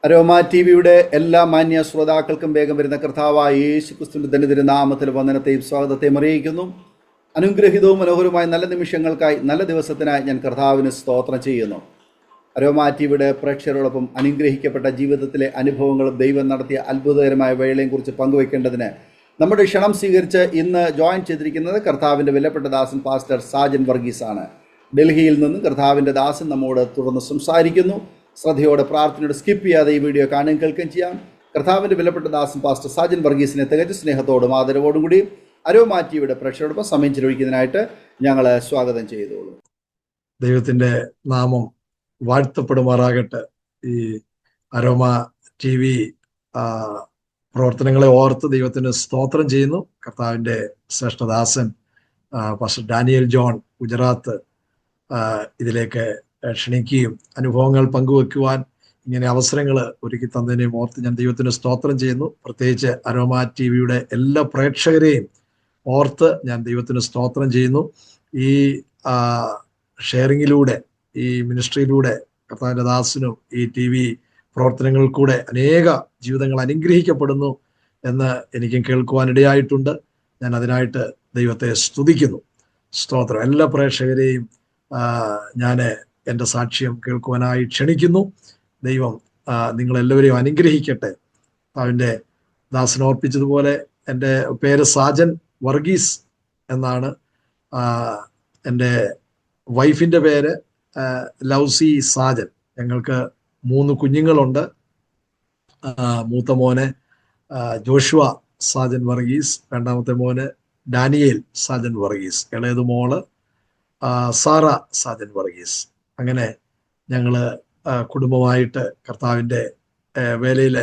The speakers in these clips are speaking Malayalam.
അരോമ ടി വിയുടെ എല്ലാ മാന്യ ശ്രോതാക്കൾക്കും വേഗം വരുന്ന കർത്താവായ യേശു ക്രിസ്തുവിന്റെ ധന്യതിരുനാമത്തിൽ വന്ദനത്തെയും സ്വാഗതത്തെയും അറിയിക്കുന്നു. അനുഗ്രഹീതവും മനോഹരവുമായ നല്ല നിമിഷങ്ങൾക്കായി, നല്ല ദിവസത്തിനായി ഞാൻ കർത്താവിന് സ്തോത്രം ചെയ്യുന്നു. അരോമ ടി വിയുടെ പ്രേക്ഷകരോടൊപ്പം അനുഗ്രഹിക്കപ്പെട്ട ജീവിതത്തിലെ അനുഭവങ്ങളും ദൈവം നടത്തിയ അത്ഭുതകരമായ വേളയും കുറിച്ച് പങ്കുവയ്ക്കേണ്ടതിന് നമ്മുടെ ക്ഷണം സ്വീകരിച്ച് ഇന്ന് ജോയിൻ ചെയ്തിരിക്കുന്നത് കർത്താവിൻ്റെ വിലപ്പെട്ട ദാസൻ പാസ്റ്റർ സാജൻ വർഗീസ് ആണ്. ഡൽഹിയിൽ നിന്ന് കർത്താവിൻ്റെ ദാസൻ നമ്മോട് തുടർന്ന് സംസാരിക്കുന്നു. ശ്രദ്ധയോടെ പ്രാർത്ഥനയോടെ സ്കിപ്പ് ചെയ്യാതെ ഈ വീഡിയോ കാണുകയും കേൾക്കുകയും ചെയ്യാം. കർത്താവിൻ്റെ വിലപ്പെട്ട ദാസൻ പാസ്റ്റർ സാജൻ വർഗീസിനെ തികച്ച സ്നേഹത്തോടും ആദരവോടും കൂടി അരോമ ടിവിയുടെ പ്രേക്ഷകരോടൊപ്പം സമയം ചെലവഴിക്കുന്നതിനായിട്ട് ഞങ്ങൾ സ്വാഗതം ചെയ്തോളൂ. ദൈവത്തിൻ്റെ നാമം വാഴ്ത്തപ്പെടുമാറാകട്ടെ. ഈ അരോമ ടി വി പ്രവർത്തനങ്ങളെ ഓർത്ത് ദൈവത്തിന് സ്തോത്രം ചെയ്യുന്നു. കർത്താവിൻ്റെ ശ്രേഷ്ഠദാസൻ പാസ്റ്റർ ഡാനിയൽ ജോൺ ഗുജറാത്ത് ഇതിലേക്ക് ക്ഷണിക്കുകയും അനുഭവങ്ങൾ പങ്കുവെക്കുവാൻ ഇങ്ങനെ അവസരങ്ങൾ ഒരുക്കി തന്നതിനെയും ഓർത്ത് ഞാൻ ദൈവത്തിന് സ്തോത്രം ചെയ്യുന്നു. പ്രത്യേകിച്ച് അരോമ ടി വിയുടെ എല്ലാ പ്രേക്ഷകരെയും ഓർത്ത് ഞാൻ ദൈവത്തിന് സ്തോത്രം ചെയ്യുന്നു. ഈ ഷെയറിങ്ങിലൂടെ, ഈ മിനിസ്ട്രിയിലൂടെ കർത്താവിൻ്റെ ദാസനും ഈ ടി വി പ്രവർത്തനങ്ങളിൽ കൂടെ അനേക ജീവിതങ്ങൾ അനുഗ്രഹിക്കപ്പെടുന്നു എന്ന് എനിക്കും കേൾക്കുവാനിടയായിട്ടുണ്ട്. ഞാൻ അതിനായിട്ട് ദൈവത്തെ സ്തുതിക്കുന്നു. സ്തോത്രം. എല്ലാ പ്രേക്ഷകരെയും ഞാൻ എൻ്റെ സാക്ഷ്യം കേൾക്കുവാനായി ക്ഷണിക്കുന്നു. ദൈവം നിങ്ങളെല്ലാവരെയും അനുഗ്രഹിക്കട്ടെ. അവൻ്റെ ദാസൻ ഓർപ്പിച്ചതുപോലെ എൻ്റെ പേര് സാജൻ വർഗീസ് എന്നാണ്. എൻ്റെ വൈഫിൻ്റെ പേര് ലൗസി സാജൻ. ഞങ്ങൾക്ക് 3 കുഞ്ഞുങ്ങളുണ്ട്. മൂത്ത മോന് ജോഷുവ സാജൻ വർഗീസ്, രണ്ടാമത്തെ മോന് ഡാനിയേൽ സാജൻ വർഗീസ്, ഇളയത് മോള് സാറ സാജൻ വർഗീസ്. അങ്ങനെ ഞങ്ങൾ കുടുംബമായിട്ട് കർത്താവിൻ്റെ വേലയിൽ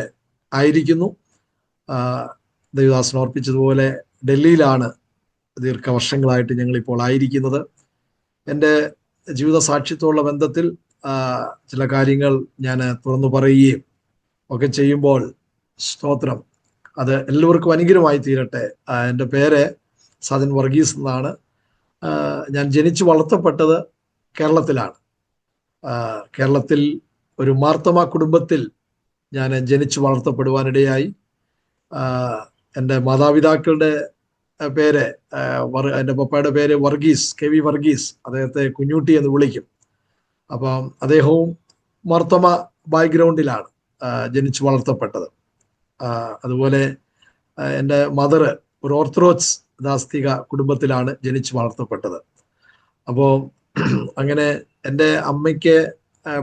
ആയിരിക്കുന്നു. ദൈവദാസൻ ഓർപ്പിച്ചതുപോലെ ഡൽഹിയിലാണ് ദീർഘവർഷങ്ങളായിട്ട് ഞങ്ങളിപ്പോൾ ആയിരിക്കുന്നത്. എൻ്റെ ജീവിത സാക്ഷ്യത്തോടുള്ള ബന്ധത്തിൽ ചില കാര്യങ്ങൾ ഞാൻ തുറന്നു പറയുകയും ഒക്കെ ചെയ്യുമ്പോൾ സ്തോത്രം, അത് എല്ലാവർക്കും അനുഗ്രഹമായി തീരട്ടെ. എൻ്റെ പേര് സാജൻ വർഗീസ് എന്നാണ്. ഞാൻ ജനിച്ചു വളർത്തപ്പെട്ടത് കേരളത്തിലാണ്. കേരളത്തിൽ ഒരു മാർത്തമ കുടുംബത്തിൽ ഞാൻ ജനിച്ചു വളർത്തപ്പെടുവാനിടയായി. എൻ്റെ മാതാപിതാക്കളുടെ പേര്, എൻ്റെ പപ്പയുടെ പേര് വർഗീസ്, KV വർഗീസ്. അദ്ദേഹത്തെ കുഞ്ഞൂട്ടി എന്ന് വിളിക്കും. അപ്പം അദ്ദേഹവും മാർത്തമ ബാക്ക്ഗ്രൗണ്ടിലാണ് ജനിച്ചു വളർത്തപ്പെട്ടത്. അതുപോലെ എൻ്റെ മദർ ഒരു ഓർത്തഡോക്സ് ദാസ്തിക കുടുംബത്തിലാണ് ജനിച്ചു വളർത്തപ്പെട്ടത്. അപ്പോൾ അങ്ങനെ എൻ്റെ അമ്മയ്ക്ക്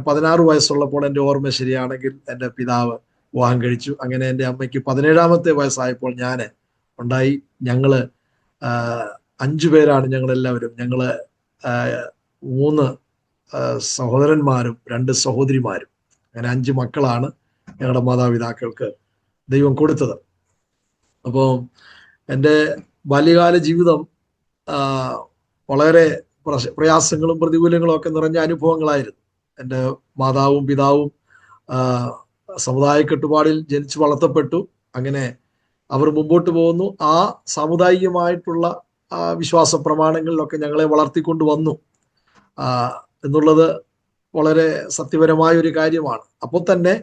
16 വയസ്സുള്ളപ്പോൾ, എൻ്റെ ഓർമ്മ ശരിയാണെങ്കിൽ, എൻ്റെ പിതാവ് വിവാഹം കഴിച്ചു. അങ്ങനെ എൻ്റെ അമ്മയ്ക്ക് 17ാമത്തെ വയസ്സായപ്പോൾ ഞാൻ ഉണ്ടായി. ഞങ്ങള് 5 പേരാണ് ഞങ്ങളെല്ലാവരും. ഞങ്ങള് 3 സഹോദരന്മാരും 2 സഹോദരിമാരും. അങ്ങനെ 5 മക്കളാണ് ഞങ്ങളുടെ മാതാപിതാക്കൾക്ക് ദൈവം കൊടുത്തത്. അപ്പോൾ എൻ്റെ ബാല്യകാല ജീവിതം വളരെ പ്രയാസങ്ങളും പ്രതികൂലങ്ങളും ഒക്കെ നിറഞ്ഞ അനുഭവങ്ങളായിരുന്നു. എൻ്റെ മാതാവും പിതാവും സമുദായ കെട്ടുപാടിൽ ജനിച്ചു വളർത്തപ്പെട്ടു. അങ്ങനെ അവർ മുമ്പോട്ട് പോകുന്നു. ആ സാമുദായികമായിട്ടുള്ള വിശ്വാസ പ്രമാണങ്ങളിലൊക്കെ ഞങ്ങളെ വളർത്തിക്കൊണ്ട് വന്നു എന്നുള്ളത് വളരെ സത്യപരമായ ഒരു കാര്യമാണ്. അപ്പോൾ തന്നെ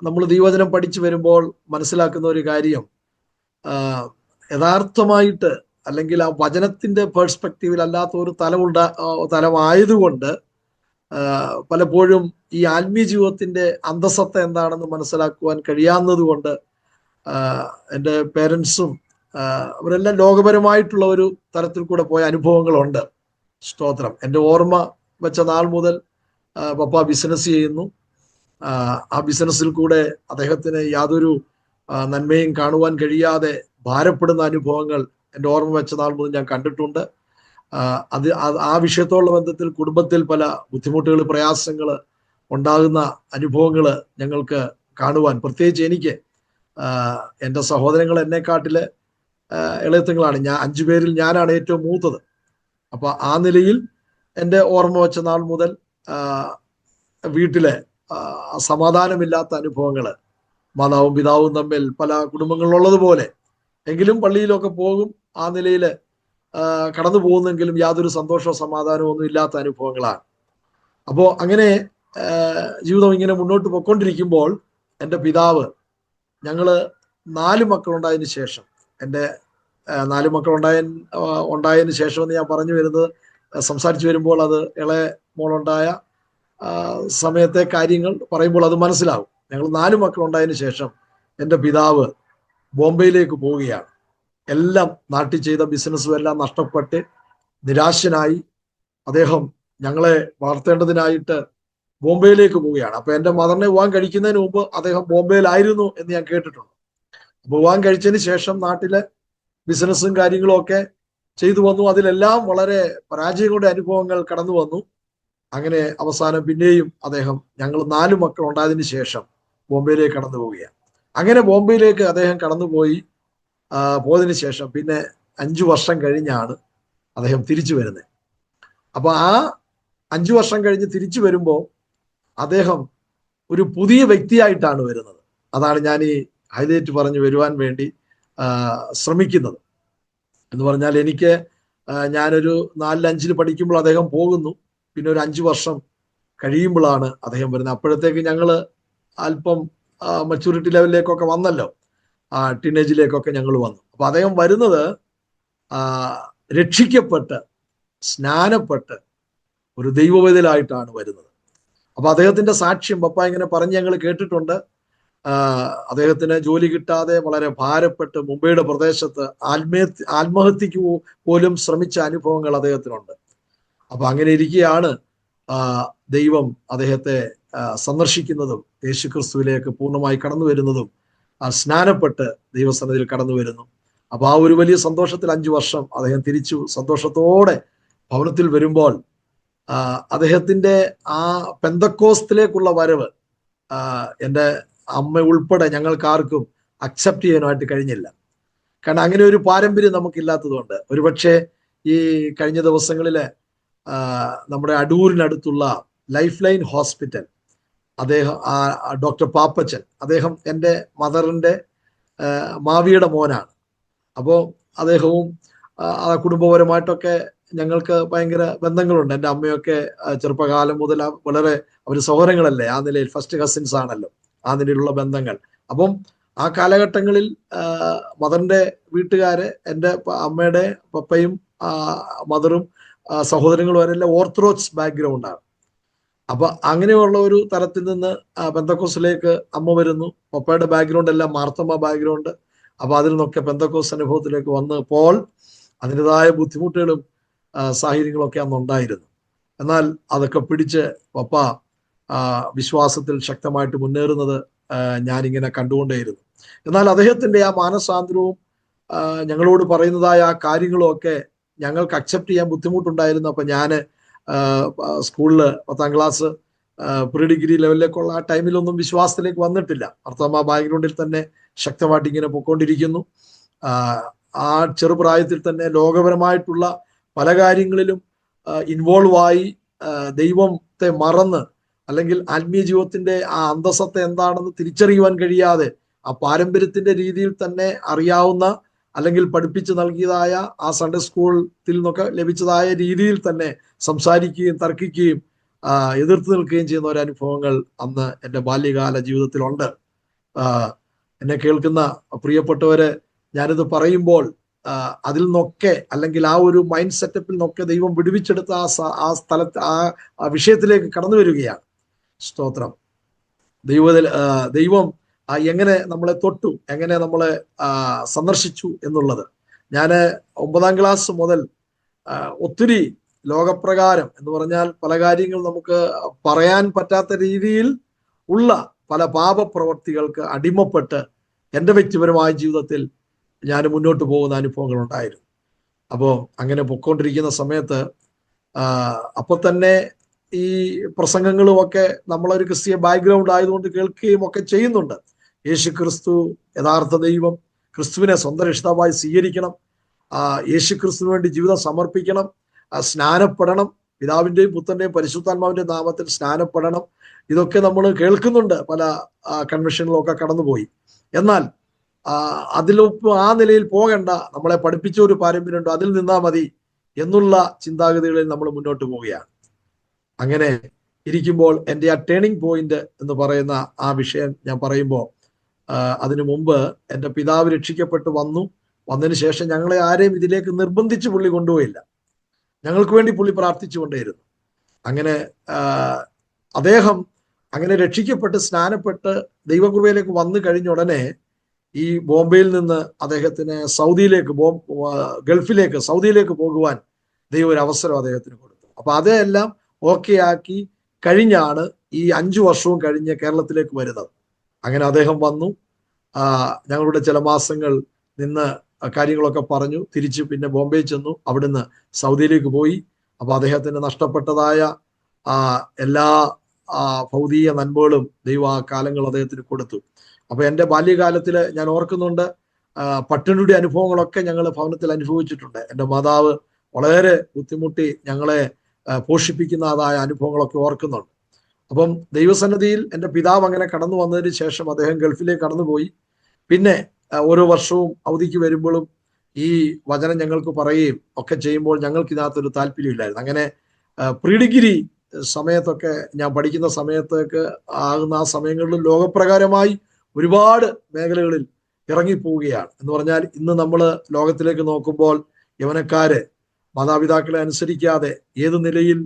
നമ്മൾ ദൈവവചനം പഠിച്ചു വരുമ്പോൾ മനസ്സിലാക്കുന്ന ഒരു കാര്യം, യഥാർത്ഥമായിട്ട് അല്ലെങ്കിൽ ആ വചനത്തിന്റെ പേഴ്സ്പെക്റ്റീവിൽ അല്ലാത്ത ഒരു തലമായതുകൊണ്ട് പലപ്പോഴും ഈ ആത്മീയ ജീവിതത്തിന്റെ അന്തസത്ത എന്താണെന്ന് മനസ്സിലാക്കുവാൻ കഴിയാവുന്നത് കൊണ്ട് എൻ്റെ പേരൻസും അവരെല്ലാം ലോകപരമായിട്ടുള്ള ഒരു തലത്തിൽ കൂടെ പോയ അനുഭവങ്ങളുണ്ട്. സ്തോത്രം. എൻ്റെ ഓർമ്മ വെച്ച നാൾ മുതൽ പപ്പ ബിസിനസ് ചെയ്യുന്നു. ആ ബിസിനസ്സിൽ കൂടെ അദ്ദേഹത്തിന് യാതൊരു നന്മയും കാണുവാൻ കഴിയാതെ ഭാരപ്പെടുന്ന അനുഭവങ്ങൾ എൻ്റെ ഓർമ്മ വെച്ച നാൾ മുതൽ ഞാൻ കണ്ടിട്ടുണ്ട്. ആ വിഷയത്തോടുള്ള ബന്ധത്തിൽ കുടുംബത്തിൽ പല ബുദ്ധിമുട്ടുകൾ, പ്രയാസങ്ങൾ ഉണ്ടാകുന്ന അനുഭവങ്ങൾ ഞങ്ങൾക്ക് കാണുവാൻ, പ്രത്യേകിച്ച് എനിക്ക്, എൻ്റെ സഹോദരങ്ങൾ എന്നെക്കാട്ടില് ഇളയത്തുങ്ങളാണ്. 5 പേരിൽ ഞാനാണ് ഏറ്റവും മൂത്തത്. അപ്പൊ ആ നിലയിൽ എൻ്റെ ഓർമ്മ വെച്ച നാൾ മുതൽ വീട്ടിലെ സമാധാനമില്ലാത്ത അനുഭവങ്ങൾ, മാതാവും പിതാവും തമ്മിൽ പല കുടുംബങ്ങളിലുള്ളതുപോലെ, എങ്കിലും പള്ളിയിലൊക്കെ പോകും, ആ നിലയിൽ കടന്നു പോകുന്നെങ്കിലും യാതൊരു സന്തോഷമോ സമാധാനമോ ഒന്നും ഇല്ലാത്ത അനുഭവങ്ങളാണ്. അപ്പോൾ അങ്ങനെ ജീവിതം ഇങ്ങനെ മുന്നോട്ട് പോയിക്കൊണ്ടിരിക്കുമ്പോൾ എൻ്റെ പിതാവ്, ഞങ്ങൾ 4 മക്കളുണ്ടായതിന് ശേഷം, എൻ്റെ 4 ഉണ്ടായതിന് ശേഷം എന്ന് ഞാൻ പറഞ്ഞു വരുന്നത്, സംസാരിച്ചു വരുമ്പോൾ അത് ഇളയ മോളുണ്ടായ സമയത്തെ കാര്യങ്ങൾ പറയുമ്പോൾ അത് മനസ്സിലാവും. ഞങ്ങൾ 4 മക്കളുണ്ടായതിനു ശേഷം എൻ്റെ പിതാവ് ബോംബെയിലേക്ക് പോവുകയാണ്. എല്ലാം നാട്ടിൽ ചെയ്ത ബിസിനസ്സും എല്ലാം നഷ്ടപ്പെട്ട് നിരാശനായി അദ്ദേഹം ഞങ്ങളെ വളർത്തേണ്ടതിനായിട്ട് ബോംബെയിലേക്ക് പോവുകയാണ്. അപ്പൊ എൻ്റെ മദറിനെ വിവാഹം കഴിക്കുന്നതിന് മുമ്പ് അദ്ദേഹം ബോംബെയിലായിരുന്നു എന്ന് ഞാൻ കേട്ടിട്ടുണ്ട്. അപ്പൊ വിവാഹം കഴിച്ചതിന് ശേഷം നാട്ടിലെ ബിസിനസ്സും കാര്യങ്ങളും ഒക്കെ ചെയ്തു വന്നു. അതിലെല്ലാം വളരെ പരാജയങ്ങളുടെ അനുഭവങ്ങൾ കടന്നു വന്നു. അങ്ങനെ അവസാനം പിന്നെയും അദ്ദേഹം, ഞങ്ങൾ 4 മക്കൾ ഉണ്ടായതിനു ശേഷം ബോംബെയിലേക്ക് കടന്നു പോവുകയാണ്. അങ്ങനെ ബോംബെയിലേക്ക് അദ്ദേഹം കടന്നുപോയി. പോയതിനു ശേഷം പിന്നെ 5 വർഷം കഴിഞ്ഞാണ് അദ്ദേഹം തിരിച്ചു വരുന്നത്. അപ്പൊ ആ 5 വർഷം കഴിഞ്ഞ് തിരിച്ചു വരുമ്പോൾ അദ്ദേഹം ഒരു പുതിയ വ്യക്തിയായിട്ടാണ് വരുന്നത്. അതാണ് ഞാൻ ഈ ഹൈലൈറ്റ് പറഞ്ഞു വരുവാൻ വേണ്ടി ശ്രമിക്കുന്നത്. എന്ന് പറഞ്ഞാൽ എനിക്ക് ഞാനൊരു 4-5 പഠിക്കുമ്പോൾ അദ്ദേഹം പോകുന്നു. പിന്നെ ഒരു 5 വർഷം കഴിയുമ്പോഴാണ് അദ്ദേഹം വരുന്നത്. അപ്പോഴത്തേക്ക് ഞങ്ങൾ അല്പം മച്യൂരിറ്റി ലെവലിലേക്കൊക്കെ വന്നല്ലോ, ടീനേജിലേക്കൊക്കെ ഞങ്ങൾ വന്നു. അപ്പൊ അദ്ദേഹം വരുന്നത് രക്ഷിക്കപ്പെട്ട് സ്നാനപ്പെട്ട് ഒരു ദൈവവേദലായിട്ടാണ് വരുന്നത്. അപ്പൊ അദ്ദേഹത്തിന്റെ സാക്ഷ്യം പപ്പ ഇങ്ങനെ പറഞ്ഞ് ഞങ്ങൾ കേട്ടിട്ടുണ്ട്. അദ്ദേഹത്തിന് ജോലി കിട്ടാതെ വളരെ ഭാരപ്പെട്ട് മുംബൈയുടെ പ്രദേശത്ത് ആത്മഹത്യക്ക് പോലും ശ്രമിച്ച അനുഭവങ്ങൾ അദ്ദേഹത്തിനുണ്ട്. അപ്പൊ അങ്ങനെ ഇരിക്കുകയാണ് ദൈവം അദ്ദേഹത്തെ സന്ദർശിക്കുന്നതും യേശുക്രിസ്തുവിലേക്ക് പൂർണ്ണമായി കടന്നു വരുന്നതും സ്നാനപ്പെട്ട് ദൈവസന്നിധിയിൽ കടന്നു വരുന്നു. അപ്പൊ ആ ഒരു വലിയ സന്തോഷത്തിൽ 5 വർഷം അദ്ദേഹം തിരിച്ചു സന്തോഷത്തോടെ ഭവനത്തിൽ വരുമ്പോൾ അദ്ദേഹത്തിന്റെ ആ പെന്തക്കോസ്തിലേക്കുള്ള വരവ് എൻ്റെ അമ്മ ഉൾപ്പെടെ ഞങ്ങൾക്കാർക്കും അക്സെപ്റ്റ് ചെയ്യാനായിട്ട് കഴിഞ്ഞില്ല. കാരണം അങ്ങനെ ഒരു പാരമ്പര്യം നമുക്കില്ലാത്തതുകൊണ്ട്. ഒരുപക്ഷെ ഈ കഴിഞ്ഞ ദിവസങ്ങളില് നമ്മുടെ അടൂരിനടുത്തുള്ള ലൈഫ് ലൈൻ ഹോസ്പിറ്റൽ, അദ്ദേഹം ഡോക്ടർ പാപ്പച്ചൻ, അദ്ദേഹം എൻ്റെ മദറിൻ്റെ മാവിയുടെ മോനാണ്. അപ്പോൾ അദ്ദേഹവും കുടുംബപരമായിട്ടൊക്കെ ഞങ്ങൾക്ക് ഭയങ്കര ബന്ധങ്ങളുണ്ട്. എൻ്റെ അമ്മയൊക്കെ ചെറുപ്പകാലം മുതൽ വളരെ അവർ സഹോദരങ്ങളല്ലേ, ആ നിലയിൽ ഫസ്റ്റ് കസിൻസ് ആണല്ലോ, ആ നിലയിലുള്ള ബന്ധങ്ങൾ. അപ്പം ആ കാലഘട്ടങ്ങളിൽ മദറിൻ്റെ വീട്ടുകാര്, എൻ്റെ അമ്മയുടെ പപ്പയും മദറും സഹോദരങ്ങളും അവരെല്ലാം ഓർത്തഡോക്സ് ബാക്ക്ഗ്രൗണ്ടാണ്. അപ്പൊ അങ്ങനെയുള്ള ഒരു തലത്തിൽ നിന്ന് പെന്തക്കോസിലേക്ക് അമ്മ വരുന്നു. പപ്പയുടെ ബാക്ക്ഗ്രൗണ്ട് എല്ലാം മാർത്തമ്മ ബാക്ക്ഗ്രൗണ്ട്. അപ്പൊ അതിൽ നിന്നൊക്കെ പെന്തക്കോസ് അനുഭവത്തിലേക്ക് വന്നപ്പോൾ അതിൻ്റെതായ ബുദ്ധിമുട്ടുകളും സാഹചര്യങ്ങളൊക്കെ അന്നുണ്ടായിരുന്നു. എന്നാൽ അതൊക്കെ പിടിച്ച് പപ്പ വിശ്വാസത്തിൽ ശക്തമായിട്ട് മുന്നേറുന്നത് ഞാനിങ്ങനെ കണ്ടുകൊണ്ടേയിരുന്നു. എന്നാൽ അദ്ദേഹത്തിന്റെ ആ മാനസാന്തരവും ഞങ്ങളോട് പറയുന്നതായ ആ കാര്യങ്ങളും ഒക്കെ ഞങ്ങൾക്ക് അക്സെപ്റ്റ് ചെയ്യാൻ ബുദ്ധിമുട്ടുണ്ടായിരുന്നു. അപ്പൊ ഞാൻ സ്കൂളിൽ 10ാം ക്ലാസ് പ്രീ ഡിഗ്രി ലെവലിലേക്കുള്ള ആ ടൈമിലൊന്നും വിശ്വാസത്തിലേക്ക് വന്നിട്ടില്ല. അർത്ഥമാ ബാക്ക്ഗ്രൗണ്ടിൽ തന്നെ ശക്തമായിട്ട് ഇങ്ങനെ പൊയ്ക്കൊണ്ടിരിക്കുന്നു. ആ ചെറുപ്രായത്തിൽ തന്നെ ലോകപരമായിട്ടുള്ള പല കാര്യങ്ങളിലും ഇൻവോൾവ് ആയി ദൈവത്തെ മറന്ന്, അല്ലെങ്കിൽ ആത്മീയ ജീവിതത്തിന്റെ ആ അന്തസത്ത എന്താണെന്ന് തിരിച്ചറിയുവാൻ കഴിയാതെ ആ പാരമ്പര്യത്തിന്റെ രീതിയിൽ തന്നെ അറിയാവുന്ന അല്ലെങ്കിൽ പഠിപ്പിച്ചു നൽകിയതായ ആ സൺഡേ സ്കൂളിൽ നിന്നൊക്കെ ലഭിച്ചതായ രീതിയിൽ തന്നെ സംസാരിക്കുകയും തർക്കിക്കുകയും എതിർത്ത് നിൽക്കുകയും ചെയ്യുന്ന ഒരനുഭവങ്ങൾ അന്ന് എൻ്റെ ബാല്യകാല ജീവിതത്തിലുണ്ട്. എന്നെ കേൾക്കുന്ന പ്രിയപ്പെട്ടവര്, ഞാനിത് പറയുമ്പോൾ അതിൽ നിന്നൊക്കെ, അല്ലെങ്കിൽ ആ ഒരു മൈൻഡ് സെറ്റപ്പിൽ നിന്നൊക്കെ ദൈവം വിടുവിച്ചെടുത്ത ആ സ്ഥലത്ത് ആ വിഷയത്തിലേക്ക് കടന്നു വരികയാണ്. സ്തോത്രം. ദൈവം എങ്ങനെ നമ്മളെ തൊട്ടു, എങ്ങനെ നമ്മളെ സന്ദർശിച്ചു എന്നുള്ളത്. ഞാൻ 9ാം ക്ലാസ് മുതൽ ഒത്തിരി ലോകപ്രകാരം എന്ന് പറഞ്ഞാൽ പല കാര്യങ്ങൾ നമുക്ക് പറയാൻ പറ്റാത്ത രീതിയിൽ ഉള്ള പല പാപപ്രവർത്തികൾക്ക് അടിമപ്പെട്ട് എൻ്റെ വ്യക്തിപരമായ ജീവിതത്തിൽ ഞാൻ മുന്നോട്ട് പോകുന്ന അനുഭവങ്ങൾ ഉണ്ടായിരുന്നു. അപ്പോൾ അങ്ങനെ പൊയ്ക്കൊണ്ടിരിക്കുന്ന സമയത്ത് അപ്പൊ തന്നെ ഈ പ്രസംഗങ്ങളും ഒക്കെ നമ്മളൊരു ക്രിസ്തീയ ബാക്ക്ഗ്രൗണ്ട് ആയതുകൊണ്ട് കേൾക്കുകയും ഒക്കെ ചെയ്യുന്നുണ്ട്. യേശു ക്രിസ്തു യഥാർത്ഥ ദൈവം, ക്രിസ്തുവിനെ സ്വന്തം രക്ഷിതാവായി സ്വീകരിക്കണം, യേശു ക്രിസ്തുവിന് വേണ്ടി ജീവിതം സമർപ്പിക്കണം, സ്നാനപ്പെടണം, പിതാവിൻ്റെയും പുത്രൻ്റെയും പരിശുദ്ധാത്മാവിൻ്റെയും നാമത്തിൽ സ്നാനപ്പെടണം. ഇതൊക്കെ നമ്മൾ കേൾക്കുന്നുണ്ട്, പല കൺവെൻഷനിലൊക്കെ കടന്നുപോയി. എന്നാൽ അതിലൊപ്പം ആ നിലയിൽ പോകണ്ട, നമ്മളെ പഠിപ്പിച്ച ഒരു പാരമ്പര്യമുണ്ട്, അതിൽ നിന്നാ മതി എന്നുള്ള ചിന്താഗതികളിൽ നമ്മൾ മുന്നോട്ട് പോവുകയാണ്. അങ്ങനെ ഇരിക്കുമ്പോൾ എൻ്റെ ആ ടേണിംഗ് പോയിന്റ് എന്ന് പറയുന്ന ആ വിഷയം ഞാൻ പറയുമ്പോൾ, അതിനു മുമ്പ് എൻ്റെ പിതാവ് രക്ഷിക്കപ്പെട്ട് വന്നതിന് ശേഷം ഞങ്ങളെ ആരെയും ഇതിലേക്ക് നിർബന്ധിച്ച് പുള്ളി കൊണ്ടുപോയില്ല. ഞങ്ങൾക്ക് വേണ്ടി പുള്ളി പ്രാർത്ഥിച്ചുകൊണ്ടേയിരുന്നു. അങ്ങനെ അദ്ദേഹം അങ്ങനെ രക്ഷിക്കപ്പെട്ട് സ്നാനപ്പെട്ട് ദൈവകൃപയിലേക്ക് വന്നു കഴിഞ്ഞ ഉടനെ ഈ ബോംബെയിൽ നിന്ന് അദ്ദേഹത്തിന് സൗദിയിലേക്ക് പോകുവാൻ ദൈവം ഒരു അവസരം അദ്ദേഹത്തിന് കൊടുത്തു. അപ്പൊ അതെല്ലാം ഓക്കെ ആക്കി കഴിഞ്ഞാണ് ഈ 5 വർഷവും കഴിഞ്ഞ് കേരളത്തിലേക്ക് വരുന്നത്. അങ്ങനെ അദ്ദേഹം വന്നു, ഞങ്ങളുടെ ചില മാസങ്ങൾ നിന്ന് കാര്യങ്ങളൊക്കെ പറഞ്ഞു, തിരിച്ച് പിന്നെ ബോംബെ ചെന്നു, അവിടുന്ന് സൗദിയിലേക്ക് പോയി. അപ്പൊ അദ്ദേഹത്തിന് നഷ്ടപ്പെട്ടതായ എല്ലാ ഭൗതിക നന്മകളും ദൈവം ആ കാലങ്ങൾ അദ്ദേഹത്തിന് കൊടുത്തു. അപ്പൊ എൻ്റെ ബാല്യകാലത്തിൽ ഞാൻ ഓർക്കുന്നുണ്ട്, പട്ടിണിയുടെ അനുഭവങ്ങളൊക്കെ ഞങ്ങൾ ഭവനത്തിൽ അനുഭവിച്ചിട്ടുണ്ട്. എൻ്റെ മാതാവ് വളരെ ബുദ്ധിമുട്ടി ഞങ്ങളെ പോഷിപ്പിക്കുന്നതായ അനുഭവങ്ങളൊക്കെ ഓർക്കുന്നുണ്ട്. അപ്പം ദൈവസന്നിധിയിൽ എൻ്റെ പിതാവ് അങ്ങനെ കടന്നു വന്നതിന് ശേഷം അദ്ദേഹം ഗൾഫിലേക്ക് കടന്നുപോയി. പിന്നെ ഓരോ വർഷവും അവധിക്ക് വരുമ്പോഴും ഈ വചനം ഞങ്ങൾക്ക് പറയുകയും ഒക്കെ ചെയ്യുമ്പോൾ ഞങ്ങൾക്ക് ഇതിനകത്തൊരു താല്പര്യമില്ലായിരുന്നു. അങ്ങനെ പ്രീ ഡിഗ്രി സമയത്തൊക്കെ ഞാൻ പഠിക്കുന്ന സമയത്തൊക്കെ ആകുന്ന ആ സമയങ്ങളിൽ ലോകപ്രകാരമായി ഒരുപാട് മേഖലകളിൽ ഇറങ്ങിപ്പോവുകയാണ്. എന്ന് പറഞ്ഞാൽ ഇന്ന് നമ്മൾ ലോകത്തിലേക്ക് നോക്കുമ്പോൾ യൗവനക്കാര് മാതാപിതാക്കളെ അനുസരിക്കാതെ ഏത് നിലയിൽ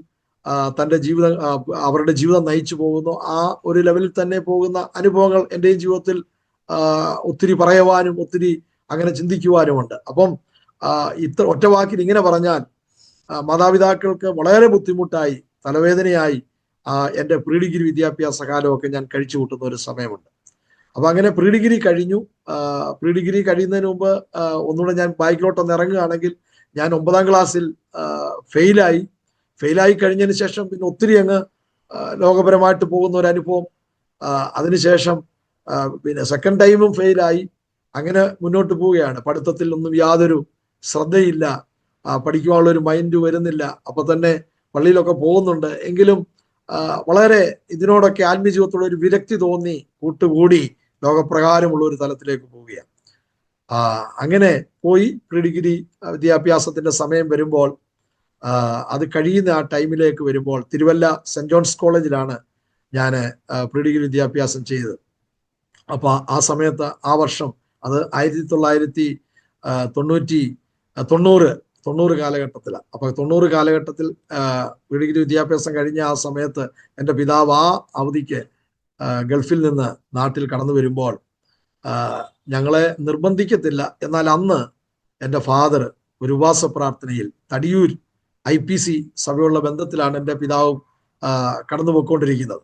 അവരുടെ ജീവിതം നയിച്ചു പോകുന്നു, ആ ഒരു ലെവലിൽ തന്നെ പോകുന്ന അനുഭവങ്ങൾ എൻ്റെയും ജീവിതത്തിൽ ഒത്തിരി പറയുവാനും ഒത്തിരി അങ്ങനെ ചിന്തിക്കുവാനുമുണ്ട്. അപ്പം ഒറ്റ വാക്കിൽ ഇങ്ങനെ പറഞ്ഞാൽ, മാതാപിതാക്കൾക്ക് വളരെ ബുദ്ധിമുട്ടായി, തലവേദനയായി എൻ്റെ പ്രീ ഡിഗ്രി വിദ്യാഭ്യാസ കാലമൊക്കെ ഞാൻ കഴിച്ചു കൂട്ടുന്ന ഒരു സമയമുണ്ട്. അപ്പൊ അങ്ങനെ പ്രീ ഡിഗ്രി കഴിഞ്ഞു. പ്രീ ഡിഗ്രി കഴിയുന്നതിന് മുമ്പ് ഒന്നുകൂടെ ഞാൻ ബാക്കിലോട്ടൊന്ന് ഇറങ്ങുകയാണെങ്കിൽ, ഞാൻ 9ാം ക്ലാസ്സിൽ ഫെയിലായി കഴിഞ്ഞതിന് ശേഷം പിന്നെ ഒത്തിരി അങ്ങ് ലോകപരമായിട്ട് പോകുന്ന ഒരു അനുഭവം. അതിനുശേഷം പിന്നെ സെക്കൻഡ് ടൈമും ഫെയിലായി. അങ്ങനെ മുന്നോട്ട് പോവുകയാണ്. പഠിത്തത്തിൽ ഒന്നും യാതൊരു ശ്രദ്ധയില്ല, പഠിക്കുവാനുള്ള ഒരു മൈൻഡ് വരുന്നില്ല. അപ്പൊ തന്നെ പള്ളിയിലൊക്കെ പോകുന്നുണ്ട്, എങ്കിലും വളരെ ഇതിനോടൊക്കെ ആത്മീയ ജീവിതത്തോടെ ഒരു വിരക്തി തോന്നി കൂട്ടുകൂടി ലോകപ്രകാരമുള്ള ഒരു തലത്തിലേക്ക് പോവുകയാണ്. അങ്ങനെ പോയി പ്രീ ഡിഗ്രി വിദ്യാഭ്യാസത്തിന്റെ സമയം വരുമ്പോൾ, അത് കഴിയുന്ന ആ ടൈമിലേക്ക് വരുമ്പോൾ തിരുവല്ല സെന്റ് ജോൺസ് കോളേജിലാണ് ഞാൻ പ്രീ ഡിഗ്രി വിദ്യാഭ്യാസം ചെയ്തത്. അപ്പൊ ആ സമയത്ത് ആ വർഷം അത് 1990 കാലഘട്ടത്തിലാണ്. അപ്പൊ 90 കാലഘട്ടത്തിൽ പ്രീ ഡിഗ്രി വിദ്യാഭ്യാസം കഴിഞ്ഞ ആ സമയത്ത് എൻ്റെ പിതാവ് ആ അവധിക്ക് ഗൾഫിൽ നിന്ന് നാട്ടിൽ കടന്നു വരുമ്പോൾ ഞങ്ങളെ നിർബന്ധിക്കത്തില്ല. എന്നാൽ അന്ന് എൻ്റെ ഫാദർ ഒരു ഉപവാസ പ്രാർത്ഥനയിൽ തടിയൂർ IPC സഭയുള്ള ബന്ധത്തിലാണ് എൻ്റെ പിതാവും കടന്നു പോയിക്കൊണ്ടിരിക്കുന്നത്.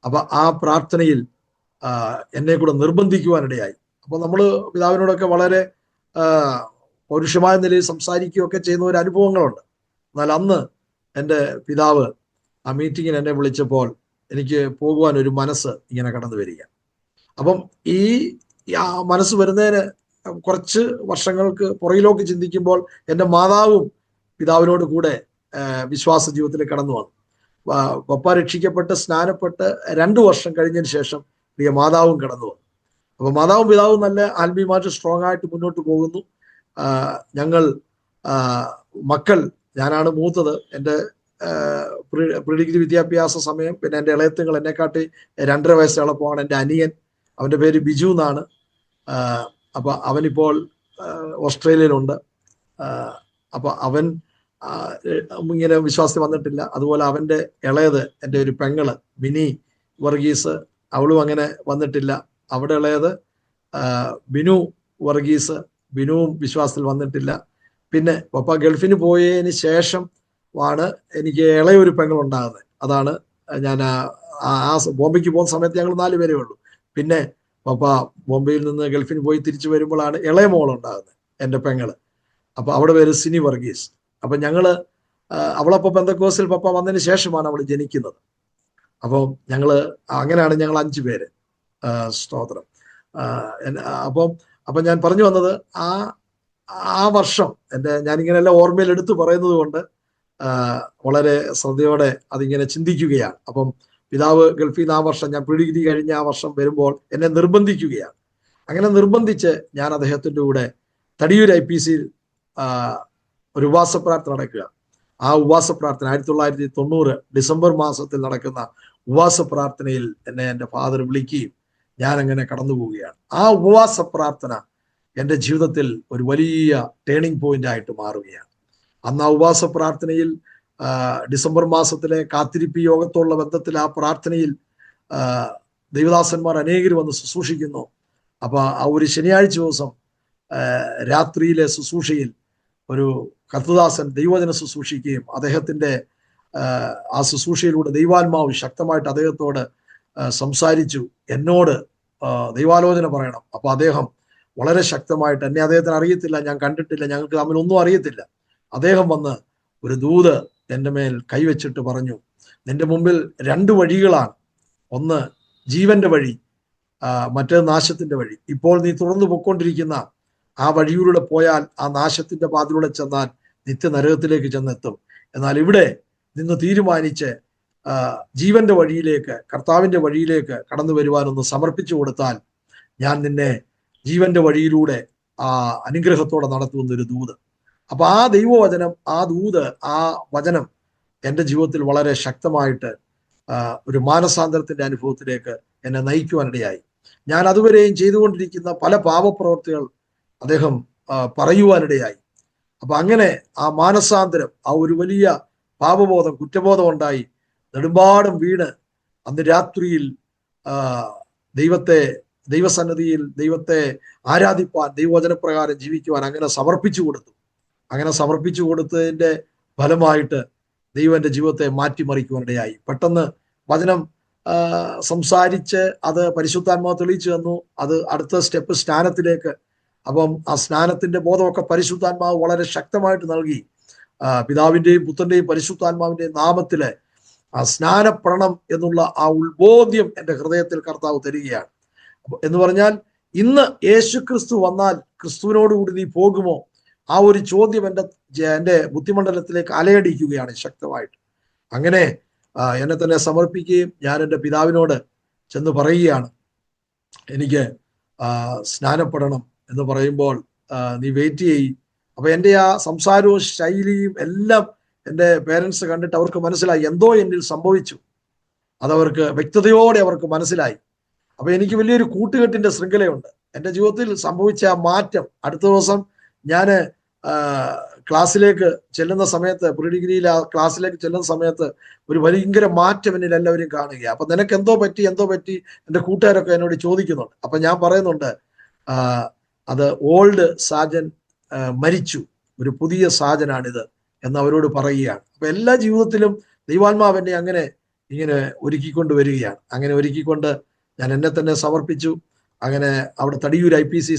അപ്പൊ ആ പ്രാർത്ഥനയിൽ എന്നെ കൂടെ നിർബന്ധിക്കുവാനിടയായി. അപ്പൊ നമ്മൾ പിതാവിനോടൊക്കെ വളരെ പൗരുഷമായ നിലയിൽ സംസാരിക്കുകയൊക്കെ ചെയ്യുന്ന ഒരു അനുഭവങ്ങളുണ്ട്. എന്നാൽ അന്ന് എൻ്റെ പിതാവ് ആ മീറ്റിങ്ങിന് എന്നെ വിളിച്ചപ്പോൾ എനിക്ക് പോകുവാൻ ഒരു മനസ്സ് ഇങ്ങനെ കടന്നു വരിക. അപ്പം ഈ മനസ്സ് വരുന്നതിന് കുറച്ച് വർഷങ്ങൾക്ക് പുറകിലേക്ക് ചിന്തിക്കുമ്പോൾ എൻ്റെ മാതാവും പിതാവിനോട് കൂടെ വിശ്വാസ ജീവിതത്തിൽ കടന്നു വന്നു. പപ്പ രക്ഷിക്കപ്പെട്ട് സ്നാനപ്പെട്ട് 2 വർഷം കഴിഞ്ഞതിന് ശേഷം പ്രിയ മാതാവും കടന്നു വന്നു. അപ്പൊ മാതാവും പിതാവും നല്ല ആത്മീയമായിട്ട് സ്ട്രോങ് ആയിട്ട് മുന്നോട്ട് പോകുന്നു. ഞങ്ങൾ മക്കൾ, ഞാനാണ് മൂത്തത്. എൻ്റെ പ്രീ ഡിഗ്രി വിദ്യാഭ്യാസ സമയം പിന്നെ എൻ്റെ ഇളയത്തുങ്ങൾ എന്നെക്കാട്ടി 2.5 വയസ്സ് എളുപ്പമാണ് എൻ്റെ അനിയൻ. അവൻ്റെ പേര് ബിജു എന്നാണ്. അപ്പൊ അവനിപ്പോൾ ഓസ്ട്രേലിയയിലുണ്ട്. അപ്പൊ അവൻ ഇങ്ങനെ വിശ്വാസത്തിൽ വന്നിട്ടില്ല. അതുപോലെ അവൻ്റെ ഇളയത് എൻ്റെ ഒരു പെങ്ങള് മിനി വർഗീസ്, അവളും അങ്ങനെ വന്നിട്ടില്ല. അവിടെ ഇളയത് ബിനു വർഗീസ്, ബിനുവും വിശ്വാസത്തിൽ വന്നിട്ടില്ല. പിന്നെ പപ്പ ഗൾഫിന് പോയതിന് ശേഷം ആണ് എനിക്ക് ഇളയൊരു പെങ്ങൾ ഉണ്ടാകുന്നത്. അതാണ് ഞാൻ ബോംബെക്ക് പോകുന്ന സമയത്ത് ഞങ്ങൾ 4 പേരേ ഉള്ളൂ. പിന്നെ പപ്പ ബോംബെയിൽ നിന്ന് ഗൾഫിന് പോയി തിരിച്ചു വരുമ്പോഴാണ് ഇളയ മോൾ ഉണ്ടാകുന്നത്, എൻ്റെ പെങ്ങള്. അപ്പൊ അവിടെ പേര് സിനി വർഗീസ്. അപ്പൊ ഞങ്ങള് അവളപ്പൊ പെന്തക്കോസ്തിൽ പപ്പ വന്നതിന് ശേഷമാണ് അവൾ ജനിക്കുന്നത്. അപ്പം അങ്ങനെയാണ് ഞങ്ങൾ 5 പേര്. സ്തോത്രം. അപ്പം ഞാൻ പറഞ്ഞു വന്നത്, ആ വർഷം ഞാനിങ്ങനെല്ലാം ഓർമ്മയിൽ എടുത്തു പറയുന്നത് കൊണ്ട് വളരെ ശ്രദ്ധയോടെ അതിങ്ങനെ ചിന്തിക്കുകയാണ്. അപ്പം പിതാവ് ഗൾഫിൽ നിന്ന് ആ വർഷം, ഞാൻ പ്രീ ഡിഗ്രി കഴിഞ്ഞ ആ വർഷം വരുമ്പോൾ എന്നെ നിർബന്ധിക്കുകയാണ്. അങ്ങനെ നിർബന്ധിച്ച് ഞാൻ അദ്ദേഹത്തിൻ്റെ കൂടെ തടിയൂർ IPC ഒരു ഉപവാസ പ്രാർത്ഥന നടക്കുക. ആ ഉപവാസ പ്രാർത്ഥന 1990 ഡിസംബർ മാസത്തിൽ നടക്കുന്ന ഉപവാസ പ്രാർത്ഥനയിൽ എന്നെ എൻ്റെ ഫാദർ വിളിക്കുകയും ഞാൻ അങ്ങനെ കടന്നു പോവുകയാണ്. ആ ഉപവാസ പ്രാർത്ഥന എൻ്റെ ജീവിതത്തിൽ ഒരു വലിയ ടേണിംഗ് പോയിന്റ് ആയിട്ട് മാറുകയാണ്. അന്ന് ആ ഉപവാസ പ്രാർത്ഥനയിൽ ഡിസംബർ മാസത്തിലെ കാത്തിരിപ്പ് യോഗത്തോടുള്ള ബന്ധത്തിൽ ആ പ്രാർത്ഥനയിൽ ദൈവദാസന്മാർ അനേകർ വന്ന് ശുശ്രൂഷിക്കുന്നു. അപ്പൊ ആ ഒരു ശനിയാഴ്ച ദിവസം രാത്രിയിലെ ശുശ്രൂഷയിൽ ഒരു കർത്തദാസൻ ദൈവവചന ശുശ്രൂഷിക്കുകയും അദ്ദേഹത്തിന്റെ ആ ശുശ്രൂഷയിലൂടെ ദൈവാത്മാവ് ശക്തമായിട്ട് അദ്ദേഹത്തോട് സംസാരിച്ചു. എന്നോട് ദൈവാലോചന പറയണം. അപ്പൊ അദ്ദേഹം വളരെ ശക്തമായിട്ട്, എന്നെ അദ്ദേഹത്തിന് അറിയത്തില്ല, ഞാൻ കണ്ടിട്ടില്ല, ഞങ്ങൾക്ക് തമ്മിൽ ഒന്നും അറിയത്തില്ല. അദ്ദേഹം വന്ന് ഒരു ദൂത് എൻ്റെ മേൽ കൈവച്ചിട്ട് പറഞ്ഞു, നിന്റെ മുമ്പിൽ 2 വഴികളാണ്. ഒന്ന് ജീവന്റെ വഴി, മറ്റേത് നാശത്തിന്റെ വഴി. ഇപ്പോൾ നീ തുറന്നു പൊയ്ക്കൊണ്ടിരിക്കുന്ന ആ വഴിയിലൂടെ പോയാൽ ആ നാശത്തിന്റെ പാതിലൂടെ ചെന്നാൽ നിത്യനരകത്തിലേക്ക് ചെന്നെത്തും. എന്നാൽ ഇവിടെ നിന്ന് തീരുമാനിച്ച് ജീവന്റെ വഴിയിലേക്ക്, കർത്താവിന്റെ വഴിയിലേക്ക് കടന്നു വരുവാനൊന്ന് സമർപ്പിച്ചു കൊടുത്താൽ ഞാൻ നിന്നെ ജീവന്റെ വഴിയിലൂടെ ആ അനുഗ്രഹത്തോടെ നടത്തുന്നൊരു ദൂത്. അപ്പൊ ആ ദൈവവചനം, ആ ദൂത്, ആ വചനം എൻ്റെ ജീവിതത്തിൽ വളരെ ശക്തമായിട്ട് ഒരു മാനസാന്തരത്തിന്റെ അനുഭവത്തിലേക്ക് എന്നെ നയിക്കുവാനിടയായി. ഞാൻ അതുവരെയും ചെയ്തുകൊണ്ടിരിക്കുന്ന പല പാപപ്രവൃത്തികൾ അദ്ദേഹം പറയുവാനിടയായി. അപ്പൊ അങ്ങനെ ആ മാനസാന്തരം, ആ ഒരു വലിയ പാപബോധം, കുറ്റബോധം ഉണ്ടായി നെടുമ്പാടും വീണ് അന്ന് രാത്രിയിൽ ദൈവസന്നിധിയിൽ ദൈവത്തെ ആരാധിപ്പാൻ, ദൈവവചനപ്രകാരം ജീവിക്കുവാൻ അങ്ങനെ സമർപ്പിച്ചു കൊടുത്തു. അങ്ങനെ സമർപ്പിച്ചു കൊടുത്തതിന്റെ ഫലമായിട്ട് ദൈവം എൻ്റെ ജീവിതത്തെ മാറ്റിമറിക്കുവാനിടയായി. പെട്ടെന്ന് വചനം സംസാരിച്ച് അത് പരിശുദ്ധാത്മാവ് തെളിയിച്ചു തന്നു. അത് അടുത്ത സ്റ്റെപ്പ് സ്നാനത്തിലേക്ക്. അപ്പം ആ സ്നാനത്തിന്റെ ബോധമൊക്കെ പരിശുദ്ധാത്മാവ് വളരെ ശക്തമായിട്ട് നൽകി. പിതാവിന്റെയും പുത്രന്റെയും പരിശുദ്ധാത്മാവിന്റെയും നാമത്തില് ആ സ്നാനപ്പെടണം എന്നുള്ള ആ ഉത്ബോധ്യം എൻ്റെ ഹൃദയത്തിൽ കർത്താവ് തരികയാണ്. എന്ന് പറഞ്ഞാൽ ഇന്ന് യേശു ക്രിസ്തു വന്നാൽ ക്രിസ്തുവിനോടുകൂടി നീ പോകുമോ? ആ ഒരു ചോദ്യം എൻ്റെ ബുദ്ധിമണ്ഡലത്തിലേക്ക് അലയടിക്കുകയാണ് ശക്തമായിട്ട്. അങ്ങനെ എന്നെ തന്നെ സമർപ്പിക്കുകയും ഞാൻ എൻ്റെ പിതാവിനോട് ചെന്ന് പറയുകയാണ്, എനിക്ക് സ്നാനപ്പെടണം എന്ന് പറയുമ്പോൾ നീ വെയിറ്റ് ചെയ്യും. അപ്പൊ എൻ്റെ ആ സംസാരവും ശൈലിയും എല്ലാം എൻ്റെ പേരൻസ് കണ്ടിട്ട് അവർക്ക് മനസ്സിലായി എന്തോ എന്നിൽ സംഭവിച്ചു. അതവർക്ക് വ്യക്തതയോടെ അവർക്ക് മനസ്സിലായി. അപ്പൊ എനിക്ക് വലിയൊരു കൂട്ടുകെട്ടിന്റെ ശൃംഖലയുണ്ട്. എൻ്റെ ജീവിതത്തിൽ സംഭവിച്ച ആ മാറ്റം. അടുത്ത ദിവസം ഞാൻ ക്ലാസ്സിലേക്ക് ചെല്ലുന്ന സമയത്ത്, പ്രീ ഡിഗ്രിയിൽ ആ ക്ലാസ്സിലേക്ക് ചെല്ലുന്ന സമയത്ത് ഒരു ഭയങ്കര മാറ്റം എന്നിൽ എല്ലാവരും കാണുക. അപ്പൊ നിനക്ക് എന്തോ പറ്റി എൻ്റെ കൂട്ടുകാരൊക്കെ എന്നോട് ചോദിക്കുന്നുണ്ട്. അപ്പൊ ഞാൻ പറയുന്നുണ്ട്, അത് ഓൾഡ് സാജൻ മരിച്ചു, ഒരു പുതിയ സാജനാണിത് എന്ന് അവരോട് പറയുകയാണ്. അപ്പൊ എല്ലാ ജീവിതത്തിലും ദൈവാത്മാവ് എന്നെ ഇങ്ങനെ ഒരുക്കിക്കൊണ്ട് വരികയാണ്. അങ്ങനെ ഒരുക്കിക്കൊണ്ട് ഞാൻ എന്നെ തന്നെ സമർപ്പിച്ചു. അങ്ങനെ അവിടെ തടിയൂർ IPC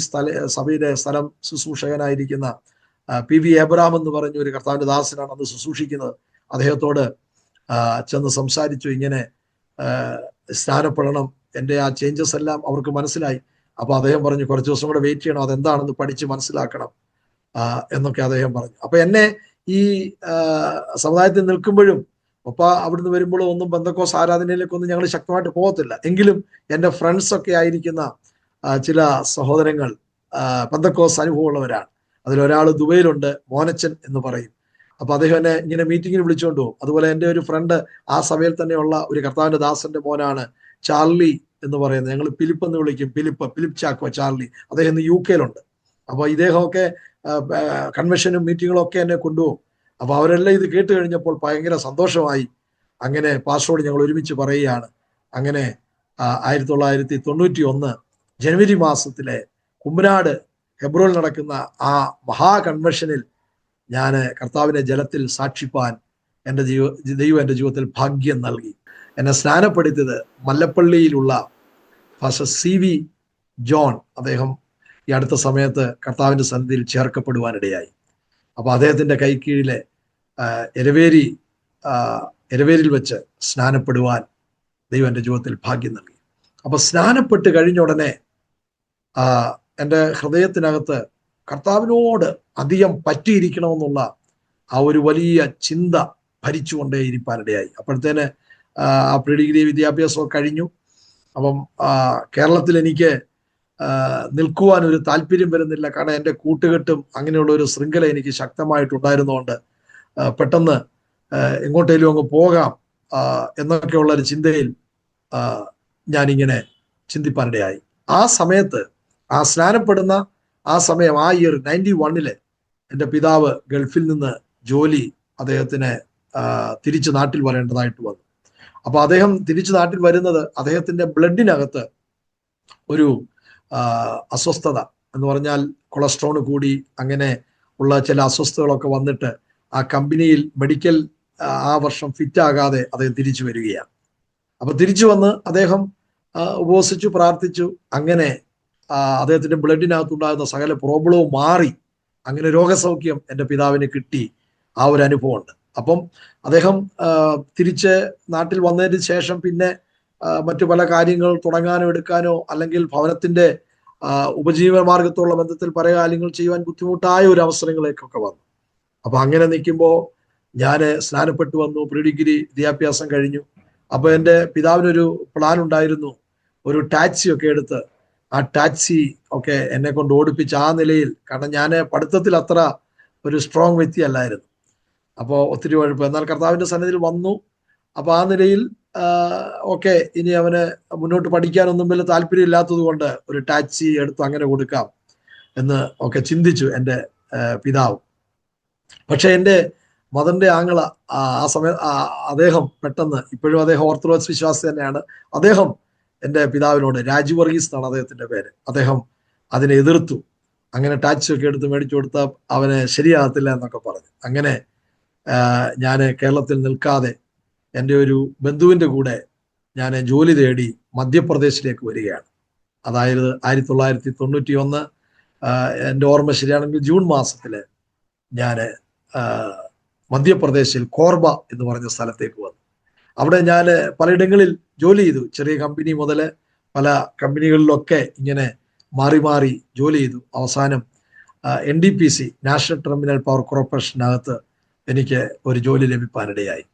സഭയുടെ സ്ഥലം ശുശ്രൂഷകനായിരിക്കുന്ന PV എബ്രഹാം എന്ന് പറഞ്ഞ ഒരു കർത്താവിന്റെ ദാസനാണ് അന്ന് ശുശ്രൂഷിക്കുന്നത്. അദ്ദേഹത്തോട് ചെന്ന് സംസാരിച്ചു, ഇങ്ങനെ സ്നാനപ്പെടണം, എൻ്റെ ആ ചേഞ്ചസ് എല്ലാം അവർക്ക് മനസ്സിലായി. അപ്പൊ അദ്ദേഹം പറഞ്ഞു, കുറച്ച് ദിവസം കൂടെ വെയിറ്റ് ചെയ്യണം, അതെന്താണെന്ന് പഠിച്ച് മനസ്സിലാക്കണം എന്നൊക്കെ അദ്ദേഹം പറഞ്ഞു. അപ്പൊ എന്നെ ഈ സമുദായത്തിൽ നിൽക്കുമ്പോഴും അവിടുന്ന് വരുമ്പോഴും ഒന്നും പെന്തക്കോസ് ആരാധനയിലേക്കൊന്നും ഞങ്ങൾ ശക്തമായിട്ട് പോകത്തില്ല. എങ്കിലും എൻ്റെ ഫ്രണ്ട്സ് ഒക്കെ ആയിരിക്കുന്ന ചില സഹോദരങ്ങൾ പെന്തക്കോസ് അനുഭവമുള്ളവരാണ്. അതിലൊരാൾ ദുബൈയിലുണ്ട്, മോനച്ചൻ എന്ന് പറയും. അപ്പൊ അദ്ദേഹം എന്നെ ഇങ്ങനെ മീറ്റിങ്ങിന് വിളിച്ചുകൊണ്ട് പോകും. അതുപോലെ എൻ്റെ ഒരു ഫ്രണ്ട് ആ സഭയിൽ തന്നെയുള്ള ഒരു കർത്താവിന്റെ ദാസന്റെ മോനാണ് ചാർലി എന്ന് പറയുന്നത്. ഞങ്ങൾ ഫിലിപ്പ് എന്ന് വിളിക്കും, ഫിലിപ്പ് ചാക്കോ ചാർലി. അദ്ദേഹം ഇന്ന് UK അപ്പൊ ഇദ്ദേഹമൊക്കെ കൺവെൻഷനും മീറ്റിങ്ങുകളും ഒക്കെ എന്നെ കൊണ്ടുപോകും. അപ്പൊ അവരെല്ലാം ഇത് കേട്ട് കഴിഞ്ഞപ്പോൾ ഭയങ്കര സന്തോഷമായി. അങ്ങനെ പാസ്റ്ററോട് ഞങ്ങൾ ഒരുമിച്ച് പറയുകയാണ്. അങ്ങനെ 1991 ജനുവരി മാസത്തിലെ കുമ്പനാട് ഹെബ്രോനിൽ നടക്കുന്ന ആ മഹാ കൺവെൻഷനിൽ ഞാൻ കർത്താവിനെ ജലത്തിൽ സാക്ഷിപ്പാൻ ദൈവം എൻ്റെ ജീവിതത്തിൽ ഭാഗ്യം നൽകി. എന്നെ സ്നാനപ്പെടുത്തിയത് മല്ലപ്പള്ളിയിലുള്ള ഫാസ്റ്റർ CV ജോൺ. അദ്ദേഹം ഈ അടുത്ത സമയത്ത് കർത്താവിന്റെ സന്നിധിയിൽ ചേർക്കപ്പെടുവാനിടയായി. അപ്പൊ അദ്ദേഹത്തിന്റെ കൈക്കീഴിലെ എരവേരിൽ വെച്ച് സ്നാനപ്പെടുവാൻ ദൈവം എൻ്റെ ജീവിതത്തിൽ ഭാഗ്യം നൽകി. അപ്പൊ സ്നാനപ്പെട്ട് കഴിഞ്ഞ ഉടനെ എൻ്റെ ഹൃദയത്തിനകത്ത് കർത്താവിനോട് അധികം പറ്റിയിരിക്കണമെന്നുള്ള ആ ഒരു വലിയ ചിന്ത ഭരിച്ചുകൊണ്ടേ ഇരിപ്പാനിടയായി. അപ്പോഴത്തേന് പ്രീ ഡിഗ്രി വിദ്യാഭ്യാസമൊക്കെ കഴിഞ്ഞു. അപ്പം കേരളത്തിൽ എനിക്ക് നിൽക്കുവാൻ ഒരു താല്പര്യം വരുന്നില്ല. കാരണം എൻ്റെ കൂട്ടുകെട്ടും അങ്ങനെയുള്ള ഒരു ശൃംഖല എനിക്ക് ശക്തമായിട്ടുണ്ടായിരുന്നുകൊണ്ട് പെട്ടെന്ന് എങ്ങോട്ടേലും അങ്ങ് പോകാം എന്നൊക്കെയുള്ള ഒരു ചിന്തയിൽ ഞാനിങ്ങനെ ചിന്തിപ്പാനിടയായി. ആ സമയത്ത് ആ സ്നാനപ്പെടുന്ന ആ സമയം, ആ ഇയർ 91 എൻ്റെ പിതാവ് ഗൾഫിൽ നിന്ന് ജോലി അദ്ദേഹത്തിന് തിരിച്ച് നാട്ടിൽ വരേണ്ടതായിട്ട് വന്നു. അപ്പൊ അദ്ദേഹം തിരിച്ചു നാട്ടിൽ വരുന്നത് അദ്ദേഹത്തിന്റെ ബ്ലഡിനകത്ത് ഒരു അസ്വസ്ഥത എന്ന് പറഞ്ഞാൽ കൊളസ്ട്രോൾ കൂടി അങ്ങനെ ഉള്ള ചില അസ്വസ്ഥതകളൊക്കെ വന്നിട്ട് ആ കമ്പനിയിൽ മെഡിക്കൽ ആ വർഷം ഫിറ്റ് ആകാതെ അദ്ദേഹം തിരിച്ചു വരികയാണ്. അപ്പൊ തിരിച്ചു വന്ന് അദ്ദേഹം ഉപവസിച്ചു, പ്രാർത്ഥിച്ചു. അങ്ങനെ അദ്ദേഹത്തിന്റെ ബ്ലഡിനകത്തുണ്ടാകുന്ന സകല പ്രോബ്ലവും മാറി. അങ്ങനെ രോഗസൗഖ്യം എൻ്റെ പിതാവിന് കിട്ടി. ആ ഒരു അനുഭവമുണ്ട്. അപ്പം അദ്ദേഹം തിരിച്ച് നാട്ടിൽ വന്നതിന് ശേഷം പിന്നെ മറ്റു പല കാര്യങ്ങൾ തുടങ്ങാനോ എടുക്കാനോ അല്ലെങ്കിൽ ഭവനത്തിന്റെ ഉപജീവന മാർഗത്തോടുള്ള ബന്ധത്തിൽ പല കാര്യങ്ങൾ ചെയ്യുവാൻ ബുദ്ധിമുട്ടായ ഒരു അവസരങ്ങളിലേക്കൊക്കെ വന്നു. അപ്പൊ അങ്ങനെ നിൽക്കുമ്പോൾ ഞാൻ സ്നാനപ്പെട്ടു വന്നു, പ്രീ ഡിഗ്രി വിദ്യാഭ്യാസം കഴിഞ്ഞു. അപ്പൊ എൻ്റെ പിതാവിനൊരു പ്ലാൻ ഉണ്ടായിരുന്നു, ഒരു ടാക്സി ഒക്കെ എടുത്ത് ആ ടാക്സി ഒക്കെ എന്നെ കൊണ്ട് ഓടിപ്പിച്ച് ആ നിലയിൽ, കാരണം ഞാൻ പഠിത്തത്തിൽ അത്ര ഒരു സ്ട്രോങ് വ്യക്തിയല്ലായിരുന്നു. അപ്പോൾ ഒത്തിരി കുഴപ്പം. എന്നാൽ കർത്താവിന്റെ സന്നിധിയിൽ വന്നു. അപ്പൊ ആ നിലയിൽ ഓക്കെ, ഇനി അവന് മുന്നോട്ട് പഠിക്കാനൊന്നും വലിയ താല്പര്യം ഇല്ലാത്തത് കൊണ്ട് ഒരു ടാക്സി എടുത്ത് അങ്ങനെ കൊടുക്കാം എന്ന് ഒക്കെ ചിന്തിച്ചു എൻ്റെ പിതാവ്. പക്ഷെ എൻ്റെ മദറിന്റെ ആങ്ങള ആ സമയം അദ്ദേഹം പെട്ടെന്ന്, ഇപ്പോഴും അദ്ദേഹം ഓർത്തഡോക്സ് വിശ്വാസി തന്നെയാണ്, അദ്ദേഹം എൻ്റെ പിതാവിനോട്, രാജു വർഗീസ് എന്നാണ് അദ്ദേഹത്തിന്റെ പേര്, അദ്ദേഹം അതിനെ എതിർത്തു. അങ്ങനെ ടാക്സി ഒക്കെ എടുത്ത് മേടിച്ചു കൊടുത്താൽ അവന് ശരിയാകത്തില്ല എന്നൊക്കെ പറഞ്ഞു. അങ്ങനെ ഞാൻ കേരളത്തിൽ നിൽക്കാതെ എൻ്റെ ഒരു ബന്ധുവിൻ്റെ കൂടെ ഞാൻ ജോലി തേടി മധ്യപ്രദേശിലേക്ക് വരികയാണ്. അതായത് 1991 എൻ്റെ ഓർമ്മ ശരിയാണെങ്കിൽ ജൂൺ മാസത്തില് ഞാൻ മധ്യപ്രദേശിൽ കോർബ എന്ന് പറഞ്ഞ സ്ഥലത്തേക്ക് വന്നു. അവിടെ ഞാൻ പലയിടങ്ങളിൽ ജോലി ചെയ്തു. ചെറിയ കമ്പനി മുതൽ പല കമ്പനികളിലൊക്കെ ഇങ്ങനെ മാറി മാറി ജോലി ചെയ്തു. അവസാനം NDPC, നാഷണൽ ടെർമിനൽ പവർ കോർപ്പറേഷനകത്ത് എനിക്ക് ഒരു ജോലി ലഭിക്കാനിടയായി.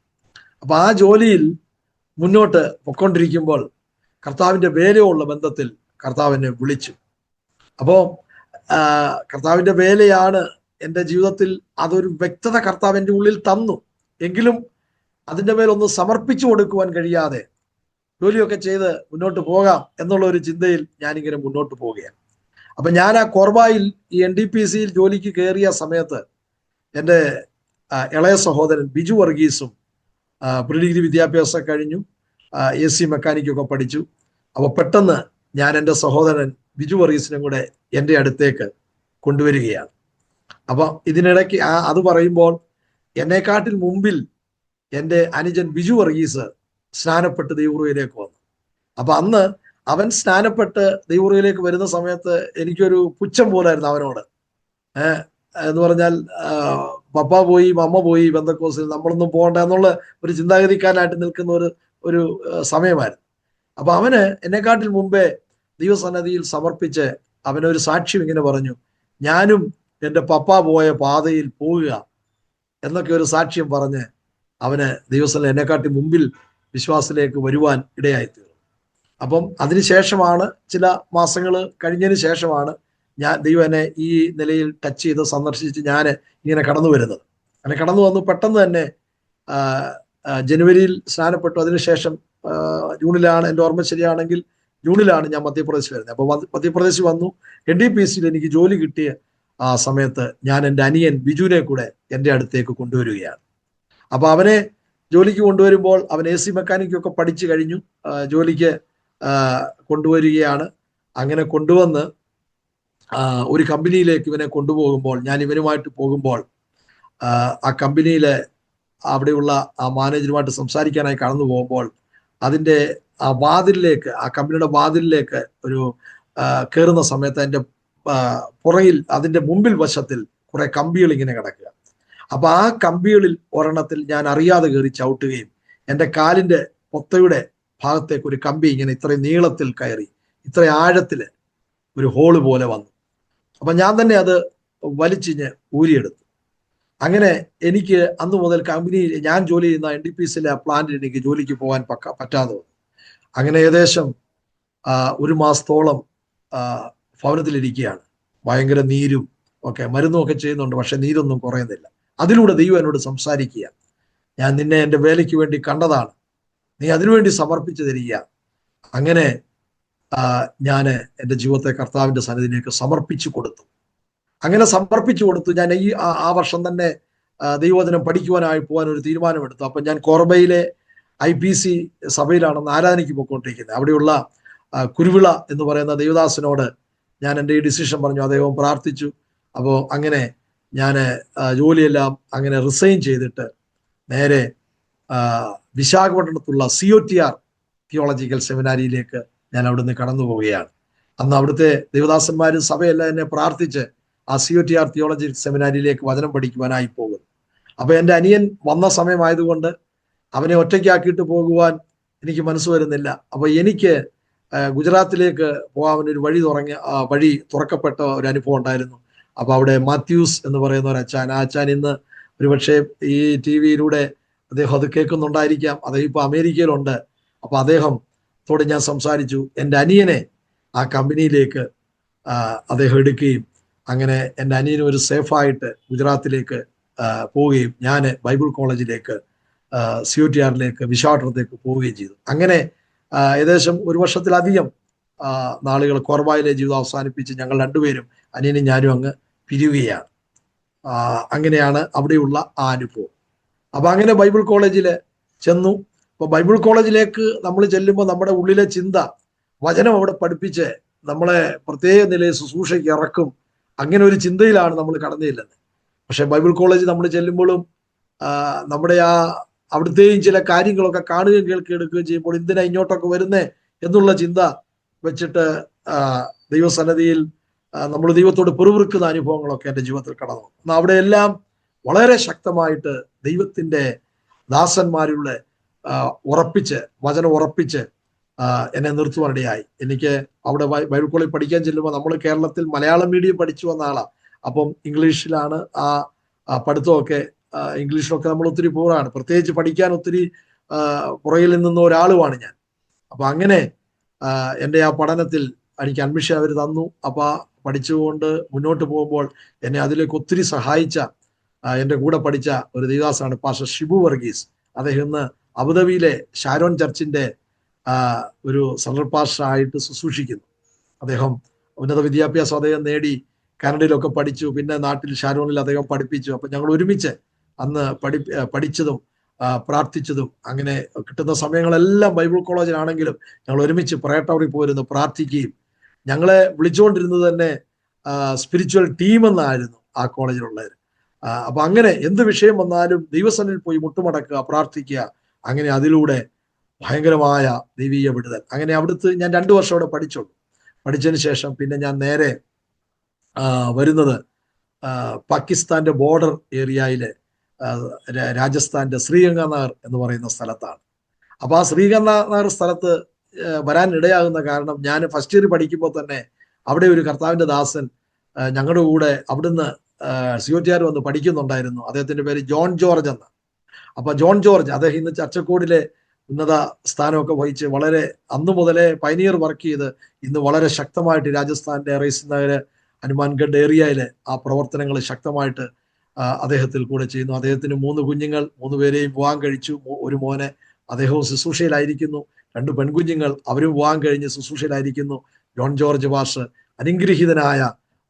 അപ്പൊ ആ ജോലിയിൽ മുന്നോട്ട് പൊയ്ക്കൊണ്ടിരിക്കുമ്പോൾ കർത്താവിന്റെ വേലയുള്ള ബന്ധത്തിൽ കർത്താവ് എന്നെ വിളിച്ചു. അപ്പോ കർത്താവിന്റെ വേലയാണ് എൻ്റെ ജീവിതത്തിൽ, അതൊരു വ്യക്തത കർത്താവ് എൻ്റെ ഉള്ളിൽ തന്നു. എങ്കിലും അതിൻ്റെ മേലൊന്ന് സമർപ്പിച്ചു കൊടുക്കുവാൻ കഴിയാതെ ജോലിയൊക്കെ ചെയ്ത് മുന്നോട്ട് പോകാം എന്നുള്ള ഒരു ചിന്തയിൽ ഞാനിങ്ങനെ മുന്നോട്ട് പോവുകയാണ്. അപ്പൊ ഞാൻ ആ കോർബായിൽ ഈ NDPCയിൽ ജോലിക്ക് കയറിയ സമയത്ത് എൻ്റെ ഇളയ സഹോദരൻ ബിജു വർഗീസും പ്രീ ഡിഗ്രി വിദ്യാഭ്യാസം കഴിഞ്ഞു, AC മെക്കാനിക്കൊക്കെ പഠിച്ചു. അപ്പൊ പെട്ടെന്ന് ഞാൻ എൻ്റെ സഹോദരൻ ബിജു വർഗീസിനും കൂടെ എൻ്റെ അടുത്തേക്ക് കൊണ്ടുവരികയാണ്. അപ്പൊ ഇതിനിടയ്ക്ക് അത് പറയുമ്പോൾ എന്നെക്കാട്ടിൽ മുമ്പിൽ എൻ്റെ അനുജൻ ബിജു വർഗീസ് സ്നാനപ്പെട്ട് ദൈവകൃപയിലേക്ക് വന്നു. അപ്പൊ അന്ന് അവൻ സ്നാനപ്പെട്ട് ദൈവകൃപയിലേക്ക് വരുന്ന സമയത്ത് എനിക്കൊരു പുച്ഛം പോലായിരുന്നു അവനോട്. എന്ന് പറഞ്ഞാൽ പപ്പ പോയി, മമ്മ പോയി ബന്ധക്കോസിൽ, നമ്മളൊന്നും പോകണ്ട എന്നുള്ള ഒരു ചിന്താഗതിക്കാരനായിട്ട് നിൽക്കുന്ന ഒരു സമയമായിരുന്നു. അപ്പൊ അവന് എന്നെക്കാട്ടിൽ മുമ്പേ ദൈവസന്നിധിയിൽ സമർപ്പിച്ച് അവനൊരു സാക്ഷ്യം ഇങ്ങനെ പറഞ്ഞു, ഞാനും എൻ്റെ പപ്പ പോയ പാതയിൽ പോവുക എന്നൊക്കെ ഒരു സാക്ഷ്യം പറഞ്ഞ് അവന് ദൈവസന്നിധി എന്നെക്കാട്ടി മുമ്പിൽ വിശ്വാസത്തിലേക്ക് വരുവാൻ ഇടയായിത്തീർന്നു. അപ്പം അതിനുശേഷമാണ്, ചില മാസങ്ങൾ കഴിഞ്ഞതിന് ശേഷമാണ് ദൈവം എന്നെ ഈ നിലയിൽ ടച്ച് ചെയ്ത് സന്ദർശിച്ച് ഞാൻ ഇങ്ങനെ കടന്നു വരുന്നത്. അങ്ങനെ കടന്നു വന്നു. പെട്ടെന്ന് തന്നെ ജനുവരിയിൽ സ്നാനപ്പെട്ടു. അതിനുശേഷം ജൂണിലാണ്, എൻ്റെ ഓർമ്മ ശരിയാണെങ്കിൽ ജൂണിലാണ് ഞാൻ മധ്യപ്രദേശിൽ വരുന്നത്. അപ്പോൾ മധ്യപ്രദേശിൽ വന്നു. NDPCയിൽ എനിക്ക് ജോലി കിട്ടിയ ആ സമയത്ത് ഞാൻ എൻ്റെ അനിയൻ ബിജുവിനെ കൂടെ എൻ്റെ അടുത്തേക്ക് കൊണ്ടുവരികയാണ്. അപ്പൊ അവനെ ജോലിക്ക് കൊണ്ടുവരുമ്പോൾ അവൻ AC മെക്കാനിക്കൊക്കെ പഠിച്ചു കഴിഞ്ഞു, ജോലിക്ക് കൊണ്ടുവരികയാണ്. അങ്ങനെ കൊണ്ടുവന്ന് ഒരു കമ്പനിയിലേക്ക് ഇവനെ കൊണ്ടുപോകുമ്പോൾ, ഞാൻ ഇവനുമായിട്ട് പോകുമ്പോൾ ആ കമ്പനിയിലെ അവിടെയുള്ള ആ മാനേജറുമായിട്ട് സംസാരിക്കാനായി കടന്നു പോകുമ്പോൾ അതിൻ്റെ ആ വാതിലിലേക്ക്, ആ കമ്പനിയുടെ വാതിലിലേക്ക് ഒരു കയറുന്ന സമയത്ത് അതിൻ്റെ പുറകിൽ, അതിൻ്റെ മുമ്പിൽ വശത്തിൽ കുറെ കമ്പികൾ ഇങ്ങനെ കിടക്കുക. അപ്പൊ ആ കമ്പികളിൽ ഒരെണ്ണത്തിൽ ഞാൻ അറിയാതെ കയറി ചവിട്ടുകയും എൻ്റെ കാലിൻ്റെ പൊത്തയുടെ ഭാഗത്തേക്ക് ഒരു കമ്പി ഇങ്ങനെ ഇത്രയും നീളത്തിൽ കയറി, ഇത്ര ആഴത്തില് ഒരു ഹോള് പോലെ വന്നു. അപ്പൊ ഞാൻ തന്നെ അത് വലിച്ചിഞ്ഞ് ഊരിയെടുത്തു. അങ്ങനെ എനിക്ക് അന്ന് മുതൽ കമ്പനിയിൽ ഞാൻ ജോലി ചെയ്യുന്ന NDPCയിലെ പ്ലാന്റിൽ എനിക്ക് ജോലിക്ക് പോകാൻ പറ്റാതെ വന്നു. അങ്ങനെ ഏകദേശം ഒരു മാസത്തോളം ഭവനത്തിലിരിക്കുകയാണ്. ഭയങ്കര നീരും ഒക്കെ, മരുന്നും ഒക്കെ ചെയ്യുന്നുണ്ട്, പക്ഷെ നീരൊന്നും കുറയുന്നില്ല. അതിലൂടെ ദൈവം എന്നോട് സംസാരിക്കുക. ഞാൻ നിന്നെ എൻ്റെ വേലയ്ക്ക് വേണ്ടി കണ്ടതാണ്, നീ അതിനുവേണ്ടി സമർപ്പിച്ചു തരിക. അങ്ങനെ ഞാൻ എൻ്റെ ജീവിതത്തെ കർത്താവിൻ്റെ സന്നിധിയിലേക്ക് സമർപ്പിച്ചു കൊടുത്തു. അങ്ങനെ സമർപ്പിച്ചു കൊടുത്തു. ഞാൻ ആ വർഷം തന്നെ ദൈവവചനം പഠിക്കുവാനായി പോകാൻ ഒരു തീരുമാനമെടുത്തു. അപ്പം ഞാൻ കോർബയിലെ IPC സഭയിലാണെന്ന് ആരാധനയ്ക്ക് പോയിക്കൊണ്ടിരിക്കുന്നത്. അവിടെയുള്ള കുരുവിള എന്ന് പറയുന്ന ദേവദാസനോട് ഞാൻ എൻ്റെ ഈ ഡിസിഷൻ പറഞ്ഞു. അദ്ദേഹം പ്രാർത്ഥിച്ചു. അപ്പോൾ അങ്ങനെ ഞാൻ ജോലിയെല്ലാം അങ്ങനെ റിസൈൻ ചെയ്തിട്ട് നേരെ വിശാഖപട്ടണത്തുള്ള COTR തിയോളജിക്കൽ സെമിനാരിയിലേക്ക് ഞാൻ അവിടുന്ന് കടന്നു പോവുകയാണ്. അന്ന് അവിടുത്തെ ദേവദാസന്മാരും സഭയെല്ലാം എന്നെ പ്രാർത്ഥിച്ച് ആ COTR തിയോളജിക്കൽ സെമിനാരിയിലേക്ക് വചനം പഠിക്കുവാനായി പോകുന്നു. അപ്പൊ എൻ്റെ അനിയൻ വന്ന സമയമായതുകൊണ്ട് അവനെ ഒറ്റയ്ക്കാക്കിയിട്ട് പോകുവാൻ എനിക്ക് മനസ്സ് വരുന്നില്ല. അപ്പൊ എനിക്ക് ഗുജറാത്തിലേക്ക് പോകാൻ ഒരു വഴി തുറക്കപ്പെട്ട ഒരു അനുഭവം ഉണ്ടായിരുന്നു. അപ്പൊ അവിടെ മാത്യൂസ് എന്ന് പറയുന്ന ഒരു അച്ഛൻ, ആ അച്ഛൻ ഇന്ന് ഒരുപക്ഷെ ഈ TV-യിലൂടെ അദ്ദേഹം അത് കേൾക്കുന്നുണ്ടായിരിക്കാം. അദ്ദേഹം ഇപ്പൊ അമേരിക്കയിലുണ്ട്. അപ്പൊ അദ്ദേഹത്തോട് ഞാൻ സംസാരിച്ചു. എൻ്റെ അനിയനെ ആ കമ്പനിയിലേക്ക് അദ്ദേഹം എടുക്കുകയും അങ്ങനെ എൻ്റെ അനിയന് ഒരു സേഫായിട്ട് ഗുജറാത്തിലേക്ക് പോവുകയും ഞാൻ ബൈബിൾ കോളേജിലേക്ക് COTR-ലേക്ക് വിശാഖപട്ടണത്തേക്ക് പോവുകയും ചെയ്തു. അങ്ങനെ ഏകദേശം ഒരു വർഷത്തിലധികം നാളുകൾ കോർബയിലെ ജീവിതം അവസാനിപ്പിച്ച് ഞങ്ങൾ രണ്ടുപേരും, അനിയനും ഞാനും, അങ്ങ് പിരിയുകയാണ്. അങ്ങനെയാണ് അവിടെയുള്ള ആ അനുഭവം. അപ്പൊ അങ്ങനെ ബൈബിൾ കോളേജിൽ ചെന്നു. അപ്പൊ ബൈബിൾ കോളേജിലേക്ക് നമ്മൾ ചെല്ലുമ്പോൾ നമ്മുടെ ഉള്ളിലെ ചിന്ത വചനം അവിടെ പഠിപ്പിച്ച് നമ്മളെ പ്രത്യേക നിലയിൽ ശുശ്രൂഷയ്ക്ക് ഇറക്കും, അങ്ങനെ ഒരു ചിന്തയിലാണ് നമ്മൾ കടന്നില്ലെന്ന്. പക്ഷെ ബൈബിൾ കോളേജ് നമ്മൾ ചെല്ലുമ്പോഴും നമ്മുടെ അവിടുത്തെയും ചില കാര്യങ്ങളൊക്കെ കാണുകയും കേൾക്കുകയും എടുക്കുകയും ചെയ്യുമ്പോൾ എന്തിനാ ഇങ്ങോട്ടൊക്കെ വരുന്നേ എന്നുള്ള ചിന്ത വെച്ചിട്ട് ദൈവസന്നിധിയിൽ നമ്മൾ ദൈവത്തോട് പെറുവിറുക്കുന്ന അനുഭവങ്ങളൊക്കെ എൻ്റെ ജീവിതത്തിൽ കടന്നു. എന്നാൽ അവിടെ എല്ലാം വളരെ ശക്തമായിട്ട് ദൈവത്തിൻ്റെ ദാസന്മാരുടെ വചനം ഉറപ്പിച്ച് എന്നെ നിർത്തുവാനിടയായി. എനിക്ക് അവിടെ ബൈബിൾ കോളേജ് പഠിക്കാൻ ചെല്ലുമ്പോൾ നമ്മൾ കേരളത്തിൽ മലയാളം മീഡിയം പഠിച്ചു വന്ന ആളാണ്. അപ്പം ഇംഗ്ലീഷിലാണ് ആ പഠിത്തമൊക്കെ. ഇംഗ്ലീഷിലൊക്കെ നമ്മൾ ഒത്തിരി പൂറാണ്, പ്രത്യേകിച്ച് പഠിക്കാൻ ഒത്തിരി പുറകിൽ നിന്ന ഒരാളുമാണ് ഞാൻ. അപ്പൊ അങ്ങനെ എൻ്റെ ആ പഠനത്തിൽ എനിക്ക് അഡ്മിഷൻ അവർ തന്നു. അപ്പൊ പഠിച്ചുകൊണ്ട് മുന്നോട്ട് പോകുമ്പോൾ എന്നെ അതിലേക്ക് ഒത്തിരി സഹായിച്ച എൻ്റെ കൂടെ പഠിച്ച ഒരു ദേവദാസാണ് പാസ്റ്റർ ഷിബു വർഗീസ്. അദ്ദേഹം ഇന്ന് അബുദാബിയിലെ ഷാരോൺ ചർച്ചിന്റെ ഒരു സെൻട്രൽ പാസ്റ്റർ ആയിട്ട് ശുശ്രൂഷിക്കുന്നു. അദ്ദേഹം ഉന്നത വിദ്യാഭ്യാസം അദ്ദേഹം നേടി, കാനഡയിലൊക്കെ പഠിച്ചു, പിന്നെ നാട്ടിൽ ഷാരോണിൽ അദ്ദേഹം പഠിപ്പിച്ചു. അപ്പൊ ഞങ്ങൾ ഒരുമിച്ച് അന്ന് പഠിച്ചതും പ്രാർത്ഥിച്ചതും അങ്ങനെ കിട്ടുന്ന സമയങ്ങളെല്ലാം ബൈബിൾ കോളേജിലാണെങ്കിലും ഞങ്ങൾ ഒരുമിച്ച് പ്രയർ ടവറിൽ പോയിരുന്നു, പ്രാർത്ഥിക്കുകയും ഞങ്ങളെ വിളിച്ചുകൊണ്ടിരുന്നത് തന്നെ സ്പിരിച്വൽ ടീം എന്നായിരുന്നു ആ കോളേജിലുള്ളത്. അപ്പൊ അങ്ങനെ എന്ത് വിഷയം വന്നാലും ദൈവസന്നിധിയിൽ പോയി മുട്ടുമടക്കുക, പ്രാർത്ഥിക്കുക. അങ്ങനെ അതിലൂടെ ഭയങ്കരമായ ദൈവീയ വിടുതൽ. അങ്ങനെ അവിടുത്തെ ഞാൻ 2 വർഷം അവിടെ പഠിച്ചുള്ളൂ. പഠിച്ചതിന് ശേഷം പിന്നെ ഞാൻ നേരെ വരുന്നത് പാകിസ്ഥാന്റെ ബോർഡർ ഏരിയയിലെ രാജസ്ഥാന്റെ ശ്രീഗംഗാനഗർ എന്ന് പറയുന്ന സ്ഥലത്താണ്. അപ്പൊ ആ ശ്രീഗംഗാനഗർ സ്ഥലത്ത് വരാൻ ഇടയാകുന്ന കാരണം, ഞാൻ ഫസ്റ്റ് ഇയർ പഠിക്കുമ്പോൾ തന്നെ അവിടെ ഒരു കർത്താവിന്റെ ദാസൻ ഞങ്ങളുടെ കൂടെ അവിടുന്ന് COTR വന്ന് പഠിക്കുന്നുണ്ടായിരുന്നു. അദ്ദേഹത്തിന്റെ പേര് ജോൺ ജോർജ് എന്ന്. അപ്പൊ ജോൺ ജോർജ് അദ്ദേഹം ഇന്ന് ചർച്ചക്കോടിലെ ഉന്നത സ്ഥാനമൊക്കെ വഹിച്ച് വളരെ അന്നു മുതലേ പൈനിയർ വർക്ക് ചെയ്ത് ഇന്ന് വളരെ ശക്തമായിട്ട് രാജസ്ഥാന്റെ റൈസ് നഗർ ഹനുമാൻഗഡ് ഏരിയയിലെ ആ പ്രവർത്തനങ്ങൾ ശക്തമായിട്ട് അദ്ദേഹത്തിൽ കൂടെ ചെയ്യുന്നു. അദ്ദേഹത്തിന് 3 കുഞ്ഞുങ്ങൾ, 3 പേരെയും വിവാഹം കഴിച്ചു. ഒരു മോനെ അദ്ദേഹവും ശുശ്രൂഷയിലായിരിക്കുന്നു. 2 പെൺകുഞ്ഞുങ്ങൾ, അവരും വിവാഹം കഴിഞ്ഞ് ശുശ്രൂഷയിലായിരിക്കുന്നു. ജോൺ ജോർജ് പാസ്റ്റർ അനുഗ്രഹീതനായ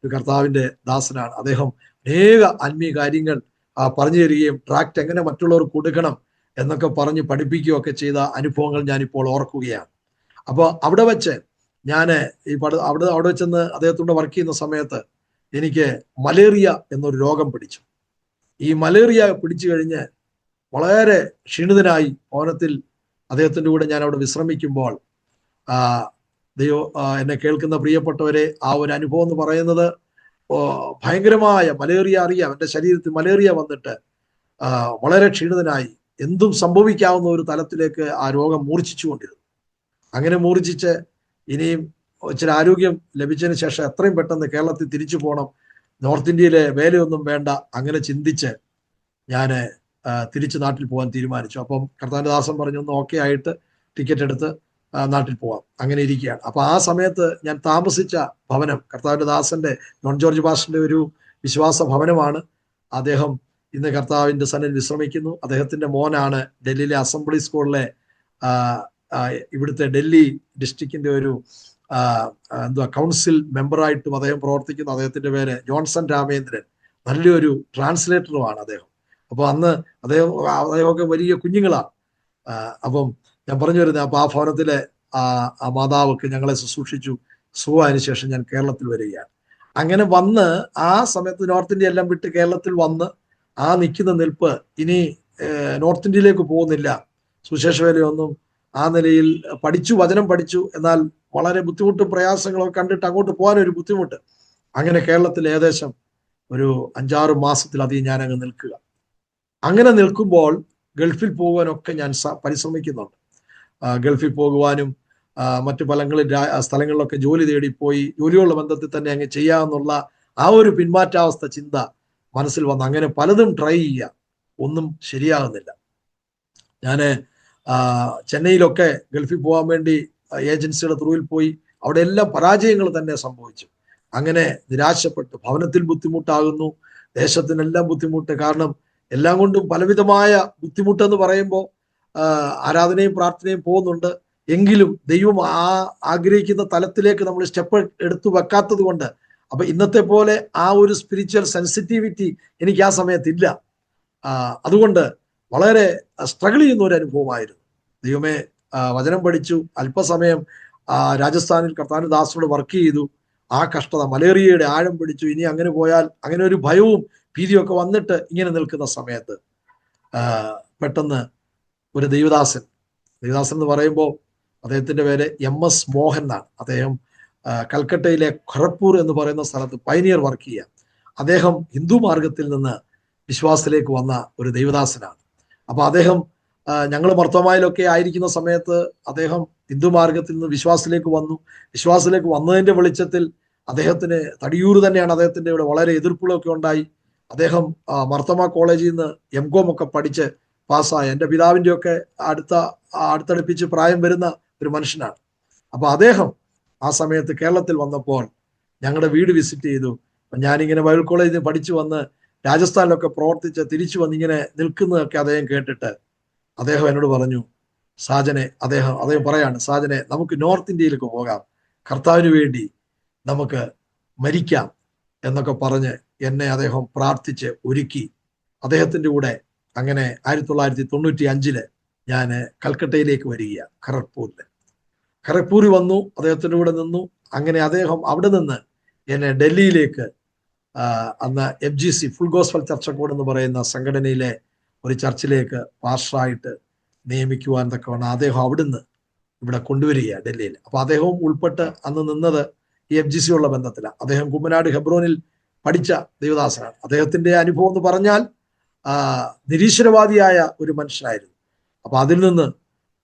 ഒരു കർത്താവിന്റെ ദാസനാണ്. അദ്ദേഹം അനേക ആത്മീയ കാര്യങ്ങൾ പറഞ്ഞു തരികയും ട്രാക്ട് എങ്ങനെ മറ്റുള്ളവർക്ക് കൊടുക്കണം എന്നൊക്കെ പറഞ്ഞ് പഠിപ്പിക്കുകയൊക്കെ ചെയ്ത അനുഭവങ്ങൾ ഞാനിപ്പോൾ ഓർക്കുകയാണ്. അപ്പോൾ അവിടെ വെച്ച് ഞാൻ അവിടെ വെച്ചെന്ന് അദ്ദേഹത്തോട് വർക്ക് ചെയ്യുന്ന സമയത്ത് എനിക്ക് മലേറിയ എന്നൊരു രോഗം പിടിച്ചു. ഈ മലേറിയ പിടിച്ചു കഴിഞ്ഞ് വളരെ ക്ഷീണിതനായി ഭവനത്തിൽ അദ്ദേഹത്തിൻ്റെ കൂടെ ഞാൻ അവിടെ വിശ്രമിക്കുമ്പോൾ എന്നെ കേൾക്കുന്ന പ്രിയപ്പെട്ടവരെ, ആ ഒരു അനുഭവം എന്ന് പറയുന്നത് ഭയങ്കരമായ മലേറിയ അറിയാം. എൻ്റെ ശരീരത്തിൽ മലേറിയ വന്നിട്ട് വളരെ ക്ഷീണിതനായി എന്തും സംഭവിക്കാവുന്ന ഒരു തലത്തിലേക്ക് ആ രോഗം മൂർച്ഛിച്ചുകൊണ്ടിരുന്നു. അങ്ങനെ മൂർച്ഛിച്ച് ഇനിയും ഇച്ചിരി ആരോഗ്യം ലഭിച്ചതിന് ശേഷം എത്രയും പെട്ടെന്ന് കേരളത്തിൽ തിരിച്ചു പോകണം, നോർത്ത് ഇന്ത്യയിലെ വേലയൊന്നും വേണ്ട, അങ്ങനെ ചിന്തിച്ച് ഞാൻ തിരിച്ച് നാട്ടിൽ പോകാൻ തീരുമാനിച്ചു. അപ്പം കർത്താവിന്റെ ദാസൻ പറഞ്ഞു, ഒന്ന് ഓക്കെ ആയിട്ട് ടിക്കറ്റ് എടുത്ത് നാട്ടിൽ പോവാം. അങ്ങനെ ഇരിക്കുകയാണ്. അപ്പൊ ആ സമയത്ത് ഞാൻ താമസിച്ച ഭവനം കർത്താവിന്റെ ദാസന്റെ ജോൺ ജോർജ് പാസ്റ്ററിന്റെ ഒരു വിശ്വാസ ഭവനമാണ്. അദ്ദേഹം ഇന്ന് കർത്താവിന്റെ സന്നിധിയിൽ വിശ്രമിക്കുന്നു. അദ്ദേഹത്തിന്റെ മോനാണ് ഡൽഹിയിലെ അസംബ്ലി സ്കൂളിലെ ഇവിടുത്തെ ഡൽഹി ഡിസ്ട്രിക്റ്റിന്റെ ഒരു കൗൺസിൽ മെമ്പറായിട്ടും അദ്ദേഹം പ്രവർത്തിക്കുന്നു. അദ്ദേഹത്തിന്റെ പേര് ജോൺസൺ രാമേന്ദ്രൻ. നല്ലൊരു ട്രാൻസ്ലേറ്ററുമാണ് അദ്ദേഹം. അപ്പോൾ അന്ന് അദ്ദേഹമൊക്കെ വലിയ കുഞ്ഞുങ്ങളാണ്. അപ്പം ഞാൻ പറഞ്ഞു വരുന്നത്, അപ്പൊ ആ ഭവനത്തിലെ ആ മാതാവൊക്കെ ഞങ്ങളെ ശുശ്രൂഷിച്ചു. സുഖമായതിനു ശേഷം ഞാൻ കേരളത്തിൽ വരികയാണ്. അങ്ങനെ വന്ന് ആ സമയത്ത് നോർത്ത് ഇന്ത്യ എല്ലാം വിട്ട് കേരളത്തിൽ വന്ന് ആ നിൽക്കുന്ന നിൽപ്പ്, ഇനി നോർത്ത് ഇന്ത്യയിലേക്ക് പോകുന്നില്ല, സുശേഷ വേലയൊന്നും ആ നിലയിൽ പഠിച്ചു, വചനം പഠിച്ചു, എന്നാൽ വളരെ ബുദ്ധിമുട്ടും പ്രയാസങ്ങളൊക്കെ കണ്ടിട്ട് അങ്ങോട്ട് പോകാനൊരു ബുദ്ധിമുട്ട്. അങ്ങനെ കേരളത്തിൽ ഏകദേശം ഒരു 5-6 മാസത്തിലധികം ഞാൻ അങ്ങ് നിൽക്കുക. അങ്ങനെ നിൽക്കുമ്പോൾ ഗൾഫിൽ പോകുവാനൊക്കെ ഞാൻ പരിശ്രമിക്കുന്നുണ്ട്. ഗൾഫിൽ പോകുവാനും മറ്റു സ്ഥലങ്ങളിലൊക്കെ ജോലി തേടിപ്പോയി ജോലിയുള്ള ബന്ധത്തിൽ തന്നെ അങ്ങ് ചെയ്യാമെന്നുള്ള ആ ഒരു പിന്മാറ്റാവസ്ഥ ചിന്ത മനസ്സിൽ വന്ന് അങ്ങനെ പലതും ട്രൈ ചെയ്യുക, ഒന്നും ശരിയാകുന്നില്ല. ഞാൻ ചെന്നൈയിലൊക്കെ ഗൾഫിൽ പോകാൻ വേണ്ടി ഏജൻസിയുടെ ത്രൂവിൽ പോയി. അവിടെ എല്ലാം പരാജയങ്ങൾ തന്നെ സംഭവിച്ചു. അങ്ങനെ നിരാശപ്പെട്ട് ഭവനത്തിൽ ബുദ്ധിമുട്ടാകുന്നു, ദേശത്തിനെല്ലാം ബുദ്ധിമുട്ട്. കാരണം എല്ലാം കൊണ്ടും പലവിധമായ ബുദ്ധിമുട്ടെന്ന് പറയുമ്പോൾ ആരാധനയും പ്രാർത്ഥനയും പോകുന്നുണ്ട്, എങ്കിലും ദൈവം ആഗ്രഹിക്കുന്ന തലത്തിലേക്ക് നമ്മൾ സ്റ്റെപ്പ് എടുത്തു വെക്കാത്തത് കൊണ്ട്, അപ്പൊ ഇന്നത്തെ പോലെ ആ ഒരു സ്പിരിച്വൽ സെൻസിറ്റിവിറ്റി എനിക്ക് ആ സമയത്തില്ല. അതുകൊണ്ട് വളരെ സ്ട്രഗിൾ ചെയ്യുന്ന ഒരു അനുഭവമായിരുന്നു. ദൈവമേ, വചനം പഠിച്ചു, അല്പസമയം രാജസ്ഥാനിൽ കർത്താവിന്റെ ദാസനോട് വർക്ക് ചെയ്തു. ആ കഷ്ടത, മലേറിയയുടെ ആഴം പിടിച്ചു. ഇനി അങ്ങനെ പോയാൽ, അങ്ങനെ ഒരു ഭയവും ഭീതിയൊക്കെ വന്നിട്ട് ഇങ്ങനെ നിൽക്കുന്ന സമയത്ത് പെട്ടെന്ന് ഒരു ദൈവദാസൻ എന്ന് പറയുമ്പോൾ അദ്ദേഹത്തിന്റെ പേര് MS മോഹൻ എന്നാണ്. അദ്ദേഹം കൽക്കട്ടയിലെ ഖരഗ്പൂർ എന്ന് പറയുന്ന സ്ഥലത്ത് പൈനിയർ വർക്ക് ചെയ്യുക. അദ്ദേഹം ഹിന്ദു മാർഗത്തിൽ നിന്ന് വിശ്വാസത്തിലേക്ക് വന്ന ഒരു ദൈവദാസനാണ്. അപ്പൊ അദ്ദേഹം ഞങ്ങൾ മർത്തോമായിലൊക്കെ ആയിരിക്കുന്ന സമയത്ത് അദ്ദേഹം ഹിന്ദു മാർഗത്തിൽ നിന്ന് വിശ്വാസത്തിലേക്ക് വന്നതിന്റെ വെളിച്ചത്തിൽ അദ്ദേഹത്തിന് തടിയൂർ തന്നെയാണ് അദ്ദേഹത്തിന്റെ ഇവിടെ വളരെ എതിർപ്പുകളൊക്കെ ഉണ്ടായി. അദ്ദേഹം മർത്തോമ കോളേജിൽ നിന്ന് MCOM ഒക്കെ പഠിച്ച് പാസ്സായ, എൻ്റെ പിതാവിൻ്റെ ഒക്കെ അടുത്തടുപ്പിച്ച് പ്രായം വരുന്ന ഒരു മനുഷ്യനാണ്. അപ്പൊ അദ്ദേഹം ആ സമയത്ത് കേരളത്തിൽ വന്നപ്പോൾ ഞങ്ങളുടെ വീട് വിസിറ്റ് ചെയ്തു. ഞാനിങ്ങനെ ബൈബിൾ കോളേജിൽ നിന്ന് പഠിച്ചു വന്ന് രാജസ്ഥാനിലൊക്കെ പ്രവർത്തിച്ച് തിരിച്ചു വന്ന് ഇങ്ങനെ നിൽക്കുന്നതൊക്കെ അദ്ദേഹം കേട്ടിട്ട് അദ്ദേഹം എന്നോട് പറഞ്ഞു, സാജനെ, അദ്ദേഹം പറയാണ്, സാജനെ, നമുക്ക് നോർത്ത് ഇന്ത്യയിലേക്ക് പോകാം, കർത്താവിന് വേണ്ടി നമുക്ക് മരിക്കാം എന്നൊക്കെ പറഞ്ഞ് എന്നെ അദ്ദേഹം പ്രാർത്ഥിച്ച് ഒരുക്കി. അദ്ദേഹത്തിന്റെ കൂടെ അങ്ങനെ 1995 ഞാൻ കൽക്കട്ടയിലേക്ക് വരികയാണ്. ഖരഗ്പൂരിൽ വന്നു, അദ്ദേഹത്തിന്റെ കൂടെ നിന്നു. അങ്ങനെ അദ്ദേഹം അവിടെ നിന്ന് എന്നെ ഡൽഹിയിലേക്ക് അന്ന് FGC ഫുൾ ഗോസ്പൽ ചർച്ചക്കോട് എന്ന് പറയുന്ന സംഘടനയിലെ ഒരു ചർച്ചിലേക്ക് പാസ്റ്ററായിട്ട് നിയമിക്കുവാൻ തക്കവണ്ണം അദ്ദേഹം അവിടുന്ന് ഇവിടെ കൊണ്ടുവരികയാണ് ഡൽഹിയിൽ. അപ്പൊ അദ്ദേഹവും ഉൾപ്പെട്ട് അന്ന് നിന്നത് ഈ FGC ഉള്ള ബന്ധത്തിലാണ്. അദ്ദേഹം കുമ്മനാട് ഹെബ്രോനിൽ പഠിച്ച ദൈവദാസനാണ്. അദ്ദേഹത്തിന്റെ അനുഭവം എന്ന് പറഞ്ഞാൽ നിരീശ്വരവാദിയായ ഒരു മനുഷ്യനായിരുന്നു. അപ്പൊ അതിൽ നിന്ന്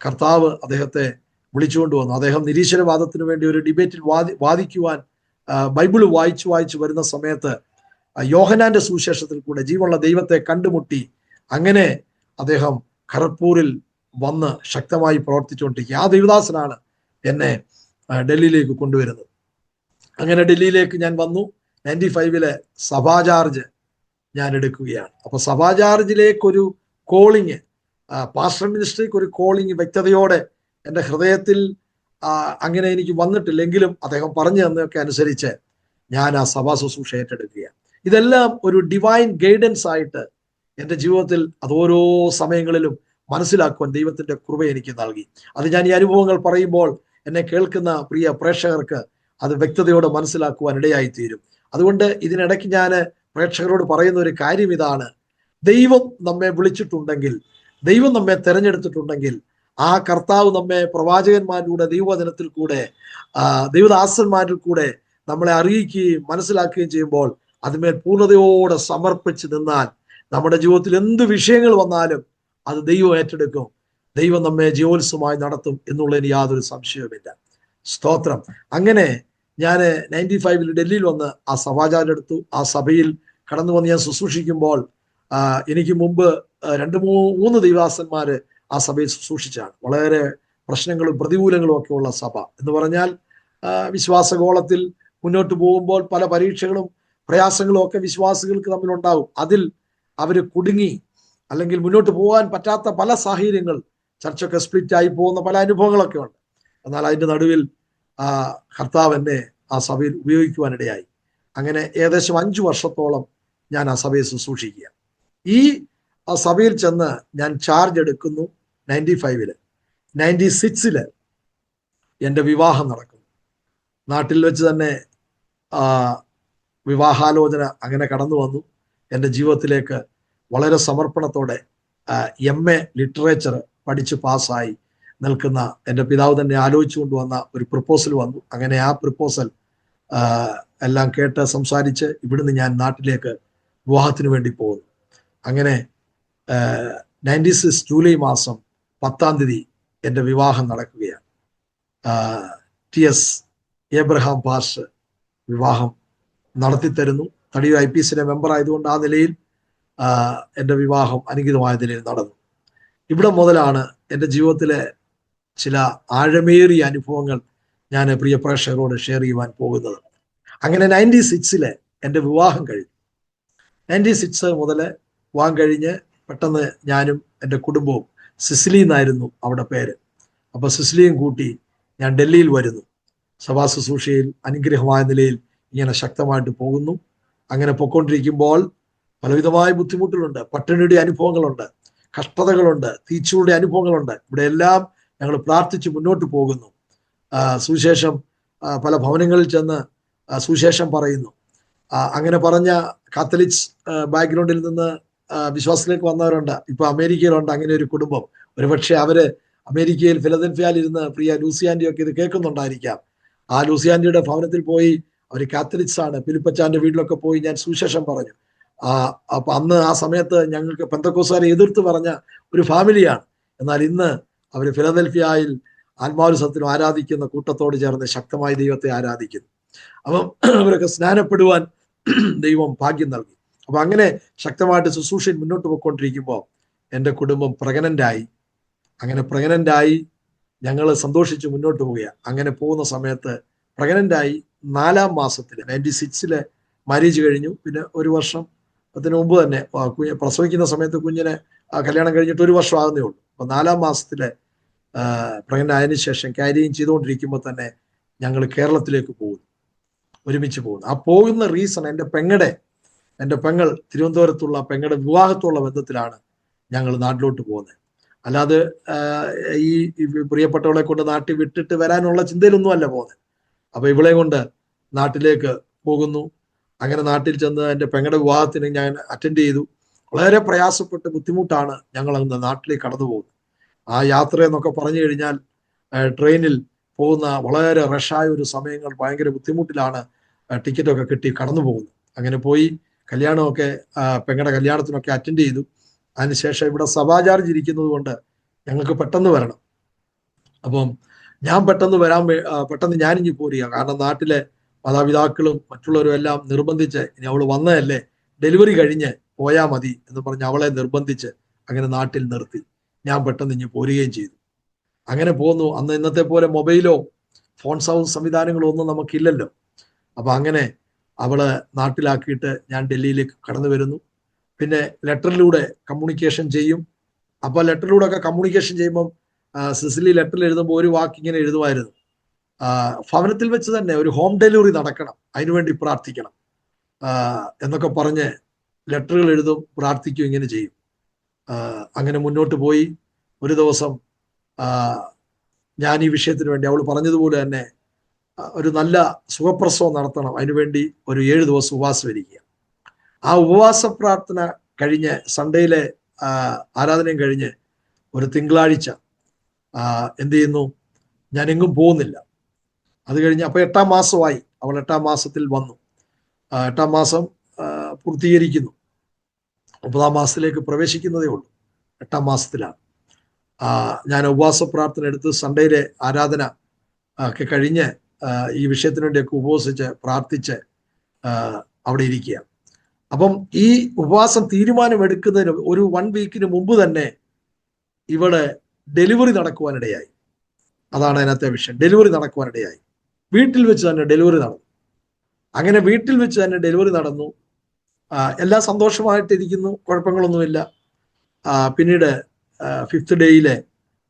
കർത്താവ് അദ്ദേഹത്തെ വിളിച്ചുകൊണ്ട് വന്നു. അദ്ദേഹം നിരീശ്വരവാദത്തിന് വേണ്ടി ഒരു ഡിബേറ്റിൽ വാദിക്കുവാൻ ബൈബിള് വായിച്ചു വരുന്ന സമയത്ത് യോഹന്നാന്റെ സുവിശേഷത്തിൽ കൂടെ ജീവനുള്ള ദൈവത്തെ കണ്ടുമുട്ടി. അങ്ങനെ അദ്ദേഹം ഖരഗ്പൂരിൽ വന്ന് ശക്തമായി പ്രവർത്തിച്ചുകൊണ്ടിരിക്കുക. ആ ദൈവദാസനാണ് എന്നെ ഡൽഹിയിലേക്ക് കൊണ്ടുവരുന്നത്. അങ്ങനെ ഡൽഹിയിലേക്ക് ഞാൻ വന്നു. 95 സഭാ ചാർജ് ഞാൻ എടുക്കുകയാണ്. അപ്പൊ സഭാ ചാർജിലേക്കൊരു കോളിങ്, പാസ്റ്റർ മിനിസ്ട്രിക്ക് ഒരു കോളിങ് വ്യക്തതയോടെ എൻ്റെ ഹൃദയത്തിൽ അങ്ങനെ എനിക്ക് വന്നിട്ടില്ലെങ്കിലും അദ്ദേഹം പറഞ്ഞു തന്നതൊക്കെ അനുസരിച്ച് ഞാൻ ആ സഭാ ശുശ്രൂഷ ഏറ്റെടുക്കുകയാണ്. ഇതെല്ലാം ഒരു ഡിവൈൻ ഗൈഡൻസ് ആയിട്ട് എൻ്റെ ജീവിതത്തിൽ അത് ഓരോ സമയങ്ങളിലും മനസ്സിലാക്കുവാൻ ദൈവത്തിന്റെ കൃപ എനിക്ക് നൽകി. അത് ഞാൻ ഈ അനുഭവങ്ങൾ പറയുമ്പോൾ എന്നെ കേൾക്കുന്ന പ്രിയ പ്രേക്ഷകർക്ക് അത് വ്യക്തതയോടെ മനസ്സിലാക്കുവാൻ ഇടയായിത്തീരും. അതുകൊണ്ട് ഇതിനിടയ്ക്ക് ഞാൻ പ്രേക്ഷകരോട് പറയുന്ന ഒരു കാര്യം ഇതാണ്: ദൈവം നമ്മെ വിളിച്ചിട്ടുണ്ടെങ്കിൽ, ദൈവം നമ്മെ തെരഞ്ഞെടുത്തിട്ടുണ്ടെങ്കിൽ, ആ കർത്താവ് നമ്മെ പ്രവാചകന്മാരിലൂടെ, ദൈവവചനത്തിൽ കൂടെ, ദൈവദാസന്മാരിൽ കൂടെ നമ്മളെ അറിയിക്കുകയും മനസ്സിലാക്കുകയും ചെയ്യുമ്പോൾ അതിന്മേൽ പൂർണ്ണതയോടെ സമർപ്പിച്ച് നിന്നാൽ നമ്മുടെ ജീവിതത്തിൽ എന്ത് വിഷയങ്ങൾ വന്നാലും അത് ദൈവം ഏറ്റെടുക്കും. ദൈവം നമ്മെ ജീവോത്സവമായി നടത്തും എന്നുള്ളതിന് യാതൊരു സംശയവുമില്ല. സ്തോത്രം. അങ്ങനെ ഞാൻ 95 ഡൽഹിയിൽ വന്ന് ആ സഭാചാരം എടുത്തു. ആ സഭയിൽ കടന്നു വന്ന് ഞാൻ ശുശ്രൂഷിക്കുമ്പോൾ എനിക്ക് മുമ്പ് 2-3 ദൈവദാസന്മാര് ആ സഭയിൽ ശുശ്രൂഷിച്ചാണ്. വളരെ പ്രശ്നങ്ങളും പ്രതികൂലങ്ങളും ഒക്കെ ഉള്ള സഭ എന്ന് പറഞ്ഞാൽ വിശ്വാസഗോളത്തിൽ മുന്നോട്ട് പോകുമ്പോൾ പല പരീക്ഷകളും പ്രയാസങ്ങളും ഒക്കെ വിശ്വാസികൾക്ക് തമ്മിലുണ്ടാകും. അതിൽ അവർ കുടുങ്ങി, അല്ലെങ്കിൽ മുന്നോട്ട് പോകാൻ പറ്റാത്ത പല സാഹചര്യങ്ങൾ, ചർച്ചൊക്കെ സ്പ്ലിറ്റായി പോകുന്ന പല അനുഭവങ്ങളൊക്കെ ഉണ്ട്. എന്നാൽ അതിൻ്റെ നടുവിൽ കർത്താവ് എന്നെ ആ സഭയിൽ ഉപയോഗിക്കുവാനിടയായി. അങ്ങനെ ഏകദേശം 5 വർഷത്തോളം ഞാൻ ആ സഭയെ ശുശ്രൂഷിക്കുക. ഈ സഭയിൽ ചെന്ന് ഞാൻ ചാർജ് എടുക്കുന്നു 95-ല്. 96-ല് എൻ്റെ വിവാഹം നടക്കുന്നു. നാട്ടിൽ വെച്ച് തന്നെ വിവാഹാലോചന അങ്ങനെ കടന്നു വന്നു. എൻ്റെ ജീവിതത്തിലേക്ക് വളരെ സമർപ്പണത്തോടെ MA ലിറ്ററേച്ചർ പഠിച്ച് പാസ്സായി നിൽക്കുന്ന എൻ്റെ പിതാവ് തന്നെ ആലോചിച്ചു കൊണ്ടുവന്ന ഒരു പ്രപ്പോസൽ വന്നു. അങ്ങനെ ആ പ്രപ്പോസൽ എല്ലാം കേട്ട് സംസാരിച്ച് ഇവിടുന്ന് ഞാൻ നാട്ടിലേക്ക് വിവാഹത്തിന് വേണ്ടി പോകുന്നു. അങ്ങനെ 96 ജൂലൈ മാസം 10-ാം തീയതി എൻ്റെ വിവാഹം നടക്കുകയാണ്. TS ഏബ്രഹാം പാസ്റ്റർ വിവാഹം നടത്തിത്തരുന്നു. തടിയൂർ IPCയുടെ മെമ്പർ ആയതുകൊണ്ട് ആ നിലയിൽ എൻ്റെ വിവാഹം അനുചിതമായ നിലയിൽ നടന്നു. ഇവിടെ മുതലാണ് എൻ്റെ ജീവിതത്തിലെ ചില ആഴമേറിയ അനുഭവങ്ങൾ ഞാൻ പ്രിയ പ്രേക്ഷകരോട് ഷെയർ ചെയ്യുവാൻ പോകുന്നത്. അങ്ങനെ 96-ല് എൻ്റെ വിവാഹം കഴിഞ്ഞു. 96 മുതൽ വിവാഹം കഴിഞ്ഞ് പെട്ടെന്ന് ഞാനും എൻ്റെ കുടുംബവും, സിസിലി എന്നായിരുന്നു അവിടെ പേര്, അപ്പോൾ സിസിലിയും കൂട്ടി ഞാൻ ഡൽഹിയിൽ വരുന്നു. സഭാ ശുശ്രൂഷയിൽ അനുഗ്രഹമായ നിലയിൽ ഇങ്ങനെ ശക്തമായിട്ട് പോകുന്നു. അങ്ങനെ പൊയ്ക്കൊണ്ടിരിക്കുമ്പോൾ പലവിധമായ ബുദ്ധിമുട്ടുകളുണ്ട്, പട്ടിണിയുടെ അനുഭവങ്ങളുണ്ട്, കഷ്ടതകളുണ്ട്, തീച്ചൂടെ അനുഭവങ്ങളുണ്ട്. ഇവിടെ എല്ലാം ഞങ്ങൾ പ്രാർത്ഥിച്ച് മുന്നോട്ട് പോകുന്നു. സുവിശേഷം പല ഭവനങ്ങളിൽ ചെന്ന് സുവിശേഷം പറയുന്നു. അങ്ങനെ പറഞ്ഞ കാത്തലിക്സ് ബാക്ക്ഗ്രൗണ്ടിൽ നിന്ന് വിശ്വാസത്തിലേക്ക് വന്നവരുണ്ട്. ഇപ്പൊ അമേരിക്കയിലുണ്ട് അങ്ങനെ ഒരു കുടുംബം. ഒരുപക്ഷെ അവര് അമേരിക്കയിൽ ഫിലദൽഫിയയിൽ ഇരുന്ന് പ്രിയ ലൂസിയാൻഡിയൊക്കെ ഇത് കേൾക്കുന്നുണ്ടായിരിക്കാം. ആ ലൂസിയാൻഡിയുടെ ഭവനത്തിൽ പോയി, അവർ കാത്തലിക്സ് ആണ്, ഫിലിപ്പച്ചാന്റെ വീട്ടിലൊക്കെ പോയി ഞാൻ സുവിശേഷം പറഞ്ഞു. അപ്പൊ അന്ന് ആ സമയത്ത് ഞങ്ങൾക്ക് പെന്തക്കോസ്തുകാരെ എതിർത്ത് പറഞ്ഞ ഒരു ഫാമിലിയാണ്. എന്നാൽ ഇന്ന് അവർ ഫിലദൽഫിയയിൽ ആത്മാവിസത്തിലും ആരാധിക്കുന്ന കൂട്ടത്തോട് ചേർന്ന് ശക്തമായി ദൈവത്തെ ആരാധിക്കുന്നു. അപ്പം അവരൊക്കെ സ്നാനപ്പെടുവാൻ ദൈവം ഭാഗ്യം നൽകി. അപ്പൊ അങ്ങനെ ശക്തമായിട്ട് ശുശ്രൂഷയിൽ മുന്നോട്ട് പോയിക്കൊണ്ടിരിക്കുമ്പോൾ എൻ്റെ കുടുംബം പ്രഗ്നൻ്റായി. അങ്ങനെ പ്രഗ്നൻ്റായി ഞങ്ങൾ സന്തോഷിച്ച് മുന്നോട്ട് പോവുക. അങ്ങനെ പോകുന്ന സമയത്ത് പ്രഗ്നൻ്റായി 4-ാം മാസത്തിൽ 96-ല് മാരേജ് കഴിഞ്ഞു. പിന്നെ 1 വർഷം അതിന് മുമ്പ് തന്നെ പ്രസവിക്കുന്ന സമയത്ത് കുഞ്ഞിനെ കല്യാണം കഴിഞ്ഞിട്ട് 1 വർഷം ആകുന്നേ ഉള്ളൂ. അപ്പൊ 4-ാം മാസത്തില് പ്രഗ്നൻ്റ് ആയതിനു ശേഷം ക്യാരിയും ചെയ്തുകൊണ്ടിരിക്കുമ്പോൾ തന്നെ ഞങ്ങൾ കേരളത്തിലേക്ക് പോകുന്നു, ഒരുമിച്ച് പോകുന്നു. ആ പോകുന്ന റീസൺ എൻ്റെ പെങ്ങൾ തിരുവനന്തപുരത്തുള്ള പെങ്ങളുടെ വിവാഹത്തുള്ള ബന്ധത്തിലാണ് ഞങ്ങൾ നാട്ടിലോട്ട് പോകുന്നത്. അല്ലാതെ ഈ പ്രിയപ്പെട്ടവളെ കൊണ്ട് നാട്ടിൽ വിട്ടിട്ട് വരാനുള്ള ചിന്തയിലൊന്നും അല്ല പോകുന്നത്. അപ്പൊ ഇവളെ കൊണ്ട് നാട്ടിലേക്ക് പോകുന്നു. അങ്ങനെ നാട്ടിൽ ചെന്ന് എൻ്റെ പെങ്ങളുടെ വിവാഹത്തിന് ഞാൻ അറ്റൻഡ് ചെയ്തു. വളരെ പ്രയാസപ്പെട്ട് ബുദ്ധിമുട്ടാണ് ഞങ്ങൾ അന്ന് നാട്ടിലേക്ക് കടന്നു പോകുന്നത്. ആ യാത്ര എന്നൊക്കെ പറഞ്ഞു കഴിഞ്ഞാൽ ട്രെയിനിൽ പോകുന്ന വളരെ റഷായ ഒരു സമയങ്ങൾ, ഭയങ്കര ബുദ്ധിമുട്ടിലാണ് ടിക്കറ്റൊക്കെ കിട്ടി കടന്നു പോകുന്നത്. അങ്ങനെ പോയി കല്യാണമൊക്കെ പെങ്ങളുടെ കല്യാണത്തിനൊക്കെ അറ്റൻഡ് ചെയ്തു. അതിനുശേഷം ഇവിടെ സഭാ ചാർജ് ഇരിക്കുന്നത് കൊണ്ട് ഞങ്ങൾക്ക് പെട്ടെന്ന് വരണം. അപ്പം ഞാൻ പെട്ടെന്ന് ഞാനിഞ്ഞ് പോരുക. കാരണം നാട്ടിലെ മാതാപിതാക്കളും മറ്റുള്ളവരും എല്ലാം നിർബന്ധിച്ച്, ഇനി അവൾ വന്നതല്ലേ, ഡെലിവറി കഴിഞ്ഞ് പോയാൽ മതി എന്ന് പറഞ്ഞ് അവളെ നിർബന്ധിച്ച് അങ്ങനെ നാട്ടിൽ നിർത്തി. ഞാൻ പെട്ടെന്ന് ഇഞ്ഞ് പോരുകയും ചെയ്തു. അങ്ങനെ പോന്നു. അന്ന് ഇന്നത്തെ പോലെ മൊബൈലോ ഫോൺ സംവിധാനങ്ങളോ ഒന്നും നമുക്കില്ലല്ലോ. അപ്പൊ അങ്ങനെ അവളെ നാട്ടിലാക്കിയിട്ട് ഞാൻ ഡൽഹിയിലേക്ക് കടന്നു വരുന്നു. പിന്നെ ലെറ്ററിലൂടെ കമ്മ്യൂണിക്കേഷൻ ചെയ്യും. അപ്പോൾ ലെറ്ററിലൂടെ ഒക്കെ കമ്മ്യൂണിക്കേഷൻ ചെയ്യുമ്പം സിസിലി ലെറ്ററിൽ എഴുതുമ്പോൾ ഒരു വാക്ക് ഇങ്ങനെ എഴുതുമായിരുന്നു, ഭവനത്തിൽ വെച്ച് തന്നെ ഒരു ഹോം ഡെലിവറി നടക്കണം, അതിനുവേണ്ടി പ്രാർത്ഥിക്കണം എന്നൊക്കെ പറഞ്ഞ് ലെറ്ററുകൾ എഴുതും, പ്രാർത്ഥിക്കും, ഇങ്ങനെ ചെയ്യും. അങ്ങനെ മുന്നോട്ട് പോയി. ഒരു ദിവസം ഞാൻ ഈ വിഷയത്തിന് വേണ്ടി അവൾ പറഞ്ഞതുപോലെ തന്നെ ഒരു നല്ല സുഖപ്രസവം നടത്തണം, അതിനുവേണ്ടി ഒരു 7 ദിവസം ഉപവാസം ഇരിക്കുക. ആ ഉപവാസ പ്രാർത്ഥന കഴിഞ്ഞ് സൺഡേയിലെ ആരാധനയും കഴിഞ്ഞ് ഒരു തിങ്കളാഴ്ച എന്ത് ചെയ്യുന്നു, ഞാൻ എങ്ങും പോകുന്നില്ല. അത് കഴിഞ്ഞ് അപ്പോൾ 8-ാം മാസമായി. അവൾ 8-ാം മാസത്തിൽ വന്നു. 8-ാം മാസം പൂർത്തീകരിക്കുന്നു. 9-ാം മാസത്തിലേക്ക് പ്രവേശിക്കുന്നതേ ഉള്ളൂ. 8-ാം മാസത്തിലാണ്. ഞാൻ ഉപവാസ പ്രാർത്ഥന എടുത്ത് സൺഡേയിലെ ആരാധന ഒക്കെ കഴിഞ്ഞ് ഈ വിഷയത്തിന് വേണ്ടിയൊക്കെ ഉപവസിച്ച് പ്രാർത്ഥിച്ച് അവിടെ ഇരിക്കുക. അപ്പം ഈ ഉപവാസം തീരുമാനമെടുക്കുന്നതിന് ഒരു 1 വീക്കിന് മുമ്പ് തന്നെ ഇവിടെ ഡെലിവറി നടക്കുവാനിടയായി. അതാണ് അതിനകത്തെ വിഷയം. ഡെലിവറി നടക്കുവാനിടയായി. വീട്ടിൽ വെച്ച് തന്നെ ഡെലിവറി നടന്നു. അങ്ങനെ വീട്ടിൽ വെച്ച് തന്നെ ഡെലിവറി നടന്നു. എല്ലാം സന്തോഷമായിട്ടിരിക്കുന്നു, കുഴപ്പങ്ങളൊന്നുമില്ല. പിന്നീട് 5th ഡേയിലെ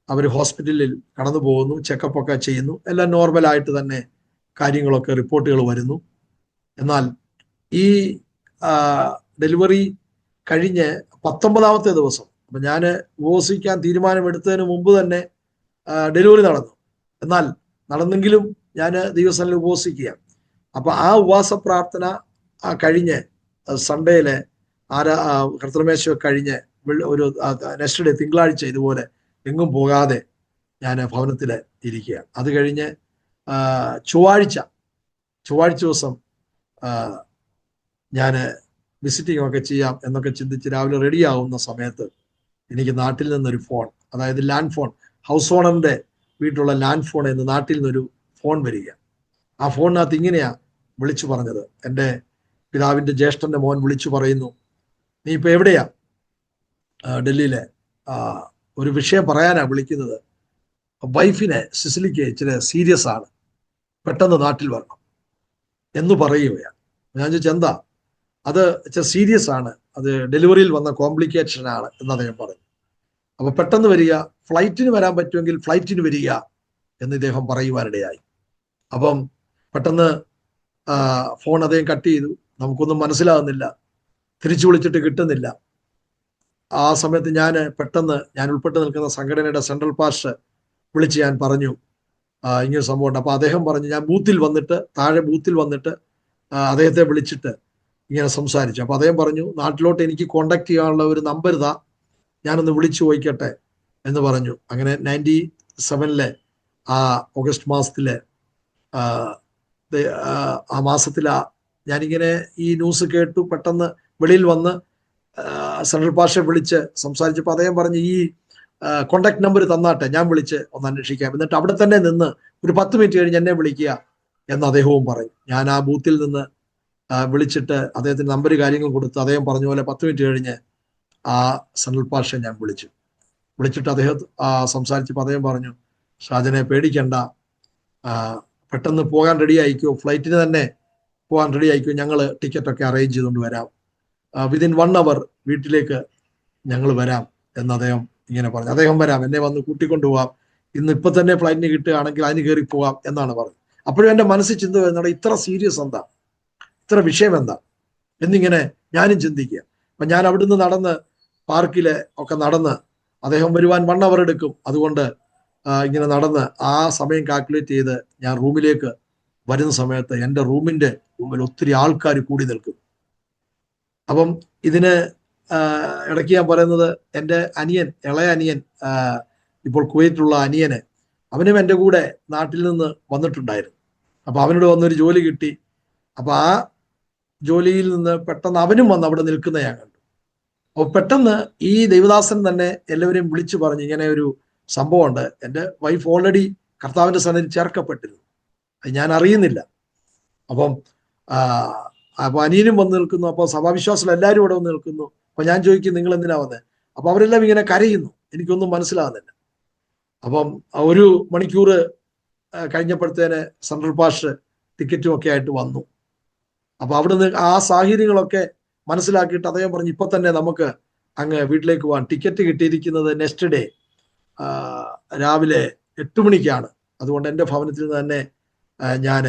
അവർ ഹോസ്പിറ്റലിൽ കടന്നു പോകുന്നു, ചെക്കപ്പ് ഒക്കെ ചെയ്യുന്നു, എല്ലാം നോർമലായിട്ട് തന്നെ കാര്യങ്ങളൊക്കെ റിപ്പോർട്ടുകൾ വരുന്നു. എന്നാൽ ഈ ഡെലിവറി കഴിഞ്ഞ് 19ാമത്തെ ദിവസം, അപ്പം ഞാൻ ഉപവസിക്കാൻ തീരുമാനമെടുത്തതിന് മുമ്പ് തന്നെ ഡെലിവറി നടന്നു. എന്നാൽ നടന്നെങ്കിലും ഞാൻ ദൈവസന്നിധിയിൽ ഉപവസിക്കുക. അപ്പൊ ആ ഉപവാസ പ്രാർത്ഥന കഴിഞ്ഞ് സൺഡേയിലെ കർത്തൃമേശ കഴിഞ്ഞ് ഒരു നെക്സ്റ്റ് ഡേ തിങ്കളാഴ്ച ഇതുപോലെ എങ്ങും പോകാതെ ഞാൻ ഭവനത്തിൽ ഇരിക്കുക. അത് കഴിഞ്ഞ് ചൊവ്വാഴ്ച ദിവസം ഞാൻ വിസിറ്റിംഗ് ഒക്കെ ചെയ്യാം എന്നൊക്കെ ചിന്തിച്ച് രാവിലെ റെഡിയാവുന്ന സമയത്ത് എനിക്ക് നാട്ടിൽ നിന്നൊരു ഫോൺ, അതായത് ലാൻഡ് ഫോൺ, ഹൗസ് ഓണറിന്റെ വീട്ടിലുള്ള ലാൻഡ് ഫോൺ എന്ന് നാട്ടിൽ നിന്നൊരു ഫോൺ വരിക. ആ ഫോണിനകത്ത് ഇങ്ങനെയാ വിളിച്ചു പറഞ്ഞത്. എൻ്റെ പിതാവിൻ്റെ ജ്യേഷ്ഠന്റെ മോൻ വിളിച്ചു പറയുന്നു, നീ ഇപ്പൊ എവിടെയാ? ഡൽഹിയിലെ ഒരു വിഷയം പറയാനാ വിളിക്കുന്നത്. വൈഫിനെ സിസിലിക്ക് ഇച്ചിരി സീരിയസ് ആണ്, പെട്ടെന്ന് നാട്ടിൽ വരണം എന്ന് പറയുകയാണ്. ഞാൻ ചോദിച്ചു എന്താ? അത് സീരിയസ് ആണ്, അത് ഡെലിവറിയിൽ വന്ന കോംപ്ലിക്കേഷൻ ആണ് എന്ന് അദ്ദേഹം പറഞ്ഞു. അപ്പൊ പെട്ടെന്ന് വരിക, ഫ്ലൈറ്റിന് വരാൻ പറ്റുമെങ്കിൽ ഫ്ലൈറ്റിന് വരിക എന്ന് ഇദ്ദേഹം പറയുവാനിടയായി. അപ്പം പെട്ടെന്ന് ഫോൺ അദ്ദേഹം കട്ട് ചെയ്തു. നമുക്കൊന്നും മനസ്സിലാകുന്നില്ല, തിരിച്ചു വിളിച്ചിട്ട് കിട്ടുന്നില്ല. ആ സമയത്ത് ഞാൻ ഉൾപ്പെട്ട് നിൽക്കുന്ന സംഘടനയുടെ സെൻട്രൽ പാസ്റ്റർ വിളിച്ച് ഞാൻ പറഞ്ഞു ഇങ്ങനെ സംഭവമുണ്ട്. അപ്പൊ അദ്ദേഹം പറഞ്ഞു, ഞാൻ താഴെ ബൂത്തിൽ വന്നിട്ട് അദ്ദേഹത്തെ വിളിച്ചിട്ട് ഇങ്ങനെ സംസാരിച്ചു. അപ്പൊ അദ്ദേഹം പറഞ്ഞു, നാട്ടിലോട്ട് എനിക്ക് കോണ്ടാക്ട് ചെയ്യാനുള്ള ഒരു നമ്പർ ഇതാ, ഞാനൊന്ന് വിളിച്ചു ചോദിക്കട്ടെ എന്ന് പറഞ്ഞു. അങ്ങനെ 97 ഓഗസ്റ്റ് മാസത്തിലെ ആ മാസത്തിലാ ഞാനിങ്ങനെ ഈ ന്യൂസ് കേട്ടു. പെട്ടെന്ന് വെളിയിൽ വന്ന് സെൻട്രൽ പാസ്റ്ററെ വിളിച്ച് സംസാരിച്ചപ്പോൾ അദ്ദേഹം പറഞ്ഞു, ഈ കോണ്ടാക്ട് നമ്പർ തന്നാട്ടെ, ഞാൻ വിളിച്ച് ഒന്ന് അന്വേഷിക്കാം, എന്നിട്ട് അവിടെ തന്നെ നിന്ന് ഒരു 10 മിനിറ്റ് കഴിഞ്ഞ് എന്നെ വിളിക്കുക എന്ന് അദ്ദേഹവും പറയും. ഞാൻ ആ ബൂത്തിൽ നിന്ന് വിളിച്ചിട്ട് അദ്ദേഹത്തിന് നമ്പർ കാര്യങ്ങൾ കൊടുത്ത് അദ്ദേഹം പറഞ്ഞ പോലെ 10 മിനിറ്റ് കഴിഞ്ഞ് ആ സെൻട്രൽ പാസ്റ്ററെ ഞാൻ വിളിച്ചിട്ട് അദ്ദേഹം സംസാരിച്ചപ്പോൾ അദ്ദേഹം പറഞ്ഞു, ഷാജനെ പേടിക്കണ്ട, പെട്ടെന്ന് പോകാൻ റെഡി ആയിക്കോ, ഫ്ലൈറ്റിന് തന്നെ പോകാൻ റെഡി ആയിക്കോ, ഞങ്ങൾ ടിക്കറ്റൊക്കെ അറേഞ്ച് ചെയ്തുകൊണ്ട് വരാം, വിതിൻ 1 അവർ വീട്ടിലേക്ക് ഞങ്ങൾ വരാം എന്ന് അദ്ദേഹം ഇങ്ങനെ പറഞ്ഞു. അദ്ദേഹം വരാം, എന്നെ വന്ന് കൂട്ടിക്കൊണ്ടുപോകാം, ഇപ്പൊ തന്നെ ഫ്ലൈറ്റിന് കിട്ടുകയാണെങ്കിൽ അതിന് കയറി പോകാം എന്നാണ് പറഞ്ഞത്. അപ്പോഴും എൻ്റെ മനസ്സിൽ ചിന്ത വരുന്നത്, ഇത്ര സീരിയസ് എന്താ, ഇത്ര വിഷയം എന്താ എന്നിങ്ങനെ ഞാനും ചിന്തിക്കുക. അപ്പൊ ഞാൻ അവിടുന്ന് നടന്ന് പാർക്കിലെ ഒക്കെ നടന്ന്, അദ്ദേഹം വരുവാൻ 1 അവർ എടുക്കും, അതുകൊണ്ട് ഇങ്ങനെ നടന്ന് ആ സമയം കാൽക്കുലേറ്റ് ചെയ്ത് ഞാൻ റൂമിലേക്ക് വരുന്ന സമയത്ത് എൻ്റെ റൂമിന്റെ മുമ്പിൽ ഒത്തിരി ആൾക്കാർ കൂടി നിൽക്കും. അപ്പം ഇതിന് ഇടയ്ക്ക് ഞാൻ പറയുന്നത്, എൻ്റെ അനിയൻ, ഇളയ അനിയൻ, ഇപ്പോൾ കുവൈറ്റിലുള്ള അനിയന്, അവനും എൻ്റെ കൂടെ നാട്ടിൽ നിന്ന് വന്നിട്ടുണ്ടായിരുന്നു. അപ്പൊ അവനോട് വന്നൊരു ജോലി കിട്ടി. അപ്പൊ ആ ജോലിയിൽ നിന്ന് പെട്ടെന്ന് അവനും വന്ന് അവിടെ നിൽക്കുന്ന ഞാൻ കണ്ടു. അപ്പൊ പെട്ടെന്ന് ഈ ദൈവദാസൻ തന്നെ എല്ലാവരെയും വിളിച്ചു പറഞ്ഞു, ഇങ്ങനെ ഒരു സംഭവമുണ്ട്, എൻ്റെ വൈഫ് ഓൾറെഡി കർത്താവിന്റെ സന്നിധിയിൽ ചേർക്കപ്പെട്ടിരുന്നു, അത് ഞാൻ അറിയുന്നില്ല. അപ്പം അപ്പൊ അനിയനും വന്ന് നിൽക്കുന്നു. അപ്പൊ സഭാവിശ്വാസികൾ എല്ലാവരും ഇവിടെ വന്ന് നിൽക്കുന്നു. അപ്പൊ ഞാൻ ചോദിക്കും, നിങ്ങൾ എന്തിനാ വന്നത്? അപ്പൊ അവരെല്ലാം ഇങ്ങനെ കരയുന്നു, എനിക്കൊന്നും മനസ്സിലാകുന്നില്ല. അപ്പം 1 മണിക്കൂർ കഴിഞ്ഞപ്പോഴത്തേന് സെൻട്രൽ പാസ്റ്റർ ടിക്കറ്റും ഒക്കെ ആയിട്ട് വന്നു. അപ്പൊ അവിടുന്ന് ആ സാഹചര്യങ്ങളൊക്കെ മനസ്സിലാക്കിയിട്ട് അദ്ദേഹം പറഞ്ഞു, ഇപ്പൊ തന്നെ നമുക്ക് അങ്ങ് വീട്ടിലേക്ക് പോകാൻ. ടിക്കറ്റ് കിട്ടിയിരിക്കുന്നത് നെക്സ്റ്റ് ഡേ രാവിലെ 8 മണിക്കാണ്. അതുകൊണ്ട് എൻ്റെ ഭവനത്തിൽ നിന്ന് തന്നെ ഞാൻ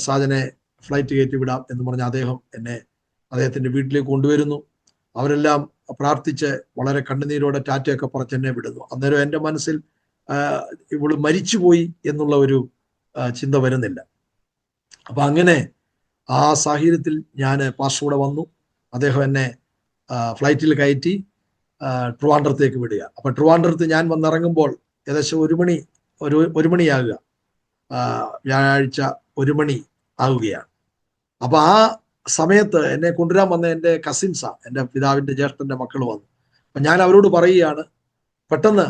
സാജനെ ഫ്ലൈറ്റ് കയറ്റി വിടാം എന്ന് പറഞ്ഞ് അദ്ദേഹം എന്നെ അദ്ദേഹത്തിന്റെ വീട്ടിലേക്ക് കൊണ്ടുവരുന്നു. അവരെല്ലാം പ്രാർത്ഥിച്ച് വളരെ കണ്ണുനീരോടെ ടാറ്റയൊക്കെ പറഞ്ഞ് എന്നെ വിടുന്നു. അന്നേരം എൻ്റെ മനസ്സിൽ ഇവള് മരിച്ചുപോയി എന്നുള്ള ഒരു ചിന്ത വരുന്നില്ല. അപ്പൊ അങ്ങനെ ആ സാഹചര്യത്തിൽ ഞാൻ പാസ്റ്റർ കൂടെ വന്നു. അദ്ദേഹം എന്നെ ഫ്ലൈറ്റിൽ കയറ്റി ട്രിവാൻഡ്രത്തേക്ക് വിടുക. അപ്പൊ ട്രിവാൻഡ്രത്ത് ഞാൻ വന്നിറങ്ങുമ്പോൾ ഏകദേശം 1 മണിയാകുക, വ്യാഴാഴ്ച 1 മണി ആവുകയാണ്. അപ്പൊ ആ സമയത്ത് എന്നെ കൊണ്ടുവരാൻ വന്ന എൻ്റെ കസിൻസാ, എൻ്റെ പിതാവിൻ്റെ ജ്യേഷ്ഠന്റെ മക്കൾ വന്നു. അപ്പൊ ഞാൻ അവരോട് പറയുകയാണ്, പെട്ടെന്ന്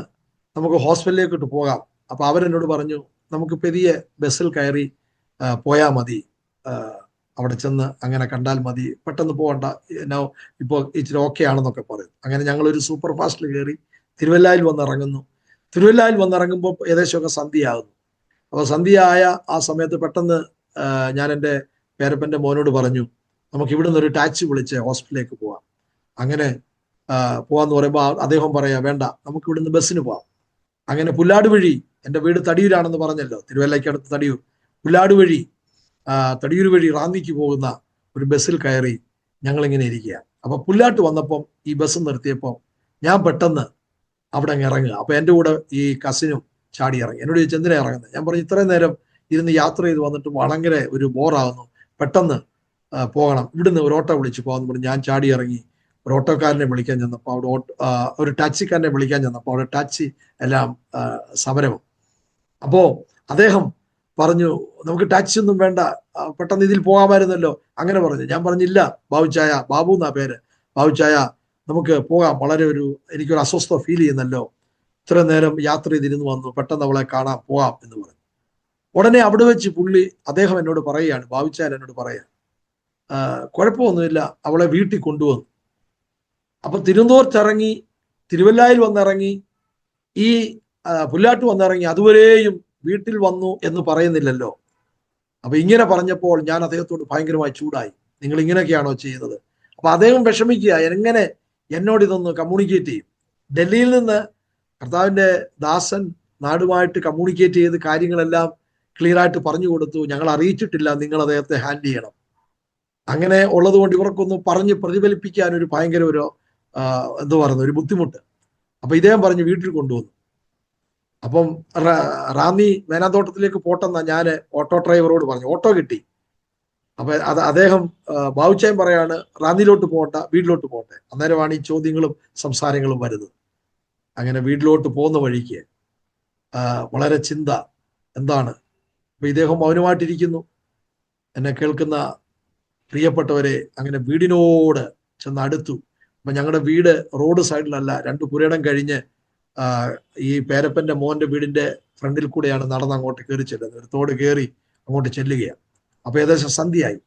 നമുക്ക് ഹോസ്പിറ്റലിലേക്കിട്ട് പോകാം. അപ്പൊ അവരെന്നോട് പറഞ്ഞു, നമുക്ക് പെരിയ ബസ്സിൽ കയറി പോയാൽ മതി, അവിടെ ചെന്ന് അങ്ങനെ കണ്ടാൽ മതി, പെട്ടെന്ന് പോകണ്ട, ഇപ്പോൾ ഇച്ചിരി ഓക്കെ ആണെന്നൊക്കെ പറയും. അങ്ങനെ ഞങ്ങളൊരു സൂപ്പർ ഫാസ്റ്റിൽ കയറി തിരുവല്ലായിൽ വന്നിറങ്ങുന്നു. തിരുവല്ലായിൽ വന്നിറങ്ങുമ്പോൾ ഏകദേശമൊക്കെ സന്ധ്യയാകുന്നു. അപ്പോൾ സന്ധ്യയായ ആ സമയത്ത് പെട്ടെന്ന് ഞാൻ എൻ്റെ പേരപ്പൻ്റെ മോനോട് പറഞ്ഞു, നമുക്ക് ഇവിടുന്ന് ഒരു ടാക്സി വിളിച്ച് ഹോസ്പിറ്റലിലേക്ക് പോവാം. അങ്ങനെ പോവാന്ന് പറയുമ്പോൾ അദ്ദേഹം പറയാ വേണ്ട, നമുക്ക് ഇവിടുന്ന് ബസ്സിന് പോവാം. അങ്ങനെ പുല്ലാട് വഴി, എൻ്റെ വീട് തടിയൂരാണെന്ന് പറഞ്ഞല്ലോ, തിരുവല്ലയ്ക്കടുത്ത് തടിയൂർ, പുല്ലാട് വഴി തടിയൂർ വഴി റാന്നിക്ക് പോകുന്ന ഒരു ബസ്സിൽ കയറി ഞങ്ങളിങ്ങനെ ഇരിക്കുക. അപ്പൊ പുല്ലാട്ട് വന്നപ്പം ഈ ബസ് നിർത്തിയപ്പോൾ ഞാൻ പെട്ടെന്ന് അവിടെ അങ്ങ് ഇറങ്ങുക. അപ്പൊ എൻ്റെ കൂടെ ഈ കസിനും ചാടി ഇറങ്ങി. എന്നോട് ചോദിച്ചു എന്തിനാ ഇറങ്ങുന്നത്? ഞാൻ പറഞ്ഞു ഇത്രയും നേരം ഇരുന്ന് യാത്ര ചെയ്ത് വന്നിട്ട് വളരെ ഒരു ബോറാകുന്നു, പെട്ടെന്ന് പോകണം, ഇവിടുന്ന് ഒരു ഓട്ടോ വിളിച്ച് പോകാമെന്ന് പറഞ്ഞു ഞാൻ ചാടി ഇറങ്ങി. ഒരു ഓട്ടോക്കാരനെ വിളിക്കാൻ ചെന്നപ്പോൾ അവിടെ ഒരു ടാക്സിക്കാരനെ വിളിക്കാൻ ചെന്നപ്പോൾ അവിടെ ടാക്സി എല്ലാം സമരവും. അപ്പോ അദ്ദേഹം പറഞ്ഞു നമുക്ക് ടാക്സി ഒന്നും വേണ്ട, പെട്ടെന്ന് ഇതിൽ പോകാമായിരുന്നല്ലോ. അങ്ങനെ പറഞ്ഞു. ഞാൻ പറഞ്ഞില്ല ബാബുച്ചായ, ബാബു എന്നാ പേര്, ബാബുച്ചായ നമുക്ക് പോകാം, വളരെ എനിക്കൊരു അസ്വസ്ഥത ഫീൽ ചെയ്യുന്നല്ലോ, ഇത്ര നേരം യാത്ര ചെയ്തിരുന്നു വന്നു, പെട്ടെന്ന് അവളെ കാണാൻ പോകാം എന്ന് പറഞ്ഞു. ഉടനെ അവിടെ വെച്ച് അദ്ദേഹം എന്നോട് പറയുകയാണ്, ബാബുച്ചായൻ എന്നോട് പറയാ കുഴപ്പമൊന്നുമില്ല, അവളെ വീട്ടിൽ കൊണ്ടുവന്നു. അപ്പൊ തിരുവനന്തപുരത്തിറങ്ങി, തിരുവല്ലായിൽ വന്നിറങ്ങി, ഈ പുല്ലാട്ട് വന്നിറങ്ങി, അതുവരെയും വീട്ടിൽ വന്നു എന്ന് പറയുന്നില്ലല്ലോ. അപ്പൊ ഇങ്ങനെ പറഞ്ഞപ്പോൾ ഞാൻ അദ്ദേഹത്തോട് ഭയങ്കരമായി ചൂടായി. നിങ്ങൾ ഇങ്ങനെയൊക്കെയാണോ ചെയ്യുന്നത്? അപ്പൊ അദ്ദേഹം വിഷമിക്കുക, എങ്ങനെ എന്നോട് ഇതൊന്ന് കമ്മ്യൂണിക്കേറ്റ് ചെയ്യും? ഡൽഹിയിൽ നിന്ന് കർത്താവിന്റെ ദാസൻ നാടുമായിട്ട് കമ്മ്യൂണിക്കേറ്റ് ചെയ്ത് കാര്യങ്ങളെല്ലാം ക്ലിയർ ആയിട്ട് പറഞ്ഞു കൊടുത്തു, ഞങ്ങൾ അറിയിച്ചിട്ടില്ല, നിങ്ങൾ അദ്ദേഹത്തെ ഹാൻഡിൽ ചെയ്യണം. അങ്ങനെ ഉള്ളത് കൊണ്ട് ഇവർക്കൊന്ന് പറഞ്ഞ് പ്രതിഫലിപ്പിക്കാൻ ഒരു ഭയങ്കര എന്താ പറയുന്നത്, ഒരു ബുദ്ധിമുട്ട്. അപ്പൊ ഇദ്ദേഹം പറഞ്ഞു വീട്ടിൽ കൊണ്ടുവന്നു. അപ്പം റാന്നി മേനാന്തോട്ടത്തിലേക്ക് പോട്ടെന്നാ ഞാൻ ഓട്ടോ ഡ്രൈവറോട് പറഞ്ഞു. ഓട്ടോ കിട്ടി. അപ്പൊ അദ്ദേഹം ബാബുച്ചായൻ പറയാണ് റാന്നിയിലോട്ട് പോകണ്ട, വീട്ടിലോട്ട് പോകട്ടെ. അന്നേരമാണ് ഈ ചോദ്യങ്ങളും സംസാരങ്ങളും വരുന്നത്. അങ്ങനെ വീട്ടിലോട്ട് പോകുന്ന വഴിക്ക് വളരെ ചിന്ത എന്താണ്. അപ്പൊ ഇദ്ദേഹം മൗനമായിട്ടിരിക്കുന്നു. എന്നെ കേൾക്കുന്ന പ്രിയപ്പെട്ടവരെ, അങ്ങനെ വീടിനോട് ചെന്ന് അടുത്തു. അപ്പൊ ഞങ്ങളുടെ വീട് റോഡ് സൈഡിലല്ല, 2 പുരയിടം കഴിഞ്ഞ് ഈ പേരപ്പന്റെ മോന്റെ വീടിന്റെ ഫ്രണ്ടിൽ കൂടെയാണ് നടന്ന് അങ്ങോട്ട് കയറി ചെല്ലുന്നത്. ഒരു തോട് കയറി അങ്ങോട്ട് ചെല്ലുകയാണ്. അപ്പൊ ഏകദേശം സന്ധ്യയായി.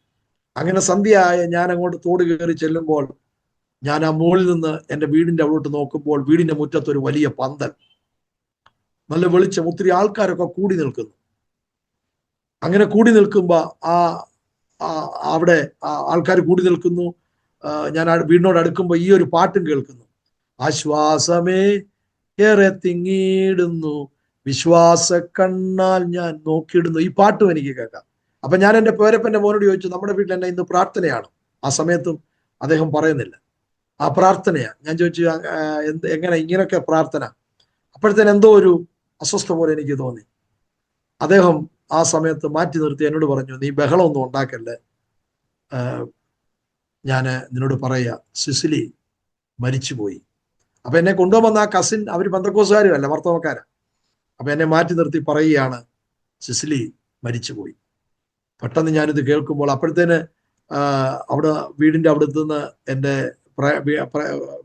അങ്ങനെ സന്ധ്യയായ ഞാൻ അങ്ങോട്ട് തോട് കയറി ചെല്ലുമ്പോൾ ഞാൻ ആ മുകളിൽ നിന്ന് എൻ്റെ വീടിന്റെ അവിടോട്ട് നോക്കുമ്പോൾ വീടിന്റെ മുറ്റത്ത് ഒരു വലിയ പന്തൽ, നല്ല വെളിച്ചം, ഒത്തിരി ആൾക്കാരൊക്കെ കൂടി നിൽക്കുന്നു. അങ്ങനെ കൂടി നിൽക്കുമ്പോ അവിടെ ആൾക്കാർ കൂടി നിൽക്കുന്നു. ഞാൻ വീടിനോട് അടുക്കുമ്പോൾ ഈ ഒരു പാട്ടും കേൾക്കുന്നു, ആശ്വാസമേ ഏറെ തിങ്ങിയിടുന്നു, വിശ്വാസ കണ്ണാൽ ഞാൻ നോക്കിയിടുന്നു. ഈ പാട്ടും എനിക്ക് കേൾക്കാം. അപ്പൊ ഞാൻ എൻ്റെ പേരപ്പന്റെ മോനോട് ചോദിച്ചു, നമ്മുടെ വീട്ടിൽ എന്നെ ഇന്ന് പ്രാർത്ഥനയാണ്? ആ സമയത്തും അദ്ദേഹം പറയുന്നില്ല. ആ പ്രാർത്ഥനയാ. ഞാൻ ചോദിച്ചു എങ്ങനെ ഇങ്ങനെയൊക്കെ പ്രാർത്ഥന? അപ്പോഴത്തേന് എന്തോ ഒരു അസ്വസ്ഥ പോലെ എനിക്ക് തോന്നി. അദ്ദേഹം ആ സമയത്ത് മാറ്റി നിർത്തി എന്നോട് പറഞ്ഞു, നീ ബഹളമൊന്നും ഉണ്ടാക്കല്ലേ, ഞാൻ നിന്നോട് പറയാ, സിസിലി മരിച്ചുപോയി. അപ്പൊ എന്നെ കൊണ്ടുവന്ന ആ കസിൻ, അവർ പെന്തക്കോസ്തുകാരും അല്ല, വർത്തമാനക്കാരാ. അപ്പൊ എന്നെ മാറ്റി നിർത്തി പറയുകയാണ്, സിസിലി മരിച്ചുപോയി. പെട്ടെന്ന് ഞാനിത് കേൾക്കുമ്പോൾ അപ്പോഴത്തേന് അവിടെ വീടിന്റെ അവിടുത്തെ നിന്ന് എൻ്റെ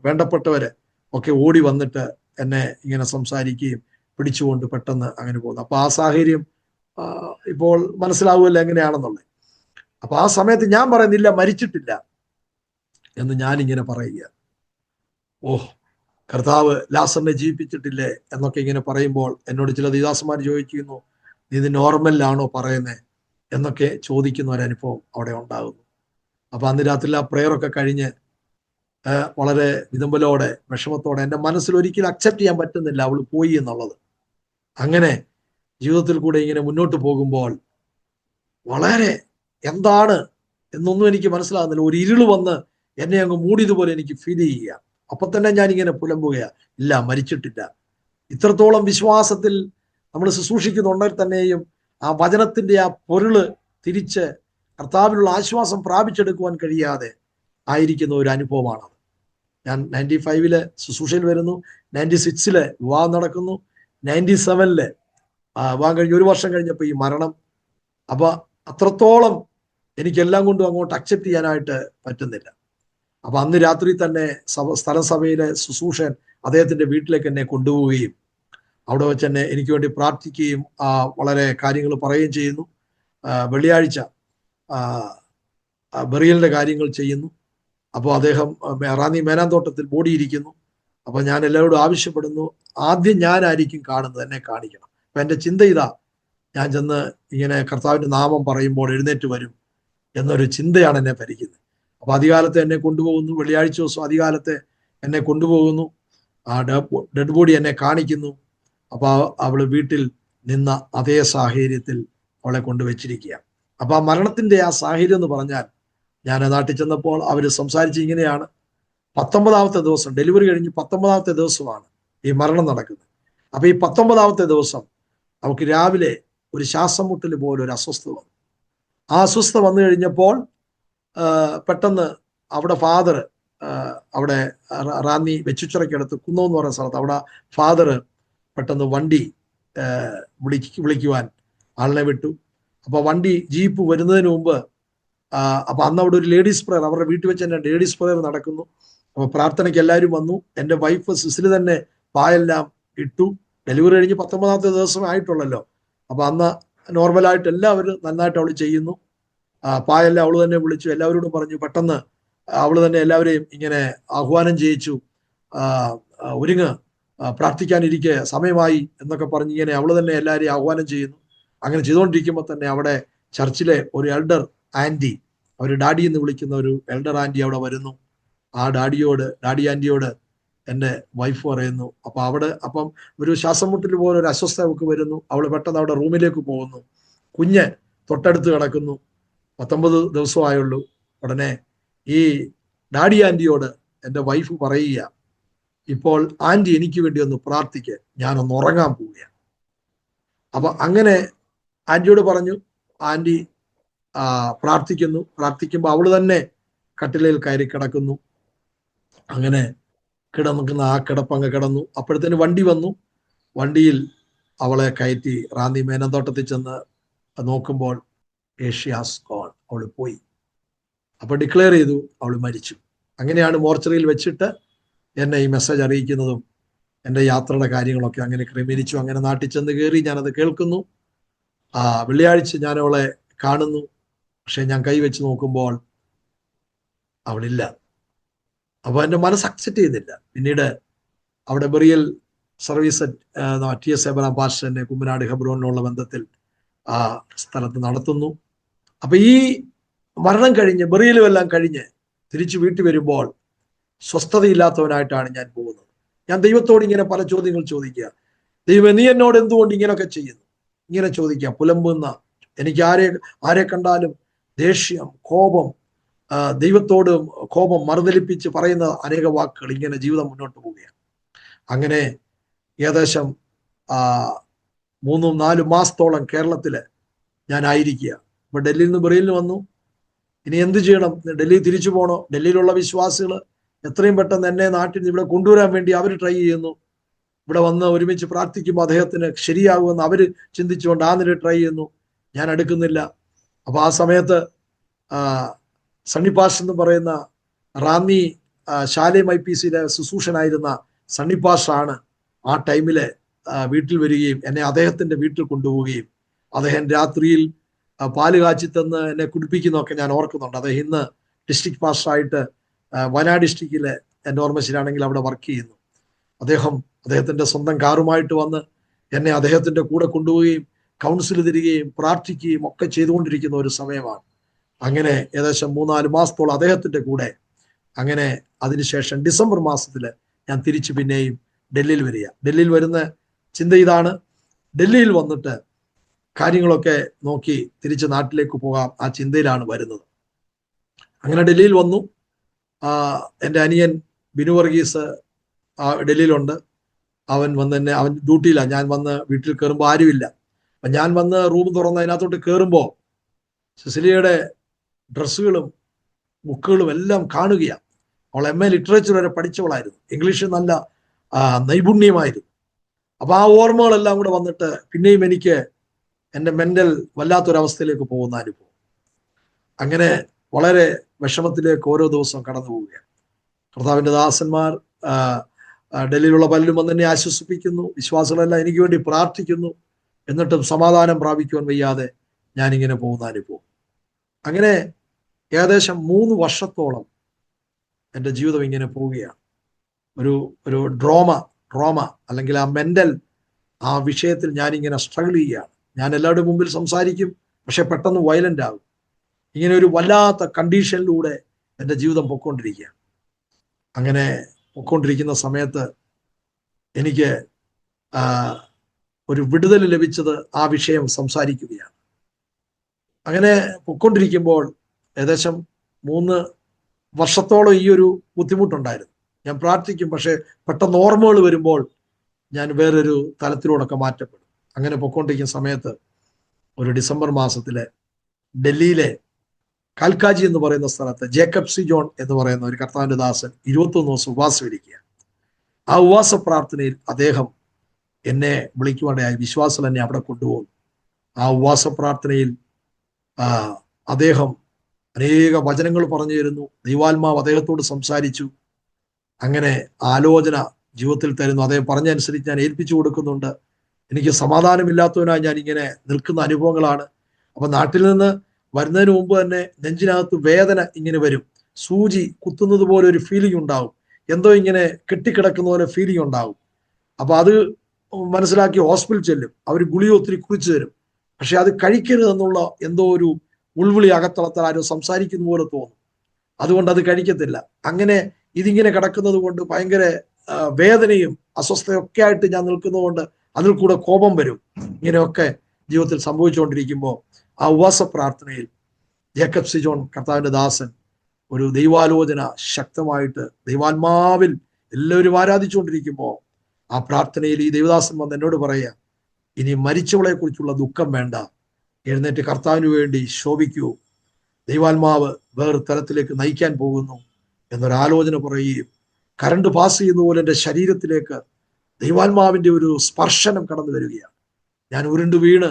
വേണ്ടപ്പെട്ടവര് ഒക്കെ ഓടി വന്നിട്ട് എന്നെ ഇങ്ങനെ സംസാരിക്കുകയും പിടിച്ചുകൊണ്ട് പെട്ടെന്ന് അങ്ങനെ പോകുന്നു. അപ്പൊ ആ സാഹചര്യം ഇപ്പോൾ മനസ്സിലാവുമല്ലോ എങ്ങനെയാണെന്നുള്ളത്. അപ്പൊ ആ സമയത്ത് ഞാൻ പറയുന്നില്ല മരിച്ചിട്ടില്ല എന്ന് ഞാനിങ്ങനെ പറയുക. കർത്താവ് ലാസറിനെ ജീവിപ്പിച്ചിട്ടില്ലേ എന്നൊക്കെ ഇങ്ങനെ പറയുമ്പോൾ എന്നോട് ചില ദൈവദാസന്മാർ ചോദിക്കുന്നു, നീ ഇത് നോർമലിലാണോ പറയുന്നത് എന്നൊക്കെ ചോദിക്കുന്ന ഒരനുഭവം അവിടെ ഉണ്ടാകുന്നു. അപ്പൊ അന്ന് രാത്രി ആ പ്രെയറൊക്കെ കഴിഞ്ഞ് വളരെ വിതുമ്പലോടെ, വിഷമത്തോടെ, എൻ്റെ മനസ്സിൽ ഒരിക്കലും അക്സെപ്റ്റ് ചെയ്യാൻ പറ്റുന്നില്ല അവൾ പോയി എന്നുള്ളത്. അങ്ങനെ ജീവിതത്തിൽ കൂടെ ഇങ്ങനെ മുന്നോട്ട് പോകുമ്പോൾ വളരെ എന്താണ് എന്നൊന്നും എനിക്ക് മനസ്സിലാകുന്നില്ല. ഒരു ഇരുള് വന്ന് എന്നെ അങ്ങ് മൂടിയതുപോലെ എനിക്ക് ഫീൽ ചെയ്യുക. അപ്പൊ തന്നെ ഞാനിങ്ങനെ പുലമ്പുകയാണ്, ഇല്ല മരിച്ചിട്ടില്ല. ഇത്രത്തോളം വിശ്വാസത്തിൽ നമ്മൾ ശുശ്രൂഷിക്കുന്നുണ്ടെങ്കിൽ തന്നെയും ആ വചനത്തിന്റെ ആ പൊരുള് തിരിച്ച് കർത്താവിലുള്ള ആശ്വാസം പ്രാപിച്ചെടുക്കുവാൻ കഴിയാതെ ആയിരിക്കുന്ന ഒരു അനുഭവമാണത്. ഞാൻ 95 ശുശ്രൂഷയിൽ വരുന്നു, 96 വിവാഹം നടക്കുന്നു, 97 വിവാഹം കഴിഞ്ഞ് 1 വർഷം കഴിഞ്ഞപ്പോൾ ഈ മരണം. അപ്പൊ അത്രത്തോളം എനിക്കെല്ലാം കൊണ്ടും അങ്ങോട്ട് അക്സെപ്റ്റ് ചെയ്യാനായിട്ട് പറ്റുന്നില്ല. അപ്പൊ അന്ന് രാത്രി തന്നെ സ്ഥലം സഭയിലെ ശുശ്രൂഷൻ അദ്ദേഹത്തിന്റെ വീട്ടിലേക്ക് എന്നെ കൊണ്ടുപോവുകയും അവിടെ വെച്ച് തന്നെ എനിക്ക് വേണ്ടി പ്രാർത്ഥിക്കുകയും വളരെ കാര്യങ്ങൾ പറയുകയും ചെയ്യുന്നു. വെള്ളിയാഴ്ച ബെറിയലിന്റെ കാര്യങ്ങൾ ചെയ്യുന്നു. അപ്പോൾ അദ്ദേഹം റാന്നി മേനാന്തോട്ടത്തിൽ ബോഡിയിരിക്കുന്നു. അപ്പൊ ഞാൻ എല്ലാവരോടും ആവശ്യപ്പെടുന്നു, ആദ്യം ഞാനായിരിക്കും കാണുന്നത്, എന്നെ കാണിക്കണം. അപ്പൊ എൻ്റെ ചിന്ത ഇതാ, ഞാൻ ചെന്ന് ഇങ്ങനെ കർത്താവിന്റെ നാമം പറയുമ്പോൾ എഴുന്നേറ്റ് വരും എന്നൊരു ചിന്തയാണ് എന്നെ ഭരിക്കുന്നത്. അപ്പൊ അധികാലത്തെ എന്നെ കൊണ്ടുപോകുന്നു. വെള്ളിയാഴ്ച ദിവസം അധികാലത്തെ എന്നെ കൊണ്ടുപോകുന്നു. ആ ഡെഡ് ബോഡി എന്നെ കാണിക്കുന്നു. അപ്പൊ അവള് വീട്ടിൽ നിന്ന അതേ സാഹചര്യത്തിൽ അവളെ കൊണ്ടുവച്ചിരിക്കുക. അപ്പൊ ആ മരണത്തിന്റെ ആ സാഹചര്യം എന്ന് പറഞ്ഞാൽ, ഞാൻ നാട്ടിൽ ചെന്നപ്പോൾ അവര് സംസാരിച്ച് ഇങ്ങനെയാണ്, 19ാമത്തെ ദിവസം, ഡെലിവറി കഴിഞ്ഞ് 19ാമത്തെ ദിവസമാണ് ഈ മരണം നടക്കുന്നത്. അപ്പൊ ഈ 19ാമത്തെ ദിവസം അവൾക്ക് രാവിലെ ഒരു ശ്വാസം മുട്ടൽ പോലെ ഒരു അസ്വസ്ഥത വന്നു. ആ അസ്വസ്ഥത വന്നു കഴിഞ്ഞപ്പോൾ പെട്ടെന്ന് അവിടെ ഫാദർ, അവിടെ റാന്നി വെച്ചുച്ചിറക്കടുത്ത് കുന്നം എന്ന് പറയുന്ന സ്ഥലത്ത് അവിടെ ഫാദർ പെട്ടെന്ന് വണ്ടി വിളിക്കുവാൻ ആളിനെ വിട്ടു. അപ്പൊ വണ്ടി ജീപ്പ് വരുന്നതിന് മുമ്പ് അപ്പൊ അന്ന് അവിടെ ഒരു ലേഡീസ് പ്രയർ, അവരുടെ വീട്ടിൽ വെച്ച് തന്നെ ലേഡീസ് പ്രയർ നടക്കുന്നു. അപ്പൊ പ്രാർത്ഥനയ്ക്ക് എല്ലാവരും വന്നു. എൻ്റെ വൈഫ് സിസില് തന്നെ പായെല്ലാം ഇട്ടു. ഡെലിവറി കഴിഞ്ഞ് 19ാമത്തെ ദിവസം ആയിട്ടുള്ളല്ലോ. അപ്പൊ അന്ന് നോർമലായിട്ട് എല്ലാവരും നന്നായിട്ട് അവൾ ചെയ്യുന്നു. പായെല്ലാം അവള് തന്നെ വിളിച്ചു, എല്ലാവരോടും പറഞ്ഞു. പെട്ടെന്ന് അവള് തന്നെ എല്ലാവരെയും ഇങ്ങനെ ആഹ്വാനം ചെയ്യിച്ചു, ഒരുങ്ങ്, പ്രാർത്ഥിക്കാനിരിക്കെ സമയമായി എന്നൊക്കെ പറഞ്ഞ് ഇങ്ങനെ അവള് തന്നെ എല്ലാവരെയും ആഹ്വാനം ചെയ്യുന്നു. അങ്ങനെ ചെയ്തുകൊണ്ടിരിക്കുമ്പോൾ തന്നെ അവിടെ ചർച്ചിലെ ഒരു എൽഡർ ആൻറ്റി, അവർ ഡാഡി എന്ന് വിളിക്കുന്ന ഒരു എൽഡർ ആൻറ്റി അവിടെ വരുന്നു. ആ ഡാഡി ആൻറ്റിയോട് എൻ്റെ വൈഫ് പറയുന്നു. അപ്പം ഒരു ശ്വാസം മുട്ടൽ പോലെ ഒരു അസ്വസ്ഥത അവൾക്ക് വരുന്നു. അവൾ പെട്ടെന്ന് അവിടെ റൂമിലേക്ക് പോകുന്നു. കുഞ്ഞ് തൊട്ടടുത്ത് കിടക്കുന്നു. 19 ദിവസമായുള്ളൂ. ഉടനെ ഈ ഡാഡി ആൻറ്റിയോട് എൻ്റെ വൈഫ് പറയുക, ഇപ്പോൾ ആൻറ്റി എനിക്ക് വേണ്ടി ഒന്ന് പ്രാർത്ഥിക്ക്, ഞാനൊന്ന് ഉറങ്ങാൻ പോവുകയാണ്. അപ്പൊ അങ്ങനെ ആൻറ്റിയോട് പറഞ്ഞു. ആൻറ്റി പ്രാർത്ഥിക്കുമ്പോൾ അവള് തന്നെ കട്ടിലയിൽ കയറി കിടക്കുന്നു. അങ്ങനെ കിടന്നിക്കുന്ന ആ കിടപ്പങ്ങ് കിടന്നു. അപ്പോഴത്തേന് വണ്ടി വന്നു. വണ്ടിയിൽ അവളെ കയറ്റി റാന്നി മേനന്തോട്ടത്തിൽ ചെന്ന് നോക്കുമ്പോൾ ഏഷ്യാസ് ഗോൺ, അവൾ പോയി. അപ്പൊ ഡിക്ലെയർ ചെയ്തു അവൾ മരിച്ചു. അങ്ങനെയാണ് മോർച്ചറിയിൽ വെച്ചിട്ട് എന്നെ ഈ മെസ്സേജ് അറിയിക്കുന്നതും എൻ്റെ യാത്രയുടെ കാര്യങ്ങളൊക്കെ അങ്ങനെ ക്രമീകരിച്ചു. അങ്ങനെ നാട്ടിൽ ചെന്ന് കയറി ഞാനത് കേൾക്കുന്നു. വെള്ളിയാഴ്ച ഞാൻ അവളെ കാണുന്നു. പക്ഷെ ഞാൻ കൈവച്ച് നോക്കുമ്പോൾ അവളില്ല. അപ്പൊ എൻ്റെ മനസ്സ് അക്സെപ്റ്റ് ചെയ്യുന്നില്ല. പിന്നീട് അവിടെ ബെറിയൽ സർവീസ് TS എബ്രഹാം പാസ്റ്ററിനെ കുമ്പനാട് ഹെബ്രോനിലുള്ള ബന്ധത്തിൽ ആ സ്ഥലത്ത് നടത്തുന്നു. അപ്പൊ ഈ മരണം കഴിഞ്ഞ് ബെറിയലും എല്ലാം കഴിഞ്ഞ് തിരിച്ചു വീട്ടിൽ വരുമ്പോൾ സ്വസ്ഥതയില്ലാത്തവനായിട്ടാണ് ഞാൻ പോകുന്നത്. ഞാൻ ദൈവത്തോട് ഇങ്ങനെ പല ചോദ്യങ്ങൾ ചോദിക്കുക. ദൈവം, നീ എന്നോട് എന്തുകൊണ്ട് ഇങ്ങനെയൊക്കെ ചെയ്യുന്നു? ഇങ്ങനെ ചോദിക്കുക. പുലമ്പുന്ന, എനിക്ക് ആരെ കണ്ടാലും ദേഷ്യം, കോപം, ദൈവത്തോട് കോപം മറുതലിപ്പിച്ച് പറയുന്ന അനേക വാക്കുകൾ, ഇങ്ങനെ ജീവിതം മുന്നോട്ട് പോവുകയാണ്. അങ്ങനെ ഏകദേശം 3-4 മാസത്തോളം കേരളത്തില് ഞാൻ ആയിരിക്കുക. ഇപ്പൊ ഡൽഹിയിൽ നിന്ന് ബെറിയലിന് വന്നു. ഇനി എന്ത് ചെയ്യണം? ഡൽഹി തിരിച്ചു പോകണോ? ഡൽഹിയിലുള്ള വിശ്വാസികൾ എത്രയും പെട്ടെന്ന് എന്നെ നാട്ടിൽ നിന്ന് ഇവിടെ കൊണ്ടുവരാൻ വേണ്ടി അവർ ട്രൈ ചെയ്യുന്നു. ഇവിടെ വന്ന് ഒരുമിച്ച് പ്രാർത്ഥിക്കുമ്പോൾ അദ്ദേഹത്തിന് ശരിയാകുമെന്ന് അവർ ചിന്തിച്ചുകൊണ്ട് ആ നില ട്രൈ ചെയ്യുന്നു. ഞാൻ എടുക്കുന്നില്ല. അപ്പൊ ആ സമയത്ത് സണ്ണി പാസ്റ്റർ എന്ന് പറയുന്ന റാന്നി ശാലേം IPCയിലെ ശുശ്രൂഷനായിരുന്ന സണ്ണി പാസ്റ്ററാണ് ആ ടൈമില് വീട്ടിൽ വരികയും എന്നെ അദ്ദേഹത്തിന്റെ വീട്ടിൽ കൊണ്ടുപോവുകയും അദ്ദേഹം രാത്രിയിൽ പാല് കാച്ചി തന്ന് എന്നെ കുടിപ്പിക്കുന്നതൊക്കെ ഞാൻ ഓർക്കുന്നുണ്ട്. അദ്ദേഹം ഇന്ന് ഡിസ്ട്രിക്ട് പാസ്റ്ററായിട്ട് വയനാട് ഡിസ്ട്രിക്റ്റിലെ, എൻ്റെ ഓർമ്മ ശരിയാണെങ്കിൽ അവിടെ വർക്ക് ചെയ്യുന്നു. അദ്ദേഹത്തിന്റെ സ്വന്തം കാറുമായിട്ട് വന്ന് എന്നെ അദ്ദേഹത്തിന്റെ കൂടെ കൊണ്ടുപോവുകയും കൗൺസിൽ തരികയും പ്രാർത്ഥിക്കുകയും ഒക്കെ ചെയ്തുകൊണ്ടിരിക്കുന്ന ഒരു സമയമാണ്. അങ്ങനെ ഏകദേശം 3-4 മാസത്തോളം അദ്ദേഹത്തിന്റെ കൂടെ. അങ്ങനെ അതിനുശേഷം ഡിസംബർ മാസത്തില് ഞാൻ തിരിച്ചു പിന്നെയും ഡൽഹിയിൽ വരിക. ഡൽഹിയിൽ വരുന്ന ചിന്ത ഇതാണ്, ഡൽഹിയിൽ വന്നിട്ട് കാര്യങ്ങളൊക്കെ നോക്കി തിരിച്ച് നാട്ടിലേക്ക് പോകാം, ആ ചിന്തയിലാണ് വരുന്നത്. അങ്ങനെ ഡൽഹിയിൽ വന്നു. എൻ്റെ അനിയൻ ബിനു വർഗീസ് ഡൽഹിയിലുണ്ട്. അവൻ ഡ്യൂട്ടിയിലാണ്. ഞാൻ വന്ന് വീട്ടിൽ കയറുമ്പോൾ ആരുമില്ല. അപ്പം ഞാൻ വന്ന് റൂം തുറന്ന് അതിനകത്തോട്ട് കയറുമ്പോൾ സിസിലിയയുടെ ഡ്രസ്സുകളും ബുക്കുകളും എല്ലാം കാണുകയാണ്. അവൾ MA ലിറ്ററേച്ചർ വരെ പഠിച്ചവളായിരുന്നു. ഇംഗ്ലീഷ് നല്ല നൈപുണ്യമായിരുന്നു. അപ്പൊ ആ ഓർമ്മകളെല്ലാം കൂടെ വന്നിട്ട് പിന്നെയും എനിക്ക് എൻ്റെ മെന്റൽ വല്ലാത്തൊരവസ്ഥയിലേക്ക് പോകുന്ന അനുഭവം. അങ്ങനെ വളരെ വിഷമത്തിലേക്ക് ഓരോ ദിവസവും കടന്നു പോവുകയാണ്. കർത്താവിൻ്റെ ദാസന്മാർ ഡൽഹിയിലുള്ള പലരും വന്ന് എന്നെ ആശ്വസിപ്പിക്കുന്നു. വിശ്വാസികളെല്ലാം എനിക്ക് വേണ്ടി പ്രാർത്ഥിക്കുന്നു. എന്നിട്ടും സമാധാനം പ്രാപിക്കുവാൻ വയ്യാതെ ഞാനിങ്ങനെ പോകുന്ന അനുഭവം. അങ്ങനെ ഏകദേശം 3 വർഷത്തോളം എൻ്റെ ജീവിതം ഇങ്ങനെ പോവുകയാണ്. ഒരു ഡ്രോമ അല്ലെങ്കിൽ ആ മെന്റൽ ആ വിഷയത്തിൽ ഞാനിങ്ങനെ സ്ട്രഗിൾ ചെയ്യുകയാണ്. ഞാൻ എല്ലാവരുടെ മുമ്പിൽ സംസാരിക്കും, പക്ഷെ പെട്ടെന്ന് വയലന്റ് ആകും. ഇങ്ങനെ ഒരു വല്ലാത്ത കണ്ടീഷനിലൂടെ എൻ്റെ ജീവിതം പൊക്കോണ്ടിരിക്കുക. അങ്ങനെ പൊക്കോണ്ടിരിക്കുന്ന സമയത്ത് എനിക്ക് ഒരു വിടുതൽ ലഭിച്ചത് ആ വിഷയം സംസാരിക്കുകയാണ്. അങ്ങനെ പൊക്കോണ്ടിരിക്കുമ്പോൾ ഏകദേശം 3 വർഷത്തോളം ഈ ഒരു ബുദ്ധിമുട്ടുണ്ടായിരുന്നു. ഞാൻ പ്രാർത്ഥിക്കും, പക്ഷെ പെട്ടെന്ന് ഓർമ്മകൾ വരുമ്പോൾ ഞാൻ വേറൊരു തലത്തിലൂടെയൊക്കെ മാറ്റപ്പെടും. അങ്ങനെ പൊക്കോണ്ടിരിക്കുന്ന സമയത്ത് ഒരു ഡിസംബർ മാസത്തിലെ ഡൽഹിയിലെ കാൽക്കാജി എന്ന് പറയുന്ന സ്ഥലത്ത് ജേക്കബ് സി ജോൺ എന്ന് പറയുന്ന ഒരു കർത്താവിന്റെ ദാസൻ 21 ദിവസം ഉപവാസം ഇരിക്കുക. ആ ഉപവാസ പ്രാർത്ഥനയിൽ അദ്ദേഹം എന്നെ വിളിക്കുവാനായി, വിശ്വാസം എന്നെ അവിടെ കൊണ്ടുപോകും. ആ ഉപവാസ പ്രാർത്ഥനയിൽ അദ്ദേഹം അനേക വചനങ്ങൾ പറഞ്ഞു തരുന്നു. ദൈവാത്മാവ് അദ്ദേഹത്തോട് സംസാരിച്ചു. അങ്ങനെ ആലോചന ജീവിതത്തിൽ തരുന്നു. അദ്ദേഹം പറഞ്ഞനുസരിച്ച് ഞാൻ ഏൽപ്പിച്ചു കൊടുക്കുന്നുണ്ട്. എനിക്ക് സമാധാനമില്ലാത്തവനായി ഞാൻ ഇങ്ങനെ നിൽക്കുന്ന അനുഭവങ്ങളാണ്. അപ്പൊ നാട്ടിൽ നിന്ന് വരുന്നതിന് മുമ്പ് തന്നെ നെഞ്ചിനകത്ത് വേദന ഇങ്ങനെ വരും. സൂചി കുത്തുന്നത് പോലെ ഒരു ഫീലിംഗ് ഉണ്ടാവും. എന്തോ ഇങ്ങനെ കെട്ടിക്കിടക്കുന്ന പോലെ ഫീലിംഗ് ഉണ്ടാവും. അപ്പൊ അത് മനസ്സിലാക്കി ഹോസ്പിറ്റലിൽ ചെല്ലും. അവർ ഗുളിക ഒത്തിരി കുറിച്ചു തരും. പക്ഷെ അത് കഴിക്കരുതെന്നുള്ള എന്തോ ഒരു ഉൾവിളി അകത്തളത്തിൽ ആരോ സംസാരിക്കുന്ന പോലെ തോന്നും. അതുകൊണ്ട് അത് കഴിക്കത്തില്ല. അങ്ങനെ ഇതിങ്ങനെ കിടക്കുന്നത് കൊണ്ട് ഭയങ്കര വേദനയും അസ്വസ്ഥയൊക്കെ ആയിട്ട് ഞാൻ നിൽക്കുന്നതുകൊണ്ട് അതിൽ കൂടെ കോപം വരും. ഇങ്ങനെയൊക്കെ ജീവിതത്തിൽ സംഭവിച്ചുകൊണ്ടിരിക്കുമ്പോൾ ആ ഉപവാസ പ്രാർത്ഥനയിൽ ജേക്കബ് സി ജോൺ കർത്താവിന്റെ ദാസൻ ഒരു ദൈവാലോചന ശക്തമായിട്ട് ദൈവാത്മാവിൽ എല്ലാവരും ആരാധിച്ചുകൊണ്ടിരിക്കുമ്പോൾ ആ പ്രാർത്ഥനയിൽ ഈ ദൈവദാസൻ വന്ന് എന്നോട് പറയുക, ഇനി മരിച്ചവളെ കുറിച്ചുള്ള ദുഃഖം വേണ്ട, എഴുന്നേറ്റ് കർത്താവിന് വേണ്ടി ശോഭിക്കൂ, ദൈവാത്മാവ് വേറെ തലത്തിലേക്ക് നയിക്കാൻ പോകുന്നു എന്നൊരാലോചന പറയുകയും കറണ്ട് പാസ് ചെയ്യുന്ന പോലെ എൻ്റെ ശരീരത്തിലേക്ക് ദൈവാത്മാവിൻ്റെ ഒരു സ്പർശനം കടന്നു വരികയാണ്. ഞാൻ ഉരുണ്ടു വീണ്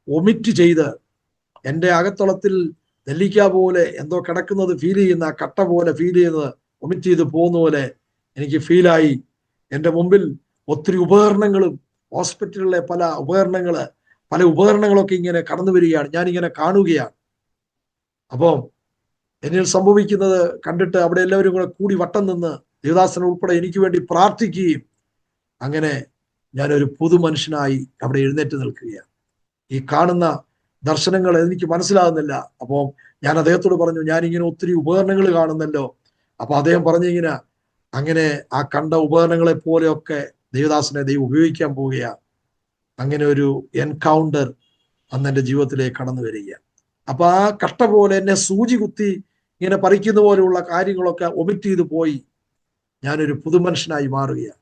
ഒമിറ്റ് ചെയ്ത് എൻ്റെ അകത്തളത്തിൽ നെല്ലിക്ക പോലെ എന്തോ കിടക്കുന്നത് ഫീൽ ചെയ്യുന്ന, കട്ട പോലെ ഫീൽ ചെയ്യുന്നത് ഒമിറ്റ് ചെയ്ത് പോകുന്ന പോലെ എനിക്ക് ഫീലായി. എൻ്റെ മുമ്പിൽ ഒത്തിരി ഉപകരണങ്ങളും ഹോസ്പിറ്റലിലെ പല ഉപകരണങ്ങളൊക്കെ ഇങ്ങനെ കടന്നു വരികയാണ്. ഞാനിങ്ങനെ കാണുകയാണ്. അപ്പം എന്നിൽ സംഭവിക്കുന്നത് കണ്ടിട്ട് അവിടെ എല്ലാവരും കൂടെ കൂടി വട്ടം നിന്ന് ദേവദാസൻ ഉൾപ്പെടെ എനിക്ക് വേണ്ടി പ്രാർത്ഥിക്കുകയും അങ്ങനെ ഞാനൊരു പുതു മനുഷ്യനായി അവിടെ എഴുന്നേറ്റ് നിൽക്കുകയാണ്. ഈ കാണുന്ന ദർശനങ്ങൾ എനിക്ക് മനസ്സിലാകുന്നില്ല. അപ്പോൾ ഞാൻ അദ്ദേഹത്തോട് പറഞ്ഞു, ഞാനിങ്ങനെ ഒത്തിരി ഉപകരണങ്ങൾ കാണുന്നല്ലോ. അപ്പൊ അദ്ദേഹം പറഞ്ഞിങ്ങനെ, അങ്ങനെ ആ കണ്ട ഉപകരണങ്ങളെ പോലെയൊക്കെ ദേവദാസനെ ദൈവം ഉപയോഗിക്കാൻ പോവുകയാണ്. അങ്ങനെ ഒരു എൻകൗണ്ടർ അന്ന് എൻ്റെ ജീവിതത്തിലേക്ക് കടന്നു വരികയാണ്. അപ്പൊ ആ കട്ട പോലെ എന്നെ സൂചി കുത്തി ഇങ്ങനെ പറിക്കുന്ന പോലെയുള്ള കാര്യങ്ങളൊക്കെ ഒമിറ്റ് ചെയ്തു പോയി. ഞാനൊരു പുതുമനുഷ്യനായി മാറുകയാണ്.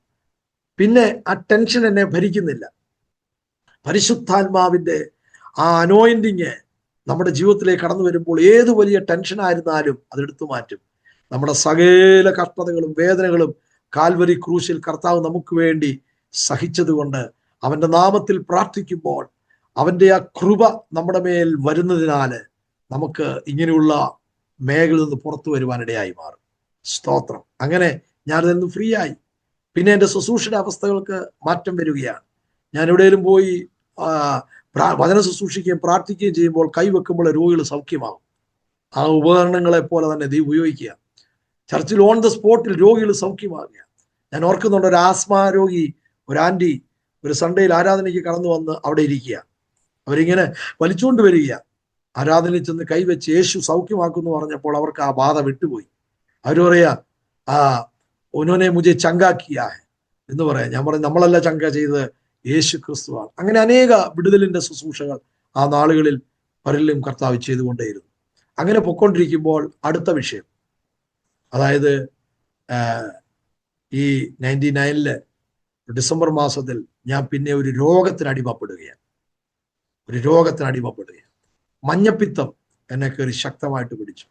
പിന്നെ ആ ടെൻഷൻ എന്നെ ഭരിക്കുന്നില്ല. പരിശുദ്ധാത്മാവിന്റെ ആ അനോയിന്റിങ് നമ്മുടെ ജീവിതത്തിലേക്ക് കടന്നു വരുമ്പോൾ ഏത് വലിയ ടെൻഷൻ ആയിരുന്നാലും അതെടുത്തു മാറ്റും. നമ്മുടെ സകല കഷ്ടതകളും വേദനകളും കാൽവരി ക്രൂശിൽ കർത്താവ് നമുക്ക് വേണ്ടി സഹിച്ചത് കൊണ്ട് അവന്റെ നാമത്തിൽ പ്രാർത്ഥിക്കുമ്പോൾ അവന്റെ ആ കൃപ നമ്മുടെ മേൽ വരുന്നതിനാല് നമുക്ക് ഇങ്ങനെയുള്ള മേഖലയിൽ നിന്ന് പുറത്തു വരുവാനിടയായി മാറും. സ്തോത്രം. അങ്ങനെ ഞാനതിൽ നിന്ന് ഫ്രീ ആയി. പിന്നെ എൻ്റെ ശുശ്രൂഷയുടെ അവസ്ഥകൾക്ക് മാറ്റം വരികയാണ്. ഞാൻ എവിടെയെങ്കിലും പോയി വചനം ശുശ്രൂഷിക്കുകയും പ്രാർത്ഥിക്കുകയും ചെയ്യുമ്പോൾ കൈവെക്കുമ്പോൾ രോഗികൾ സൗഖ്യമാകും. ആ ഉപകരണങ്ങളെ പോലെ തന്നെ ദൈവം ഉപയോഗിക്കുക. ചർച്ചിൽ ഓൺ ദ സ്പോട്ടിൽ രോഗികൾ സൗഖ്യമാകുക. ഞാൻ ഓർക്കുന്നുണ്ട്, ഒരു ആസ്മ രോഗി, ഒരു ആന്റി ഒരു സൺഡേയിൽ ആരാധനയ്ക്ക് കടന്നു വന്ന് അവിടെ ഇരിക്കുക. അവരിങ്ങനെ വലിച്ചുകൊണ്ട് വരിക. ആരാധനയിൽ ചെന്ന് കൈവച്ച് യേശു സൗഖ്യമാക്കുമെന്ന് പറഞ്ഞപ്പോൾ അവർക്ക് ആ ബാധ വിട്ടുപോയി. അവർ പറയാ, ഉനോനെ മുജെ ചങ്കാക്കിയ എന്ന് പറയാം. ഞാൻ പറഞ്ഞു, നമ്മളല്ല ചങ്ക ചെയ്തത്, യേശു ക്രിസ്തുവാണ്. അങ്ങനെ അനേക വിടുതലിന്റെ ശുശ്രൂഷകൾ ആ നാളുകളിൽ പലരിലും കർത്താവ് ചെയ്തുകൊണ്ടേയിരുന്നു. അങ്ങനെ പൊയ്ക്കൊണ്ടിരിക്കുമ്പോൾ അടുത്ത വിഷയം, അതായത് ഈ 99 ഡിസംബർ മാസത്തിൽ ഞാൻ പിന്നെ ഒരു രോഗത്തിന് അടിമപ്പെടുകയാണ്. മഞ്ഞപ്പിത്തം എന്നെ കയറി ശക്തമായിട്ട് പിടിച്ചു.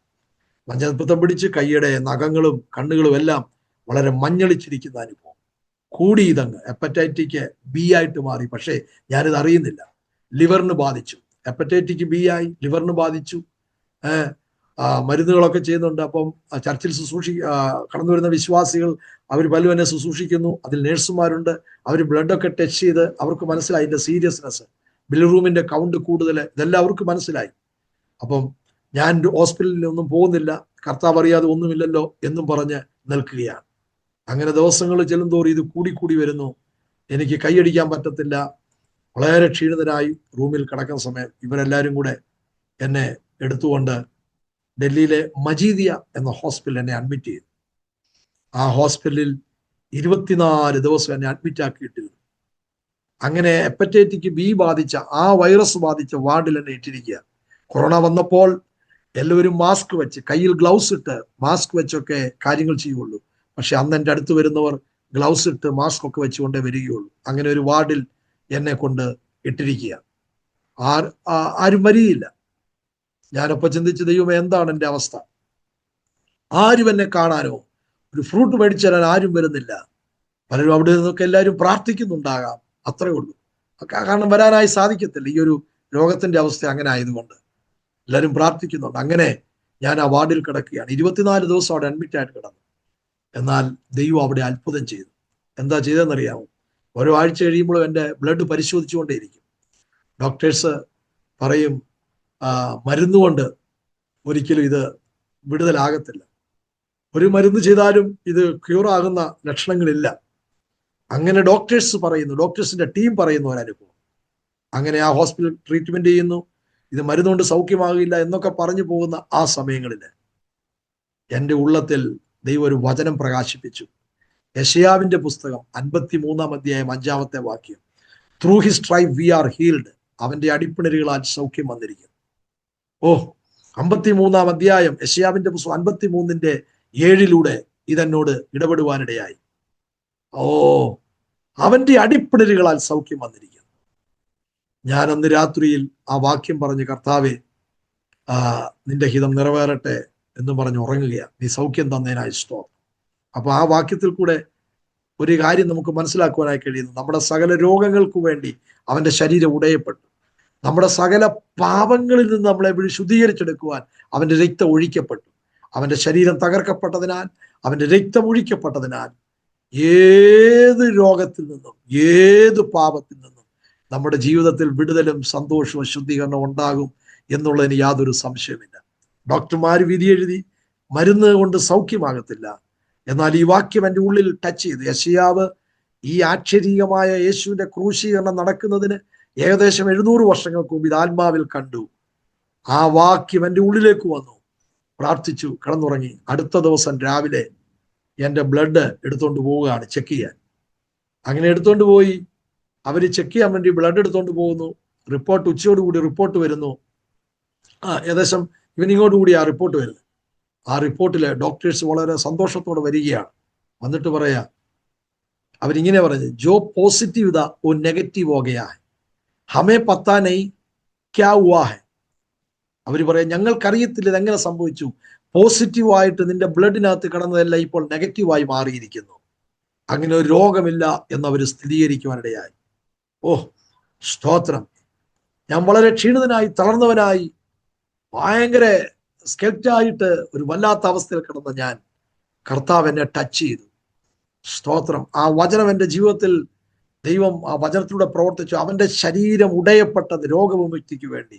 മഞ്ഞപ്പിത്തം പിടിച്ച് കൈയുടെ നഖങ്ങളും കണ്ണുകളും എല്ലാം വളരെ മഞ്ഞളിച്ചിരിക്കുന്ന അനുഭവം. കൂടി ഇതങ്ങ് ഹെപ്പറ്റൈറ്റിക് ബി ആയിട്ട് മാറി. പക്ഷേ ഞാനിത് അറിയുന്നില്ല. ലിവറിന് ബാധിച്ചു. ഹെപ്പറ്റൈറ്റിക് ബി ആയി, ലിവറിന് ബാധിച്ചു. മരുന്നുകളൊക്കെ ചെയ്യുന്നുണ്ട്. അപ്പം ചർച്ചിൽ കടന്നു വരുന്ന വിശ്വാസികൾ അവർ പലരും എന്നെ ശുശ്രൂഷിക്കുന്നു. അതിൽ നേഴ്സുമാരുണ്ട്. അവർ ബ്ലഡൊക്കെ ടെസ്റ്റ് ചെയ്ത് അവർക്ക് മനസ്സിലായി ഇതിന്റെ സീരിയസ്നെസ്, ബിലിറൂമിന്റെ കൗണ്ട് കൂടുതൽ, ഇതെല്ലാം അവർക്ക് മനസ്സിലായി. അപ്പം ഞാൻ ഹോസ്പിറ്റലിൽ ഒന്നും പോകുന്നില്ല, കർത്താവ് അറിയാതെ ഒന്നുമില്ലല്ലോ എന്നും പറഞ്ഞ് നിൽക്കുകയാണ്. അങ്ങനെ ദിവസങ്ങൾ ചെല്ലുന്തോറും ഇത് കൂടി വരുന്നു. എനിക്ക് കൈയടിക്കാൻ പറ്റത്തില്ല. വളരെ ക്ഷീണിതനായി റൂമിൽ കിടക്കുന്ന സമയം ഇവരെല്ലാവരും കൂടെ എന്നെ എടുത്തുകൊണ്ട് ഡൽഹിയിലെ മജീദിയ എന്ന ഹോസ്പിറ്റലിൽ എന്നെ അഡ്മിറ്റ് ചെയ്തു. ആ ഹോസ്പിറ്റലിൽ 24 ദിവസം എന്നെ അഡ്മിറ്റ് ആക്കിയിട്ടിരുന്നു. അങ്ങനെ ഹെപ്പറ്റൈറ്റിക് ബി ബാധിച്ച, ആ വൈറസ് ബാധിച്ച വാർഡിൽ എന്നെ ഇട്ടിരിക്കുക. കൊറോണ വന്നപ്പോൾ എല്ലാവരും മാസ്ക് വെച്ച്, കയ്യിൽ ഗ്ലൗസ് ഇട്ട് മാസ്ക് വെച്ചൊക്കെ കാര്യങ്ങൾ ചെയ്യുള്ളൂ. പക്ഷെ അന്ന് എൻ്റെ അടുത്ത് വരുന്നവർ ഗ്ലൗസ് ഇട്ട് മാസ്ക് ഒക്കെ വെച്ചുകൊണ്ടേ വരികയുള്ളൂ. അങ്ങനെ ഒരു വാർഡിൽ എന്നെ കൊണ്ട് ഇട്ടിരിക്കുക. ആരും വരികയില്ല. ഞാനപ്പോൾ ചിന്തിച്ച്, ദൈവമേ എന്താണ് എൻ്റെ അവസ്ഥ? ആരും എന്നെ കാണാനോ ഒരു ഫ്രൂട്ട് മേടിച്ചു തരാൻ ആരും വരുന്നില്ല. പലരും അവിടെ നിന്നൊക്കെ എല്ലാവരും പ്രാർത്ഥിക്കുന്നുണ്ടാകാം, അത്രേ ഉള്ളൂ. കാരണം വരാനായി സാധിക്കത്തില്ല, ഈ ഒരു രോഗത്തിന്റെ അവസ്ഥ അങ്ങനെ ആയതുകൊണ്ട് എല്ലാവരും പ്രാർത്ഥിക്കുന്നുണ്ട്. അങ്ങനെ ഞാൻ ആ വാർഡിൽ കിടക്കുകയാണ്. 24 ദിവസം അവിടെ അഡ്മിറ്റ് ആയിട്ട് കിടന്നു. എന്നാൽ ദൈവം അവിടെ അത്ഭുതം ചെയ്തു. എന്താ ചെയ്തതെന്നറിയാമോ? ഓരോ ആഴ്ച കഴിയുമ്പോഴും എൻ്റെ ബ്ലഡ് പരിശോധിച്ചുകൊണ്ടേയിരിക്കും. ഡോക്ടേഴ്സ് പറയും, മരുന്നുകൊണ്ട് ഒരിക്കലും ഇത് വിടുതലാകത്തില്ല, ഒരു മരുന്ന് ചെയ്താലും ഇത് ക്യൂർ ആകുന്ന ലക്ഷണങ്ങളില്ല. അങ്ങനെ ഡോക്ടേഴ്സ് പറയുന്നു, ഡോക്ടേഴ്സിന്റെ ടീം പറയുന്ന ഒരനുഭവം. അങ്ങനെ ആ ഹോസ്പിറ്റൽ ട്രീറ്റ്മെന്റ് ചെയ്യുന്നു, ഇത് മരുന്നുകൊണ്ട് സൗഖ്യമാകില്ല എന്നൊക്കെ പറഞ്ഞു പോകുന്ന ആ സമയങ്ങളിൽ എൻ്റെ ഉള്ളത്തിൽ ദൈവം ഒരു വചനം പ്രകാശിപ്പിച്ചു. യെശയ്യാവിന്റെ പുസ്തകം 53-ാം അധ്യായം 5-ാമത്തെ വാക്യം, through his stripe we are healed, അവന്റെ അടിപ്പിണരുകളാൽ സൗഖ്യം വന്നിരിക്കുന്നു. 53-ാം അധ്യായം യെശയ്യാവിന്റെ പുസ്തകം 53-7 ഇതെന്നോട് ഇടപെടുവാനിടയായി. അവന്റെ അടിപ്പിണരുകളാൽ സൗഖ്യം വന്നിരിക്കുന്നു. ഞാൻ അന്ന് രാത്രിയിൽ ആ വാക്യം പറഞ്ഞ്, കർത്താവേ നിന്റെ ഹിതം നിറവേറട്ടെ എന്ന് പറഞ്ഞ് ഉറങ്ങുകയാണ്. നീ സൗഖ്യം തന്നതിനായി സ്തോത്രം. അപ്പൊ ആ വാക്യത്തിൽ കൂടെ ഒരു കാര്യം നമുക്ക് മനസ്സിലാക്കുവാനായി കഴിയുന്നു. നമ്മുടെ സകല രോഗങ്ങൾക്ക് വേണ്ടി അവന്റെ ശരീരം ഉടയപ്പെട്ടു. നമ്മുടെ സകല പാപങ്ങളിൽ നിന്ന് നമ്മളെ ശുദ്ധീകരിച്ചെടുക്കുവാൻ അവന്റെ രക്തം ഒഴിക്കപ്പെട്ടു. അവന്റെ ശരീരം തകർക്കപ്പെട്ടതിനാൽ, അവന്റെ രക്തം ഒഴിക്കപ്പെട്ടതിനാൽ ഏത് രോഗത്തിൽ നിന്നും, ഏത് പാപത്തിൽ നിന്നും നമ്മുടെ ജീവിതത്തിൽ വിടുതലും സന്തോഷവും ശുദ്ധീകരണവും ഉണ്ടാകും എന്നുള്ളതിന് യാതൊരു സംശയമില്ല. ഡോക്ടർമാർ വിധി എഴുതി മരുന്ന് കൊണ്ട് സൗഖ്യമാകത്തില്ല. എന്നാൽ ഈ വാക്യം എൻ്റെ ഉള്ളിൽ ടച്ച് ചെയ്തു. യെശയ്യാവ് ഈ ആക്ഷരീകമായ യേശുവിന്റെ ക്രൂശീകരണം നടക്കുന്നതിന് ഏകദേശം 700 വർഷങ്ങൾക്ക് മുമ്പ് ഇത് ആത്മാവിൽ കണ്ടു. ആ വാക്യം എൻ്റെ ഉള്ളിലേക്ക് വന്നു. പ്രാർത്ഥിച്ചു, കിടന്നുറങ്ങി. അടുത്ത ദിവസം രാവിലെ എൻ്റെ ബ്ലഡ് എടുത്തുകൊണ്ട് പോവുകയാണ് ചെക്ക് ചെയ്യാൻ. അങ്ങനെ എടുത്തുകൊണ്ട് പോയി അവർ ചെക്ക് ചെയ്യാൻ വേണ്ടി ബ്ലഡ് എടുത്തുകൊണ്ട് പോകുന്നു. റിപ്പോർട്ട് ഉച്ചയോടുകൂടി റിപ്പോർട്ട് വരുന്നു. ഏകദേശം ഇവനിങ്ങോടുകൂടി ആ റിപ്പോർട്ട് വരുന്നു. ആ റിപ്പോർട്ടിൽ ഡോക്ടേഴ്സ് വളരെ സന്തോഷത്തോടെ വരികയാണ്. വന്നിട്ട് പറയാ, അവരിങ്ങനെ പറഞ്ഞു, ജോ പോസിറ്റീവ് ദ ഓ നെഗറ്റീവ് ഹോ ഗയാ ഹൈ, ഹമേ പത്താ നഹീ ക്യാ ഹുവാ ഹൈ. അവർ പറയാം, ഞങ്ങൾക്കറിയത്തില്ല ഇതെങ്ങനെ സംഭവിച്ചു. പോസിറ്റീവായിട്ട് നിന്റെ ബ്ലഡിനകത്ത് കിടന്നതെല്ലാം ഇപ്പോൾ നെഗറ്റീവായി മാറിയിരിക്കുന്നു. അങ്ങനെ ഒരു രോഗമില്ല എന്നവർ സ്ഥിരീകരിക്കുവാനിടയായി. സ്തോത്രം. ഞാൻ വളരെ ക്ഷീണിതനായി, തളർന്നവനായി, ഭയങ്കര സ്കെൽറ്റായിട്ട് ഒരു വല്ലാത്ത അവസ്ഥയിൽ കിടന്ന ഞാൻ, കർത്താവ് എന്നെ ടച്ച് ചെയ്തു. സ്തോത്രം. ആ വചനം എൻ്റെ ജീവിതത്തിൽ ദൈവം ആ വചനത്തിലൂടെ പ്രവർത്തിച്ചു. അവന്റെ ശരീരം ഉടയപ്പെട്ടത് രോഗവിമുക്തിക്ക് വേണ്ടി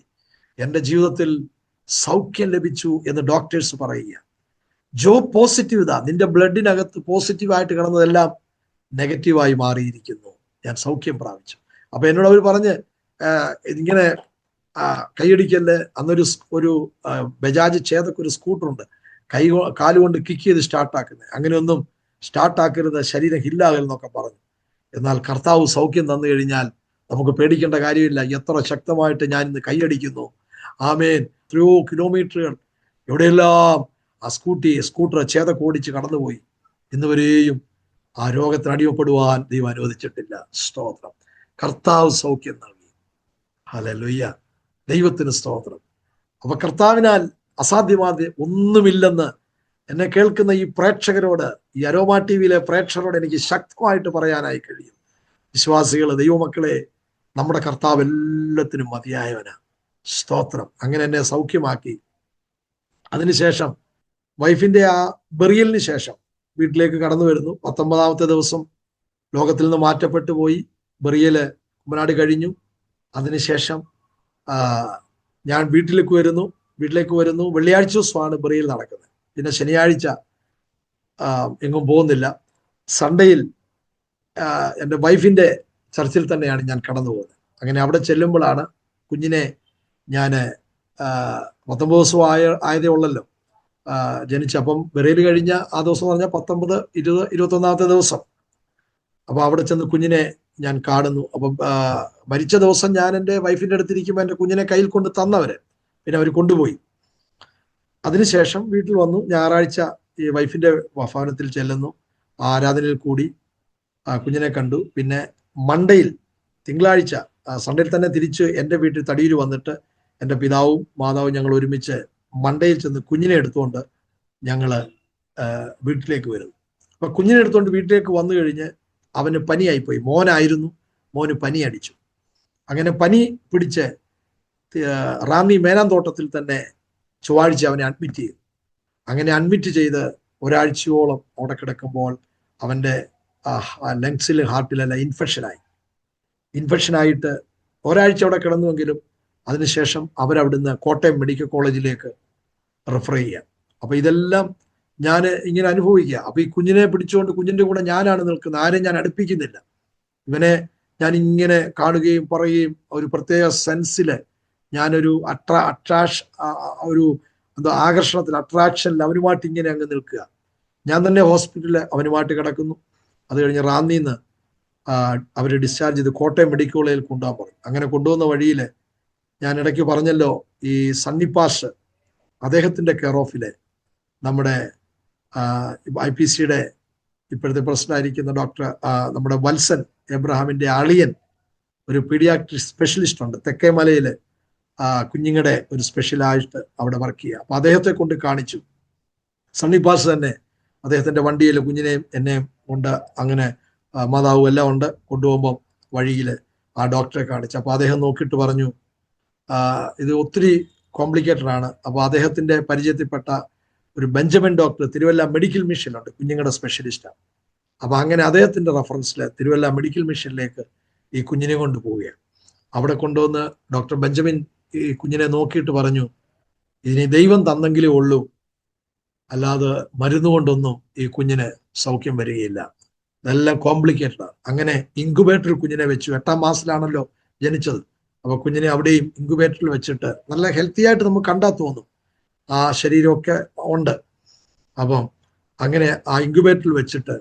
എൻ്റെ ജീവിതത്തിൽ സൗഖ്യം ലഭിച്ചു എന്ന് ഡോക്ടേഴ്സ് പറയുക. ജോ പോസിറ്റീവ് ഇതാ, നിന്റെ ബ്ലഡിനകത്ത് പോസിറ്റീവായിട്ട് കിടന്നതെല്ലാം നെഗറ്റീവായി മാറിയിരിക്കുന്നു. ഞാൻ സൗഖ്യം പ്രാപിച്ചു. അപ്പൊ എന്നോട് അവർ പറഞ്ഞ്, ഇങ്ങനെ കൈയടിക്കല്ലേ, അന്നൊരു ബജാജ് ചേതക്ക് ഒരു സ്കൂട്ടറുണ്ട്, കാലുകൊണ്ട് കിക്ക് ചെയ്ത് സ്റ്റാർട്ടാക്കുന്നത്, അങ്ങനെയൊന്നും സ്റ്റാർട്ടാക്കരുത്, ശരീരം ഹില്ലാകരുതെന്നൊക്കെ പറഞ്ഞു. എന്നാൽ കർത്താവ് സൗഖ്യം തന്നു കഴിഞ്ഞാൽ നമുക്ക് പേടിക്കേണ്ട കാര്യമില്ല. എത്ര ശക്തമായിട്ട് ഞാൻ ഇന്ന് കൈയടിക്കുന്നു. ആമേൻ. എത്രയോ കിലോമീറ്ററുകൾ എവിടെയെല്ലാം ആ സ്കൂട്ടർ ചേതക്ക് ഓടിച്ച് കടന്നുപോയി. ഇന്നുവരെയും ആ രോഗത്തിന് അടിമപ്പെടുവാൻ ദൈവം അനുവദിച്ചിട്ടില്ല. സ്തോത്രം. കർത്താവ് സൗഖ്യം നൽകി. ഹല്ലേലൂയ. ദൈവത്തിന് സ്തോത്രം. അപ്പൊ കർത്താവിനാൽ അസാധ്യമാതെ ഒന്നുമില്ലെന്ന് എന്നെ കേൾക്കുന്ന ഈ പ്രേക്ഷകരോട്, ഈ അരോമ ടിവിയിലെ പ്രേക്ഷകരോട് എനിക്ക് ശക്തമായിട്ട് പറയാനായി കഴിയും. വിശ്വാസികളെ, ദൈവമക്കളെ, നമ്മുടെ കർത്താവ് എല്ലാത്തിനും മതിയായവനാ. സ്തോത്രം. അങ്ങനെ എന്നെ സൗഖ്യമാക്കി. അതിനുശേഷം വൈഫിന്റെ ആ ബെറിയലിന് ശേഷം വീട്ടിലേക്ക് കടന്നു വരുന്നു. 19ാമത്തെ ദിവസം ലോകത്തിൽ നിന്ന് മാറ്റപ്പെട്ടു പോയി. ബെറിയല് കുമ്പനാട് കഴിഞ്ഞു. അതിനുശേഷം ഞാൻ വീട്ടിലേക്ക് വരുന്നു. വെള്ളിയാഴ്ച ദിവസമാണ് ബെറിയൽ നടക്കുന്നത്. പിന്നെ ശനിയാഴ്ച എങ്ങും പോകുന്നില്ല. സൺഡേയിൽ എൻ്റെ വൈഫിന്റെ ചർച്ചിൽ തന്നെയാണ് ഞാൻ കടന്നു പോകുന്നത്. അങ്ങനെ അവിടെ ചെല്ലുമ്പോഴാണ് കുഞ്ഞിനെ ഞാൻ 19 ദിവസം ആയതേ ഉള്ളല്ലോ, ജനിച്ച. അപ്പം ബെറേൽ കഴിഞ്ഞ ആ ദിവസം എന്ന് പറഞ്ഞാൽ 19, 20, 21-ാമത്തെ ദിവസം. അപ്പൊ അവിടെ ചെന്ന് കുഞ്ഞിനെ ഞാൻ കാണുന്നു. അപ്പം മരിച്ച ദിവസം ഞാൻ എൻ്റെ വൈഫിൻ്റെ അടുത്തിരിക്കുമ്പോൾ എൻ്റെ കുഞ്ഞിനെ കയ്യിൽ കൊണ്ട് തന്നവര്, പിന്നെ അവർ കൊണ്ടുപോയി. അതിനുശേഷം വീട്ടിൽ വന്നു. ഞായറാഴ്ച ഈ വൈഫിന്റെ ഭവനത്തിൽ ചെല്ലുന്നു, ആരാധനയിൽ കൂടി കുഞ്ഞിനെ കണ്ടു. പിന്നെ മൺഡേയിൽ, തിങ്കളാഴ്ച സൺഡേയിൽ തന്നെ തിരിച്ച് എൻ്റെ വീട്ടിൽ തടിയിൽ വന്നിട്ട് എൻ്റെ പിതാവും മാതാവും ഞങ്ങൾ ഒരുമിച്ച് മൺഡേയിൽ ചെന്ന് കുഞ്ഞിനെ എടുത്തുകൊണ്ട് ഞങ്ങൾ വീട്ടിലേക്ക് വരുന്നു. അപ്പൊ കുഞ്ഞിനെ എടുത്തുകൊണ്ട് വീട്ടിലേക്ക് വന്നു കഴിഞ്ഞ് അവന് പനിയായിപ്പോയി. മോനായിരുന്നു, മോന് പനി അടിച്ചു. അങ്ങനെ പനി പിടിച്ച് റാന്നി മേനാന്തോട്ടത്തിൽ തന്നെ ചൊവ്വാഴ്ച അവനെ അഡ്മിറ്റ് ചെയ്തു. അങ്ങനെ അഡ്മിറ്റ് ചെയ്ത് ഒരാഴ്ചയോളം അവിടെ കിടക്കുമ്പോൾ അവൻ്റെ ലങ്സിലും ഹാർട്ടിലെല്ലാം ഇൻഫെക്ഷനായിട്ട് ഒരാഴ്ച അവിടെ കിടന്നുവെങ്കിലും അതിനുശേഷം അവരവിടുന്ന് കോട്ടയം മെഡിക്കൽ കോളേജിലേക്ക് റെഫർ ചെയ്യുക. അപ്പൊ ഇതെല്ലാം ഞാൻ ഇങ്ങനെ അനുഭവിക്കുക. അപ്പൊ ഈ കുഞ്ഞിനെ പിടിച്ചുകൊണ്ട് കുഞ്ഞിന്റെ കൂടെ ഞാനാണ് നിൽക്കുന്നത്, ആരെയും ഞാൻ അടുപ്പിക്കുന്നില്ല. ഇവനെ ഞാൻ ഇങ്ങനെ കാണുകയും പറയുകയും ഒരു പ്രത്യേക സെൻസില് ഞാനൊരു ഒരു ആകർഷണത്തിൽ, അട്രാക്ഷനിൽ അവനുമായിട്ട് ഇങ്ങനെ അങ്ങ് നിൽക്കുക. ഞാൻ തന്നെ ഹോസ്പിറ്റലിൽ അവനുമായിട്ട് കിടക്കുന്നു. അത് കഴിഞ്ഞ് റാന്നിന്ന് അവരെ ഡിസ്ചാർജ് ചെയ്ത് കോട്ടയം മെഡിക്കൽ കോളേജിൽ കൊണ്ടുപോകാൻ പറഞ്ഞു. അങ്ങനെ കൊണ്ടുവന്ന വഴിയിൽ ഞാൻ ഇടയ്ക്ക് പറഞ്ഞല്ലോ, ഈ സണ്ണിപ്പാഷ് അദ്ദേഹത്തിന്റെ കെയർ ഓഫിലെ നമ്മുടെ IPCയുടെ ഇപ്പോഴത്തെ പ്രസിഡന്റായിരിക്കുന്ന ഡോക്ടർ നമ്മുടെ വത്സൻ എബ്രഹാമിന്റെ അളിയൻ ഒരു പീഡിയാട്രിക് സ്പെഷ്യലിസ്റ്റ് ഉണ്ട് തെക്കേമലയില്, കുഞ്ഞുങ്ങളുടെ ഒരു സ്പെഷ്യലായിട്ട് അവിടെ വർക്ക് ചെയ്യുക. അപ്പൊ അദ്ദേഹത്തെ കൊണ്ട് കാണിച്ചു. സണ്ണിപ്പാസ് തന്നെ അദ്ദേഹത്തിന്റെ വണ്ടിയിൽ കുഞ്ഞിനെയും എന്നെയും കൊണ്ട്, അങ്ങനെ മാതാവും എല്ലാം ഉണ്ട്, കൊണ്ടുപോകുമ്പോൾ വഴിയിൽ ആ ഡോക്ടറെ കാണിച്ചു. അപ്പൊ അദ്ദേഹം നോക്കിയിട്ട് പറഞ്ഞു, ഇത് ഒത്തിരി കോംപ്ലിക്കേറ്റഡ് ആണ്. അപ്പൊ അദ്ദേഹത്തിന്റെ പരിചയത്തിൽപ്പെട്ട ഒരു ബെഞ്ചമിൻ ഡോക്ടർ തിരുവല്ല മെഡിക്കൽ മിഷനിലുണ്ട്, കുഞ്ഞുങ്ങളുടെ സ്പെഷ്യലിസ്റ്റാണ്. അപ്പൊ അങ്ങനെ അദ്ദേഹത്തിന്റെ റെഫറൻസിൽ തിരുവല്ല മെഡിക്കൽ മിഷനിലേക്ക് ഈ കുഞ്ഞിനെ കൊണ്ട് പോവുകയാണ്. അവിടെ കൊണ്ടുവന്ന് ഡോക്ടർ ബെഞ്ചമിൻ ഈ കുഞ്ഞിനെ നോക്കിയിട്ട് പറഞ്ഞു, ഇതിന് ദൈവം തന്നെങ്കിലേ ഉള്ളൂ, അല്ലാതെ മരുന്ന് കൊണ്ടൊന്നും ഈ കുഞ്ഞിന് സൗഖ്യം വരികയില്ല, ഇതെല്ലാം കോംപ്ലിക്കേറ്റഡ് ആണ്. അങ്ങനെ ഇൻക്യുബേറ്ററിൽ കുഞ്ഞിനെ വെച്ചു. 8-ാം മാസത്തിലാണല്ലോ ജനിച്ചത്. അപ്പൊ കുഞ്ഞിനെ അവിടെയും ഇൻക്യുബേറ്ററിൽ വെച്ചിട്ട്, നല്ല ഹെൽത്തി ആയിട്ട് നമുക്ക് കണ്ടാൽ തോന്നും, ആ ശരീരമൊക്കെ ഉണ്ട്. അപ്പം അങ്ങനെ ആ ഇൻക്യുബേറ്ററിൽ വെച്ചിട്ട്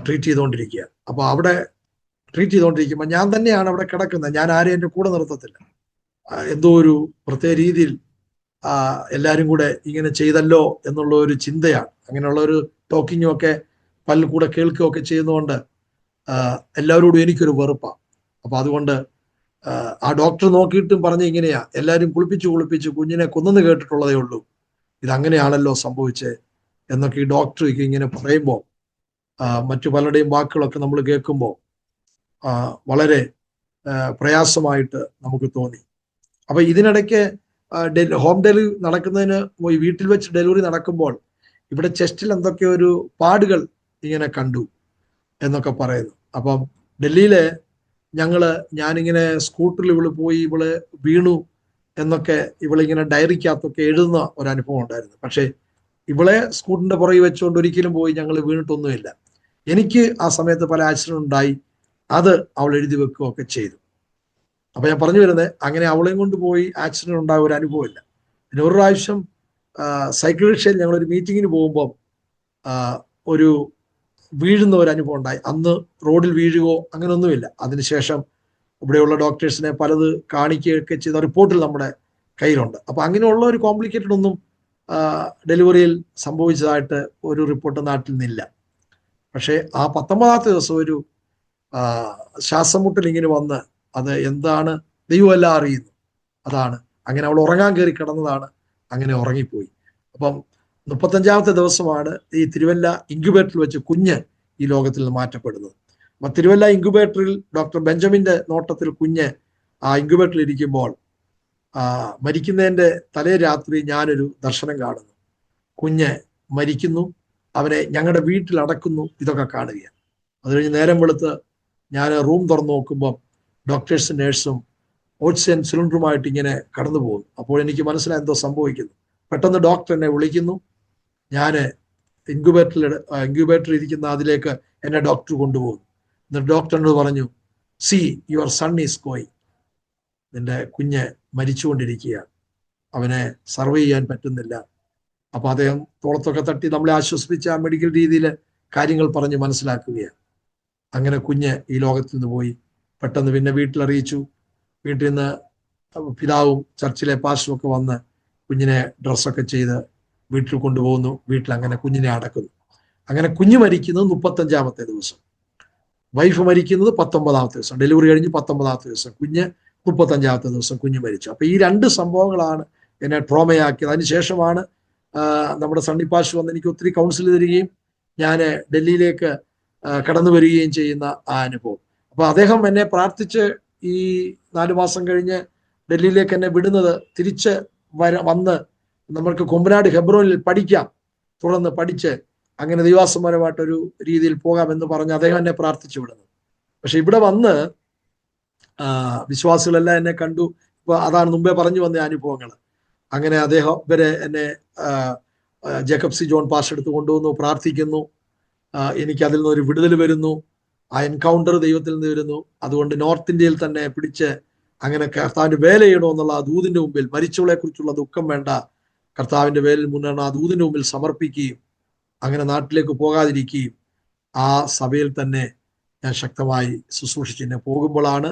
ട്രീറ്റ് ചെയ്തുകൊണ്ടിരിക്കുക. അപ്പൊ അവിടെ ട്രീറ്റ് ചെയ്തുകൊണ്ടിരിക്കുമ്പോൾ ഞാൻ തന്നെയാണ് അവിടെ കിടക്കുന്നത്, ഞാൻ ആരെയും എൻ്റെ കൂടെ നിർത്തത്തില്ല. എന്തോ ഒരു പ്രത്യേക രീതിയിൽ എല്ലാവരും കൂടെ ഇങ്ങനെ ചെയ്തല്ലോ എന്നുള്ള ഒരു ചിന്തയാണ്. അങ്ങനെയുള്ള ഒരു ടോക്കിങ്ങും ഒക്കെ പല്ല് കൂടെ കേൾക്കുകയൊക്കെ ചെയ്യുന്നതുകൊണ്ട് എല്ലാവരോടും എനിക്കൊരു വെറുപ്പാണ്. അപ്പൊ അതുകൊണ്ട് ആ ഡോക്ടർ നോക്കിയിട്ടും പറഞ്ഞ ഇങ്ങനെയാ, എല്ലാവരും കുളിപ്പിച്ച് കുഞ്ഞിനെ കൊന്നെന്ന് കേട്ടിട്ടുള്ളതേ ഉള്ളൂ, ഇതങ്ങനെയാണല്ലോ സംഭവിച്ചത് എന്നൊക്കെ ഈ ഡോക്ടർ ഇങ്ങനെ പറയുമ്പോൾ മറ്റു പലരുടെയും വാക്കുകളൊക്കെ നമ്മൾ കേൾക്കുമ്പോൾ വളരെ പ്രയാസമായിട്ട് നമുക്ക് തോന്നി. അപ്പൊ ഇതിനിടയ്ക്ക് ഹോം ഡെലിവറി നടക്കുന്നതിന്, വീട്ടിൽ വെച്ച് ഡെലിവറി നടക്കുമ്പോൾ ഇവിടെ ചെസ്റ്റിൽ എന്തൊക്കെയോ ഒരു പാടുകൾ ഇങ്ങനെ കണ്ടു എന്നൊക്കെ പറയുന്നു. അപ്പം ഡൽഹിയില് ഞാനിങ്ങനെ സ്കൂട്ടറിൽ പോയി ഇവള് വീണു എന്നൊക്കെ ഇവളിങ്ങനെ ഡയറിക്കകത്തൊക്കെ എഴുതുന്ന ഒരു അനുഭവം ഉണ്ടായിരുന്നു. പക്ഷെ ഇവളെ സ്കൂട്ടറിന്റെ പുറകെ വെച്ചുകൊണ്ട് ഒരിക്കലും പോയി ഞങ്ങൾ വീണിട്ടൊന്നുമില്ല. എനിക്ക് ആ സമയത്ത് പല ആക്സിഡന്റ് ഉണ്ടായി, അത് അവൾ എഴുതി വെക്കുകയൊക്കെ ചെയ്തു. അപ്പൊ ഞാൻ പറഞ്ഞു വരുന്നത്, അങ്ങനെ അവളെയും കൊണ്ട് പോയി ആക്സിഡന്റ് ഉണ്ടായ ഒരു അനുഭവമില്ല. പിന്നെ ഒരു പ്രാവശ്യം സൈക്കിൾ റിക്ഷയിൽ ഞങ്ങളൊരു മീറ്റിങ്ങിന് പോകുമ്പോൾ ഒരു വീഴുന്ന ഒരു അനുഭവം ഉണ്ടായി. അന്ന് റോഡിൽ വീഴുകയോ അങ്ങനെയൊന്നുമില്ല. അതിനുശേഷം ഇവിടെയുള്ള ഡോക്ടേഴ്സിനെ പലത് കാണിക്കുകയൊക്കെ ചെയ്ത റിപ്പോർട്ടിൽ നമ്മുടെ കയ്യിലുണ്ട്. അപ്പൊ അങ്ങനെയുള്ള ഒരു കോംപ്ലിക്കേറ്റഡ് ഒന്നും ഡെലിവറിയിൽ സംഭവിച്ചതായിട്ട് ഒരു റിപ്പോർട്ട് നാട്ടിൽ നിന്നില്ല. പക്ഷേ ആ 19-ാമത്തെ ദിവസം ഒരു ശ്വാസം മുട്ടൽ ഇങ്ങനെ വന്ന്, അത് എന്താണ് ദൈവമെല്ലാം അറിയുന്നു, അതാണ്. അങ്ങനെ അവൾ ഉറങ്ങാൻ കയറി കിടന്നതാണ്, അങ്ങനെ ഉറങ്ങിപ്പോയി. അപ്പം 35-ാമത്തെ ദിവസമാണ് ഈ തിരുവല്ല ഇൻക്യുബേറ്ററിൽ വെച്ച് കുഞ്ഞ് ഈ ലോകത്തിൽ നിന്ന് മാറ്റപ്പെടുന്നത്. അപ്പൊ തിരുവല്ല ഇൻക്യുബേറ്ററിൽ ഡോക്ടർ ബെഞ്ചമിന്റെ നോട്ടത്തിൽ കുഞ്ഞ് ആ ഇൻക്യുബേറ്ററിൽ ഇരിക്കുമ്പോൾ മരിക്കുന്നതിന്റെ തലേ രാത്രി ഞാനൊരു ദർശനം കാണുന്നു. കുഞ്ഞ് മരിക്കുന്നു, അവനെ ഞങ്ങളുടെ വീട്ടിൽ അടക്കുന്നു, ഇതൊക്കെ കാണുകയാണ്. അത് കഴിഞ്ഞ് നേരം വെളുത്ത് ഞാൻ റൂം തുറന്നു നോക്കുമ്പോൾ ഡോക്ടേഴ്സും നേഴ്സും ഓക്സിജൻ സിലിണ്ടറുമായിട്ട് ഇങ്ങനെ കടന്നു പോകുന്നു. അപ്പോൾ എനിക്ക് മനസ്സിലായി എന്തോ സംഭവിക്കുന്നു. പെട്ടെന്ന് ഡോക്ടർ എന്നെ വിളിക്കുന്നു. ഞാൻ ഇൻക്യുബേറ്ററിൽ ഇരിക്കുന്ന അതിലേക്ക് എന്നെ ഡോക്ടർ കൊണ്ടുപോകുന്നു. എന്നിട്ട് ഡോക്ടറിനോട് പറഞ്ഞു, see your sun is going, നിന്റെ കുഞ്ഞ് മരിച്ചുകൊണ്ടിരിക്കുകയാണ്, അവനെ സർവൈവ് ചെയ്യാൻ പറ്റുന്നില്ല, അപ്പൊ അദ്ദേഹം തോളത്തൊക്കെ തട്ടി നമ്മളെ ആശ്വസിപ്പിച്ച ആ മെഡിക്കൽ രീതിയിൽ കാര്യങ്ങൾ പറഞ്ഞ് മനസ്സിലാക്കുകയാണ്. അങ്ങനെ കുഞ്ഞ് ഈ ലോകത്തിൽ നിന്ന് പോയി. പെട്ടെന്ന് പിന്നെ വീട്ടിലറിയിച്ചു. വീട്ടിൽ നിന്ന് പിതാവും ചർച്ചിലെ പാസ്റ്ററും ഒക്കെ വന്ന് കുഞ്ഞിനെ ഡ്രസ്സൊക്കെ ചെയ്ത് വീട്ടിൽ കൊണ്ടുപോകുന്നു. വീട്ടിൽ അങ്ങനെ കുഞ്ഞിനെ അടക്കുന്നു. അങ്ങനെ കുഞ്ഞ് മരിക്കുന്നത് 35-ാമത്തെ ദിവസം, വൈഫ് മരിക്കുന്നത് 19-ാമത്തെ ദിവസം, ഡെലിവറി കഴിഞ്ഞ് 19-ാമത്തെ ദിവസം, കുഞ്ഞ് 35-ാമത്തെ ദിവസം കുഞ്ഞ് മരിച്ചു. അപ്പൊ ഈ രണ്ട് സംഭവങ്ങളാണ് എന്നെ ട്രോമയാക്കിയത്. അതിനുശേഷമാണ് നമ്മുടെ സണ്ണി പാസ്റ്റർ വന്ന് എനിക്ക് ഒത്തിരി കൗൺസിൽ തരികയും ഞാൻ ഡൽഹിയിലേക്ക് കടന്നു വരികയും ചെയ്യുന്ന ആ അനുഭവം. അപ്പൊ അദ്ദേഹം എന്നെ പ്രാർത്ഥിച്ച് ഈ 4 മാസം കഴിഞ്ഞ് ഡൽഹിയിലേക്ക് എന്നെ വിടുന്നത് തിരിച്ച് വന്ന് നമ്മൾക്ക് കൊമ്പനാട് ഹെബ്രോനിൽ പഠിക്കാം, തുടർന്ന് പഠിച്ച് അങ്ങനെ ദൈവാസപരമായിട്ടൊരു രീതിയിൽ പോകാമെന്ന് പറഞ്ഞ് അദ്ദേഹം എന്നെ പ്രാർത്ഥിച്ചു വിടുന്നു. പക്ഷെ ഇവിടെ വന്ന് വിശ്വാസികളെല്ലാം എന്നെ കണ്ടു. ഇപ്പൊ അതാണ് മുമ്പേ പറഞ്ഞു വന്ന അനുഭവങ്ങൾ. അങ്ങനെ അദ്ദേഹം എന്നെ ജേക്കബ് സി ജോൺ പാസ്റ്റർ എടുത്ത് കൊണ്ടുവന്നു, പ്രാർത്ഥിക്കുന്നു. എനിക്ക് അതിൽ നിന്ന് ഒരു വിടുതൽ വരുന്നു. ആ എൻകൗണ്ടർ ദൈവത്തിൽ നിന്ന് വരുന്നു. അതുകൊണ്ട് നോർത്ത് ഇന്ത്യയിൽ തന്നെ പിടിച്ച് അങ്ങനെ കർത്താവിന്റെ വേല ചെയ്യണമെന്നുള്ള ആ ദൂതിന്റെ മുമ്പിൽ, മരിച്ചവളെ കുറിച്ചുള്ള ദുഃഖം വേണ്ട, കർത്താവിന്റെ വേലിൽ മുന്നേറണം, ആ ദൂതിന്റെ മുമ്പിൽ സമർപ്പിക്കുകയും അങ്ങനെ നാട്ടിലേക്ക് പോകാതിരിക്കുകയും ആ സഭയിൽ തന്നെ ഞാൻ ശക്തമായി ശുശ്രൂഷിച്ച് പോകുമ്പോഴാണ്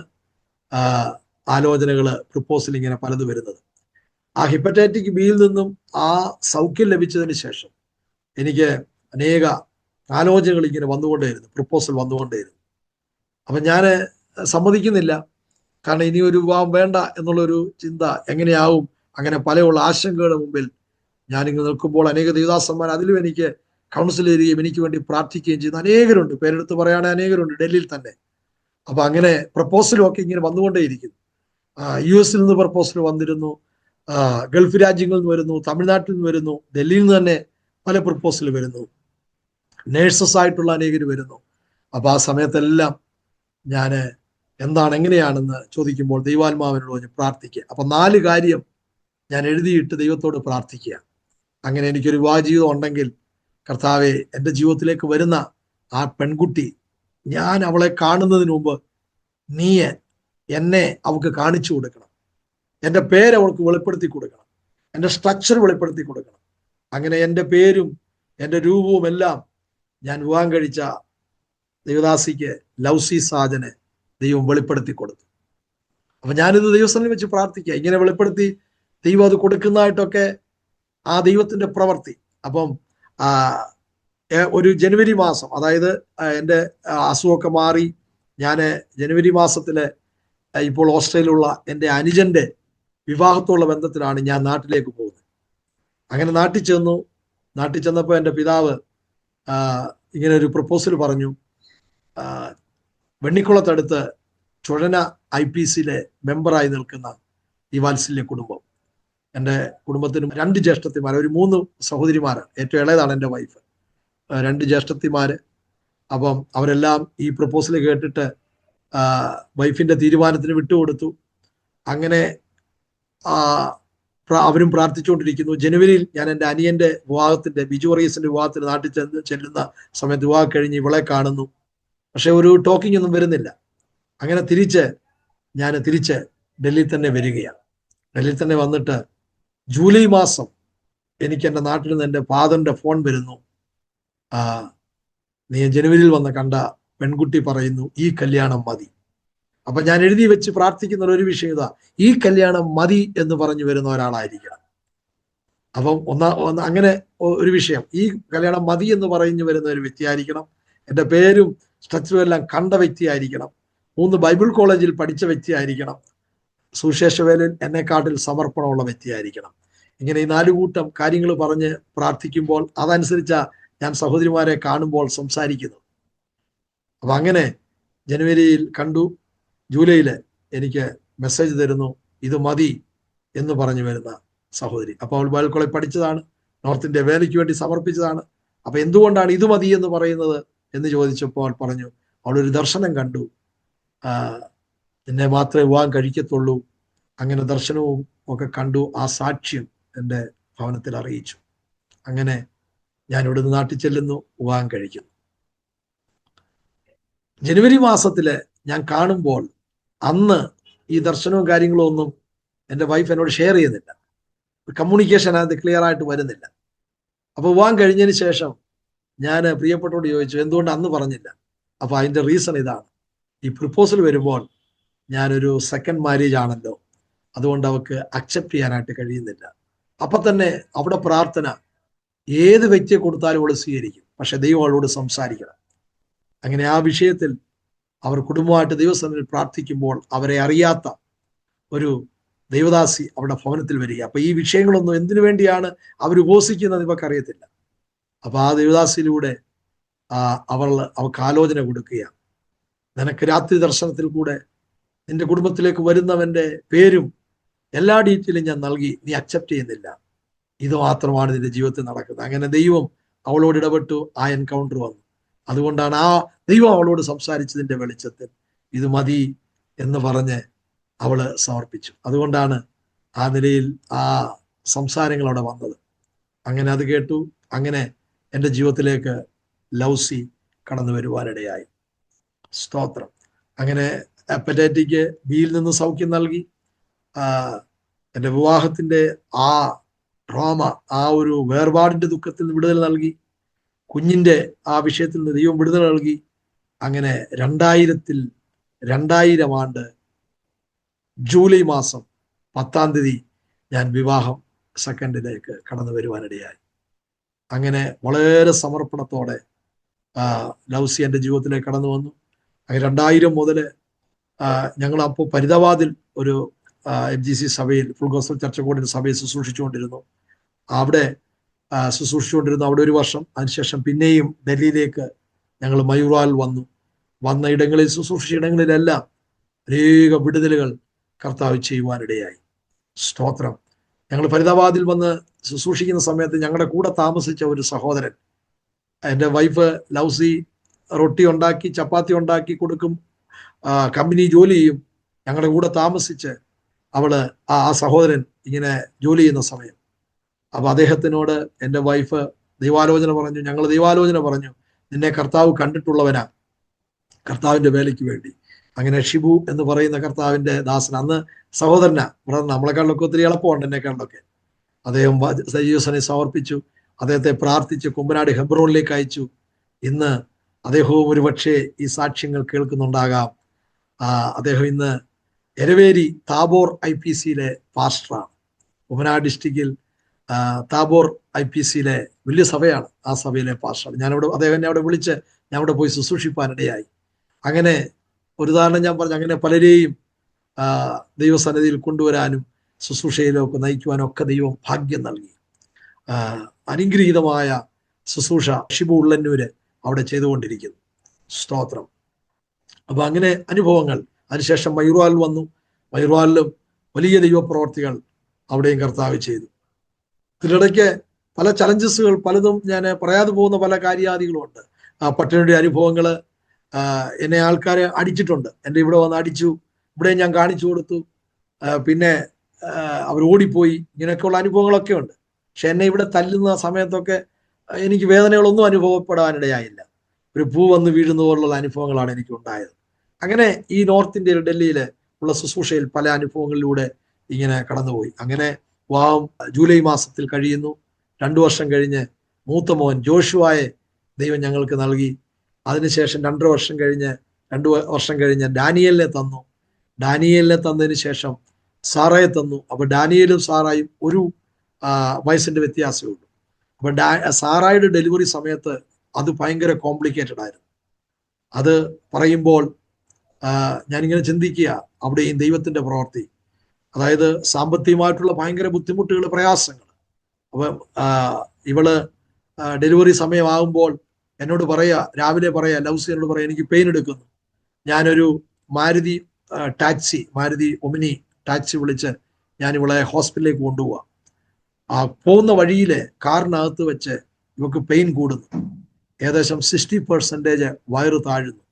ആലോചനകൾ, പ്രപ്പോസൽ ഇങ്ങനെ പലത് വരുന്നത്. ആ ഹിപ്പറ്റൈറ്റിക് ബിയിൽ നിന്നും ആ സൗഖ്യം ലഭിച്ചതിന് ശേഷം എനിക്ക് അനേക ആലോചനകൾ ഇങ്ങനെ വന്നുകൊണ്ടേയിരുന്നു, പ്രപ്പോസൽ വന്നുകൊണ്ടേയിരുന്നു. അപ്പൊ ഞാൻ സമ്മതിക്കുന്നില്ല. കാരണം ഇനി ഒരു വിവാഹം വേണ്ട എന്നുള്ളൊരു ചിന്ത എങ്ങനെയാവും, അങ്ങനെ പലയുള്ള ആശങ്കയുടെ മുമ്പിൽ ഞാനിങ്ങനെ നിൽക്കുമ്പോൾ അനേക ദൈവദാസന്മാർ അതിലും എനിക്ക് കൗൺസിൽ തരികയും എനിക്ക് വേണ്ടി പ്രാർത്ഥിക്കുകയും ചെയ്യുന്ന അനേകരുണ്ട്. പേരെടുത്ത് പറയുകയാണെങ്കിൽ അനേകരുണ്ട് ഡൽഹിയിൽ തന്നെ. അപ്പൊ അങ്ങനെ പ്രപ്പോസലും ഒക്കെ ഇങ്ങനെ വന്നുകൊണ്ടേയിരിക്കുന്നു. US നിന്ന് പ്രപ്പോസൽ വന്നിരുന്നു, ഗൾഫ് രാജ്യങ്ങളിൽ നിന്ന് വരുന്നു, തമിഴ്നാട്ടിൽ നിന്ന് വരുന്നു, ഡൽഹിയിൽ നിന്ന് തന്നെ പല പ്രപ്പോസൽ വരുന്നു, നേഴ്സസ് ആയിട്ടുള്ള അനേകർ വരുന്നു. അപ്പൊ ആ സമയത്തെല്ലാം ഞാൻ എന്താണ് എങ്ങനെയാണെന്ന് ചോദിക്കുമ്പോൾ ദൈവാത്മാവിനോട് പറഞ്ഞ് പ്രാർത്ഥിക്കുക. അപ്പൊ 4 കാര്യം ഞാൻ എഴുതിയിട്ട് ദൈവത്തോട് പ്രാർത്ഥിക്കുക. അങ്ങനെ എനിക്കൊരു വിവാഹ ജീവിതം ഉണ്ടെങ്കിൽ, കർത്താവെ, എൻ്റെ ജീവിതത്തിലേക്ക് വരുന്ന ആ പെൺകുട്ടി, ഞാൻ അവളെ കാണുന്നതിന് മുമ്പ് നീ എന്നെ അവൾക്ക് കാണിച്ചു കൊടുക്കണം, എൻ്റെ പേര് അവൾക്ക് വെളിപ്പെടുത്തി കൊടുക്കണം, എൻ്റെ സ്ട്രക്ചർ വെളിപ്പെടുത്തി കൊടുക്കണം. അങ്ങനെ എൻ്റെ പേരും എൻ്റെ രൂപവും എല്ലാം ഞാൻ വിവാഹം കഴിച്ച ദേവദാസിക്ക്, ലൗസി സാജന് ദൈവം വെളിപ്പെടുത്തി കൊടുത്തു. അപ്പൊ ഞാനിത് ദൈവസ്ഥലിൽ വെച്ച് പ്രാർത്ഥിക്കുക. ഇങ്ങനെ വെളിപ്പെടുത്തി ദൈവം അത് കൊടുക്കുന്നതായിട്ടൊക്കെ ആ ദൈവത്തിന്റെ പ്രവൃത്തി. അപ്പം ഒരു ജനുവരി മാസം, അതായത് എൻ്റെ അസുഖമൊക്കെ മാറി ഞാൻ ജനുവരി മാസത്തില് ഇപ്പോൾ ഓസ്ട്രേലിയയിലുള്ള എൻ്റെ അനുജന്റെ വിവാഹത്തോടുള്ള ബന്ധത്തിലാണ് ഞാൻ നാട്ടിലേക്ക് പോകുന്നത്. അങ്ങനെ നാട്ടിൽ ചെന്നു. നാട്ടിൽ ചെന്നപ്പോൾ എൻ്റെ പിതാവ് ഇങ്ങനെ ഒരു പ്രപ്പോസൽ പറഞ്ഞു. വെണ്ണിക്കുളത്തടുത്ത് ചുഴന IPCയിലെ മെമ്പറായി നിൽക്കുന്ന ഈ വാത്സല്യ കുടുംബം, എൻ്റെ കുടുംബത്തിന് 2 ജ്യേഷ്ഠത്തിമാർ, ഒരു 3 സഹോദരിമാരാണ്. ഏറ്റവും ഇളയതാണ് എൻ്റെ വൈഫ്, 2 ജ്യേഷ്ഠത്തിമാര്. അപ്പം അവരെല്ലാം ഈ പ്രപ്പോസൽ കേട്ടിട്ട് വൈഫിന്റെ തീരുമാനത്തിന് വിട്ടുകൊടുത്തു. അങ്ങനെ അവരും പ്രാർത്ഥിച്ചുകൊണ്ടിരിക്കുന്നു. ജനുവരിയിൽ ഞാൻ എൻ്റെ അനിയന്റെ വിവാഹത്തിന്റെ, ബിജു വർഗീസിന്റെ വിവാഹത്തിന് നാട്ടിൽ ചെല്ലുന്ന സമയത്ത് വിവാഹം കഴിഞ്ഞ് ഇവളെ കാണുന്നു. പക്ഷെ ഒരു ടോക്കിംഗ് ഒന്നും വരുന്നില്ല. അങ്ങനെ ഞാൻ തിരിച്ച് ഡൽഹിയിൽ തന്നെ വരികയാണ്. ഡൽഹിയിൽ തന്നെ വന്നിട്ട് ജൂലൈ മാസം എനിക്ക് എൻ്റെ നാട്ടിൽ നിന്ന് എൻ്റെ ഫാദറിന്റെ ഫോൺ വരുന്നു. നീ ജനുവരിയിൽ വന്ന് കണ്ട പെൺകുട്ടി പറയുന്നു ഈ കല്യാണം മതി. അപ്പൊ ഞാൻ എഴുതി വെച്ച് പ്രാർത്ഥിക്കുന്ന ഒരു വിഷയം ഇതാ, ഈ കല്യാണം മതി എന്ന് പറഞ്ഞു വരുന്ന ഒരാളായിരിക്കണം. അപ്പം അങ്ങനെ ഒരു വിഷയം, ഈ കല്യാണം മതി എന്ന് പറഞ്ഞു വരുന്ന ഒരു വ്യക്തിയായിരിക്കണം. എൻ്റെ പേരും സ്ട്രക്ചറും എല്ലാം കണ്ട വ്യക്തിയായിരിക്കണം. 3 ബൈബിൾ കോളേജിൽ പഠിച്ച വ്യക്തിയായിരിക്കണം. സുവിശേഷവേലയിൽ എന്നെക്കാട്ടിൽ സമർപ്പണമുള്ള വ്യക്തിയായിരിക്കണം. ഇങ്ങനെ ഈ 4 കൂട്ടം കാര്യങ്ങൾ പറഞ്ഞ് പ്രാർത്ഥിക്കുമ്പോൾ അതനുസരിച്ചാ ഞാൻ സഹോദരിമാരെ കാണുമ്പോൾ സംസാരിക്കുന്നത്. അപ്പൊ അങ്ങനെ ജനുവരിയിൽ കണ്ടു. ജൂലൈയിൽ എനിക്ക് മെസ്സേജ് തരുന്നു, ഇത് മതി എന്ന് പറഞ്ഞു വരുന്ന സഹോദരി. അപ്പൊ അവൾ ബൈബിൾ കോളേജ് പഠിച്ചതാണ്, നോർത്ത് ഇന്ത്യ വേലയ്ക്ക് വേണ്ടി സമർപ്പിച്ചതാണ്. അപ്പൊ എന്തുകൊണ്ടാണ് ഇത് മതി എന്ന് പറയുന്നത് എന്ന് ചോദിച്ചപ്പോൾ പറഞ്ഞു, അവളൊരു ദർശനം കണ്ടു, നിന്നെ മാത്രമേ വിവാഹം കഴിക്കത്തുള്ളൂ. അങ്ങനെ ദർശനവും ഒക്കെ കണ്ടു. ആ സാക്ഷ്യം എൻ്റെ ഭവനത്തിൽ അറിയിച്ചു. അങ്ങനെ ഞാൻ ഇവിടുന്ന് നാട്ടിൽ ചെല്ലുന്നു, വിവാഹം കഴിക്കുന്നു. ജനുവരി മാസത്തില് ഞാൻ കാണുമ്പോൾ അന്ന് ഈ ദർശനവും കാര്യങ്ങളും ഒന്നും എൻ്റെ വൈഫ് എന്നോട് ഷെയർ ചെയ്യുന്നില്ല. കമ്മ്യൂണിക്കേഷൻ അത് ക്ലിയർ ആയിട്ട് വരുന്നില്ല. അപ്പൊ വിവാഹം കഴിഞ്ഞതിന് ശേഷം ഞാൻ പ്രിയപ്പെട്ടോട് ചോദിച്ചു എന്തുകൊണ്ട് അന്ന് പറഞ്ഞില്ല. അപ്പൊ അതിന്റെ റീസൺ ഇതാണ്, ഈ പ്രപ്പോസൽ വരുമ്പോൾ ഞാനൊരു സെക്കൻഡ് മാരേജ് ആണല്ലോ, അതുകൊണ്ട് അവൾക്ക് അക്സെപ്റ്റ് ചെയ്യാനായിട്ട് കഴിയുന്നില്ല. അപ്പൊ തന്നെ അവിടെ പ്രാർത്ഥന, ഏത് വ്യക്തിയെ കൊടുത്താലും അവൾ സ്വീകരിക്കും, പക്ഷെ ദൈവം അവളോട് സംസാരിക്കണം. അങ്ങനെ ആ വിഷയത്തിൽ അവർ കുടുംബമായിട്ട് ദൈവസന്നിധിയിൽ പ്രാർത്ഥിക്കുമ്പോൾ അവരെ അറിയാത്ത ഒരു ദൈവദാസി അവരുടെ ഭവനത്തിൽ വരിക. അപ്പൊ ഈ വിഷയങ്ങളൊന്നും എന്തിനു വേണ്ടിയാണ് അവർ ഉപസിക്കുന്നത് ഇവക്കറിയത്തില്ല. അപ്പൊ ആ ദൈവദാസിയിലൂടെ അവൾക്ക് ആലോചന കൊടുക്കുകയാണ്, നിനക്ക് രാത്രി ദർശനത്തിൽ കൂടെ നിന്റെ കുടുംബത്തിലേക്ക് വരുന്നവന്റെ പേരും എല്ലാ ഡീറ്റെയിലും ഞാൻ നൽകി, നീ അക്സെപ്റ്റ് ചെയ്യുന്നില്ല, ഇത് മാത്രമാണ് നിന്റെ ജീവിതത്തിൽ നടക്കുന്നത്. അങ്ങനെ ദൈവം അവളോട് ഇടപെട്ടു, ആ എൻകൗണ്ടർ വന്നു. അതുകൊണ്ടാണ് ആ ദൈവം അവളോട് സംസാരിച്ചതിന്റെ വെളിച്ചത്തിൽ ഇത് മതി എന്ന് പറഞ്ഞ് അവള് സമർപ്പിച്ചു. അതുകൊണ്ടാണ് ആ നിലയിൽ ആ സംസാരങ്ങൾ അവിടെ വന്നത്. അങ്ങനെ അത് കേട്ടു. അങ്ങനെ എൻ്റെ ജീവിതത്തിലേക്ക് ലൗസി കടന്നു വരുവാനിടയായി. സ്തോത്രം. അങ്ങനെ ഹെപ്പറ്റൈറ്റിക് ബിയിൽ നിന്ന് സൗഖ്യം നൽകി. എൻ്റെ വിവാഹത്തിന്റെ ആ ട്രോമ, ആ ഒരു വേർപാടിന്റെ ദുഃഖത്തിൽ നിന്ന് വിടുതൽ നൽകി. കുഞ്ഞിന്റെ ആ വിഷയത്തിൽ നിന്ന് ദൈവം വിടുതൽ നൽകി. അങ്ങനെ 2000 ആണ്ട് ജൂലൈ മാസം 10-ാം തീയതി ഞാൻ വിവാഹം സെക്കൻഡിലേക്ക് കടന്നു വരുവാനിടയായി. അങ്ങനെ വളരെ സമർപ്പണത്തോടെ ലൗസി എൻ്റെ ജീവിതത്തിലേക്ക് കടന്നു വന്നു. അങ്ങനെ 2000 മുതൽ ഞങ്ങൾ അപ്പോൾ ഫരീദാബാദിൽ ഒരു FGC സഭയിൽ, ഫുൾ ഗോസ്പൽ ചർച്ച് കോഡിന്റെ സഭയിൽ ശുശ്രൂഷിച്ചുകൊണ്ടിരുന്നു. അവിടെ അവിടെ ഒരു വർഷം. അതിനുശേഷം പിന്നെയും ഡൽഹിയിലേക്ക് ഞങ്ങൾ മയൂറാൽ വന്ന ഇടങ്ങളിൽ, ശുശ്രൂഷിച്ച ഇടങ്ങളിലെല്ലാം അനേക വിടുതലുകൾ കർത്താവ് ചെയ്യുവാനിടയായി. സ്തോത്രം. ഞങ്ങൾ ഫരീദാബാദിൽ വന്ന് ശുശ്രൂഷിക്കുന്ന സമയത്ത് ഞങ്ങളുടെ കൂടെ താമസിച്ച ഒരു സഹോദരൻ, എൻ്റെ വൈഫ് ലൗസി റൊട്ടി ഉണ്ടാക്കി ചപ്പാത്തി ഉണ്ടാക്കി കൊടുക്കും, കമ്പനി ജോലി ചെയ്യും. ഞങ്ങളുടെ കൂടെ താമസിച്ച് ആ സഹോദരൻ ഇങ്ങനെ ജോലി ചെയ്യുന്ന സമയം, അപ്പൊ അദ്ദേഹത്തിനോട് എൻ്റെ വൈഫ് ദൈവാലോചന പറഞ്ഞു. ഞങ്ങൾ ദൈവാലോചന പറഞ്ഞു, നിന്നെ കർത്താവ് കണ്ടിട്ടുള്ളവനാ കർത്താവിന്റെ വേലയ്ക്ക് വേണ്ടി. അങ്ങനെ ഷിബു എന്ന് പറയുന്ന കർത്താവിന്റെ ദാസൻ, അന്ന് സഹോദരനാ, നമ്മളെക്കാളിലൊക്കെ ഒത്തിരി എളുപ്പമുണ്ട് എന്നെക്കാളിലൊക്കെ. അദ്ദേഹം സജീവസനെ സമർപ്പിച്ചു. അദ്ദേഹത്തെ പ്രാർത്ഥിച്ച് കുമ്പനാട് ഹെബ്രോണിലേക്ക് അയച്ചു. ഇന്ന് അദ്ദേഹവും ഒരുപക്ഷെ ഈ സാക്ഷ്യങ്ങൾ കേൾക്കുന്നുണ്ടാകാം. അദ്ദേഹം ഇന്ന് എരവേരി താബോർ IPCയിലെ പാസ്റ്ററാണ്. കുമ്പനാട് ഡിസ്ട്രിക്റ്റിൽ താബോർ IPCയിലെ വലിയ സഭയാണ്, ആ സഭയിലെ പാസ്റ്ററാണ്. അദ്ദേഹം എന്നെ അവിടെ വിളിച്ച് ഞാൻ അവിടെ പോയി ശുശ്രൂഷിപ്പാനിടയായി. അങ്ങനെ ഒരു ഉദാഹരണം ഞാൻ പറഞ്ഞു, അങ്ങനെ പലരെയും ദൈവസന്നിധിയിൽ കൊണ്ടുവരാനും ശുശ്രൂഷയിലൊക്കെ നയിക്കുവാനും ഒക്കെ ദൈവം ഭാഗ്യം നൽകി. അനുഗ്രഹീതമായ ശുശ്രൂഷ ഷിബു ഉള്ളന്നൂര് അവിടെ ചെയ്തുകൊണ്ടിരിക്കുന്നു. സ്തോത്രം. അപ്പൊ അങ്ങനെ അനുഭവങ്ങൾ. അതിനുശേഷം മയൂറാൽ വന്നു. മയൂറാലിലും വലിയ ദൈവപ്രവർത്തികൾ അവിടെയും കർത്താവ് ചെയ്തു. ഇതിനിടയ്ക്ക് പല ചലഞ്ചസുകൾ പലതും ഞാൻ പറയാതെ പോകുന്ന പല കാര്യാദികളുണ്ട്. പട്ടിണിയുടെ അനുഭവങ്ങൾ, എന്നെ ആൾക്കാരെ അടിച്ചിട്ടുണ്ട്. എൻ്റെ ഇവിടെ വന്ന് അടിച്ചു, ഇവിടെ ഞാൻ കാണിച്ചു കൊടുത്തു, പിന്നെ അവർ ഓടിപ്പോയി. ഇങ്ങനെയൊക്കെയുള്ള അനുഭവങ്ങളൊക്കെ ഉണ്ട്. പക്ഷെ എന്നെ ഇവിടെ തല്ലുന്ന സമയത്തൊക്കെ എനിക്ക് വേദനകളൊന്നും അനുഭവപ്പെടാനിടയായില്ല. ഒരു പൂ വന്ന് വീഴുന്ന പോലുള്ള അനുഭവങ്ങളാണ് എനിക്ക് ഉണ്ടായത്. അങ്ങനെ ഈ നോർത്ത് ഇന്ത്യയിൽ ഡൽഹിയിൽ ഉള്ള ശുശ്രൂഷയിൽ പല അനുഭവങ്ങളിലൂടെ ഇങ്ങനെ കടന്നുപോയി. അങ്ങനെ വിവാഹം ജൂലൈ മാസത്തിൽ കഴിയുന്നു. 2 വർഷം കഴിഞ്ഞ് മൂത്ത മോൻ ജോഷുവായെ ദൈവം ഞങ്ങൾക്ക് നൽകി. അതിനുശേഷം 2 വർഷം കഴിഞ്ഞ് ഡാനിയലിനെ തന്നു. ഡാനിയലിനെ തന്നതിന് ശേഷം സാറയെ തന്നു. അപ്പൊ ഡാനിയലും സാറായും 1 വയസ്സിന്റെ വ്യത്യാസമേ ഉള്ളൂ. അപ്പൊ സാറായുടെ ഡെലിവറി സമയത്ത് അത് ഭയങ്കര കോംപ്ലിക്കേറ്റഡ് ആയിരുന്നു. അത് പറയുമ്പോൾ ഞാനിങ്ങനെ ചിന്തിക്കുക, അവിടെയും ദൈവത്തിന്റെ പ്രവൃത്തി. അതായത് സാമ്പത്തികമായിട്ടുള്ള ഭയങ്കര ബുദ്ധിമുട്ടുകൾ, പ്രയാസങ്ങൾ. അപ്പം ഇവള് ഡെലിവറി സമയമാകുമ്പോൾ എന്നോട് രാവിലെ ലൗസി എന്നോട് എനിക്ക് പെയിൻ എടുക്കുന്നു. ഞാനൊരു മാരുതി ഒമിനി ടാക്സി വിളിച്ച് ഞാൻ ഇവളെ ഹോസ്പിറ്റലിലേക്ക് കൊണ്ടുപോവാം. പോകുന്ന വഴിയിലെ കാറിനകത്ത് വെച്ച് ഇവക്ക് പെയിൻ കൂടുന്നു. ഏകദേശം 60% വയറ് താഴുന്നു.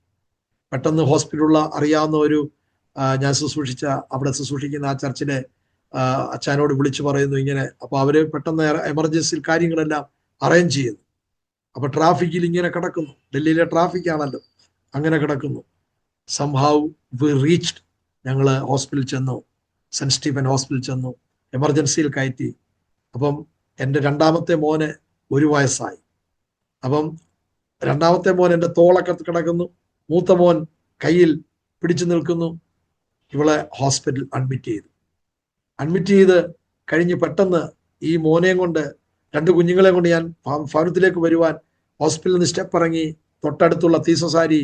പെട്ടെന്ന് ഹോസ്പിറ്റലിലുള്ള അറിയാവുന്ന ഒരു ഞാൻ അവിടെ ശുശ്രൂഷിക്കുന്ന ആ ചർച്ചിലെ അച്ഛനോട് വിളിച്ചു പറയുന്നു ഇങ്ങനെ. അപ്പൊ അവര് പെട്ടെന്ന് എമർജൻസിയിൽ കാര്യങ്ങളെല്ലാം അറേഞ്ച് ചെയ്യുന്നു. അപ്പൊ ട്രാഫിക്കിൽ ഇങ്ങനെ കിടക്കുന്നു. ഡൽഹിയിലെ ട്രാഫിക് ആണല്ലോ, അങ്ങനെ കിടക്കുന്നു. Somehow we reached. ഞങ്ങള് ഹോസ്പിറ്റലിൽ ചെന്നു, സെന്റ് സ്റ്റീഫൻ ഹോസ്പിറ്റലിൽ ചെന്നു, എമർജൻസിയിൽ കയറ്റി. അപ്പം എൻ്റെ 2ാമത്തെ മോന് 1 വയസ്സായി. അപ്പം രണ്ടാമത്തെ മോൻ എൻ്റെ തോളൊക്കെ കിടക്കുന്നു, മൂത്ത മോൻ കയ്യിൽ പിടിച്ചു നിൽക്കുന്നു. ഇവളെ ഹോസ്പിറ്റലിൽ അഡ്മിറ്റ് ചെയ്ത് കഴിഞ്ഞ് പെട്ടെന്ന് ഈ മോനെയും കൊണ്ട് 2 കുഞ്ഞുങ്ങളെയും കൊണ്ട് ഞാൻ ഭവനത്തിലേക്ക് വരുവാൻ ഹോസ്പിറ്റലിൽ നിന്ന് സ്റ്റെപ്പ് ഇറങ്ങി തൊട്ടടുത്തുള്ള തീസസാരി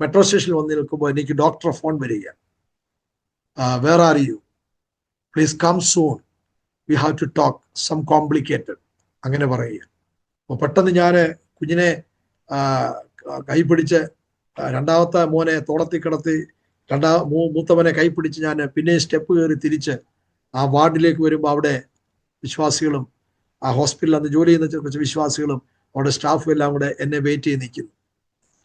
മെട്രോ സ്റ്റേഷനിൽ വന്ന് നിൽക്കുമ്പോൾ എനിക്ക് ഡോക്ടറെ ഫോൺ വരിക. Where are you, please come soon, we have to talk, some complicated, അങ്ങനെ പറയുക. അപ്പോൾ പെട്ടെന്ന് ഞാൻ കുഞ്ഞിനെ കൈ പിടിച്ച് രണ്ടാമത്തെ മോനെ തോളത്തിൽ കിടത്തി മൂത്തവനെ കൈ പിടിച്ച് ഞാൻ പിന്നെ സ്റ്റെപ്പ് കയറി തിരിച്ച് ആ വാർഡിലേക്ക് വരുമ്പോൾ അവിടെ വിശ്വാസികളും ആ ഹോസ്പിറ്റലിൽ അന്ന് ജോലി ചെയ്യുന്ന കുറച്ച് വിശ്വാസികളും അവിടെ സ്റ്റാഫും എല്ലാം കൂടെ എന്നെ വെയിറ്റ് ചെയ്ത് നിൽക്കുന്നു.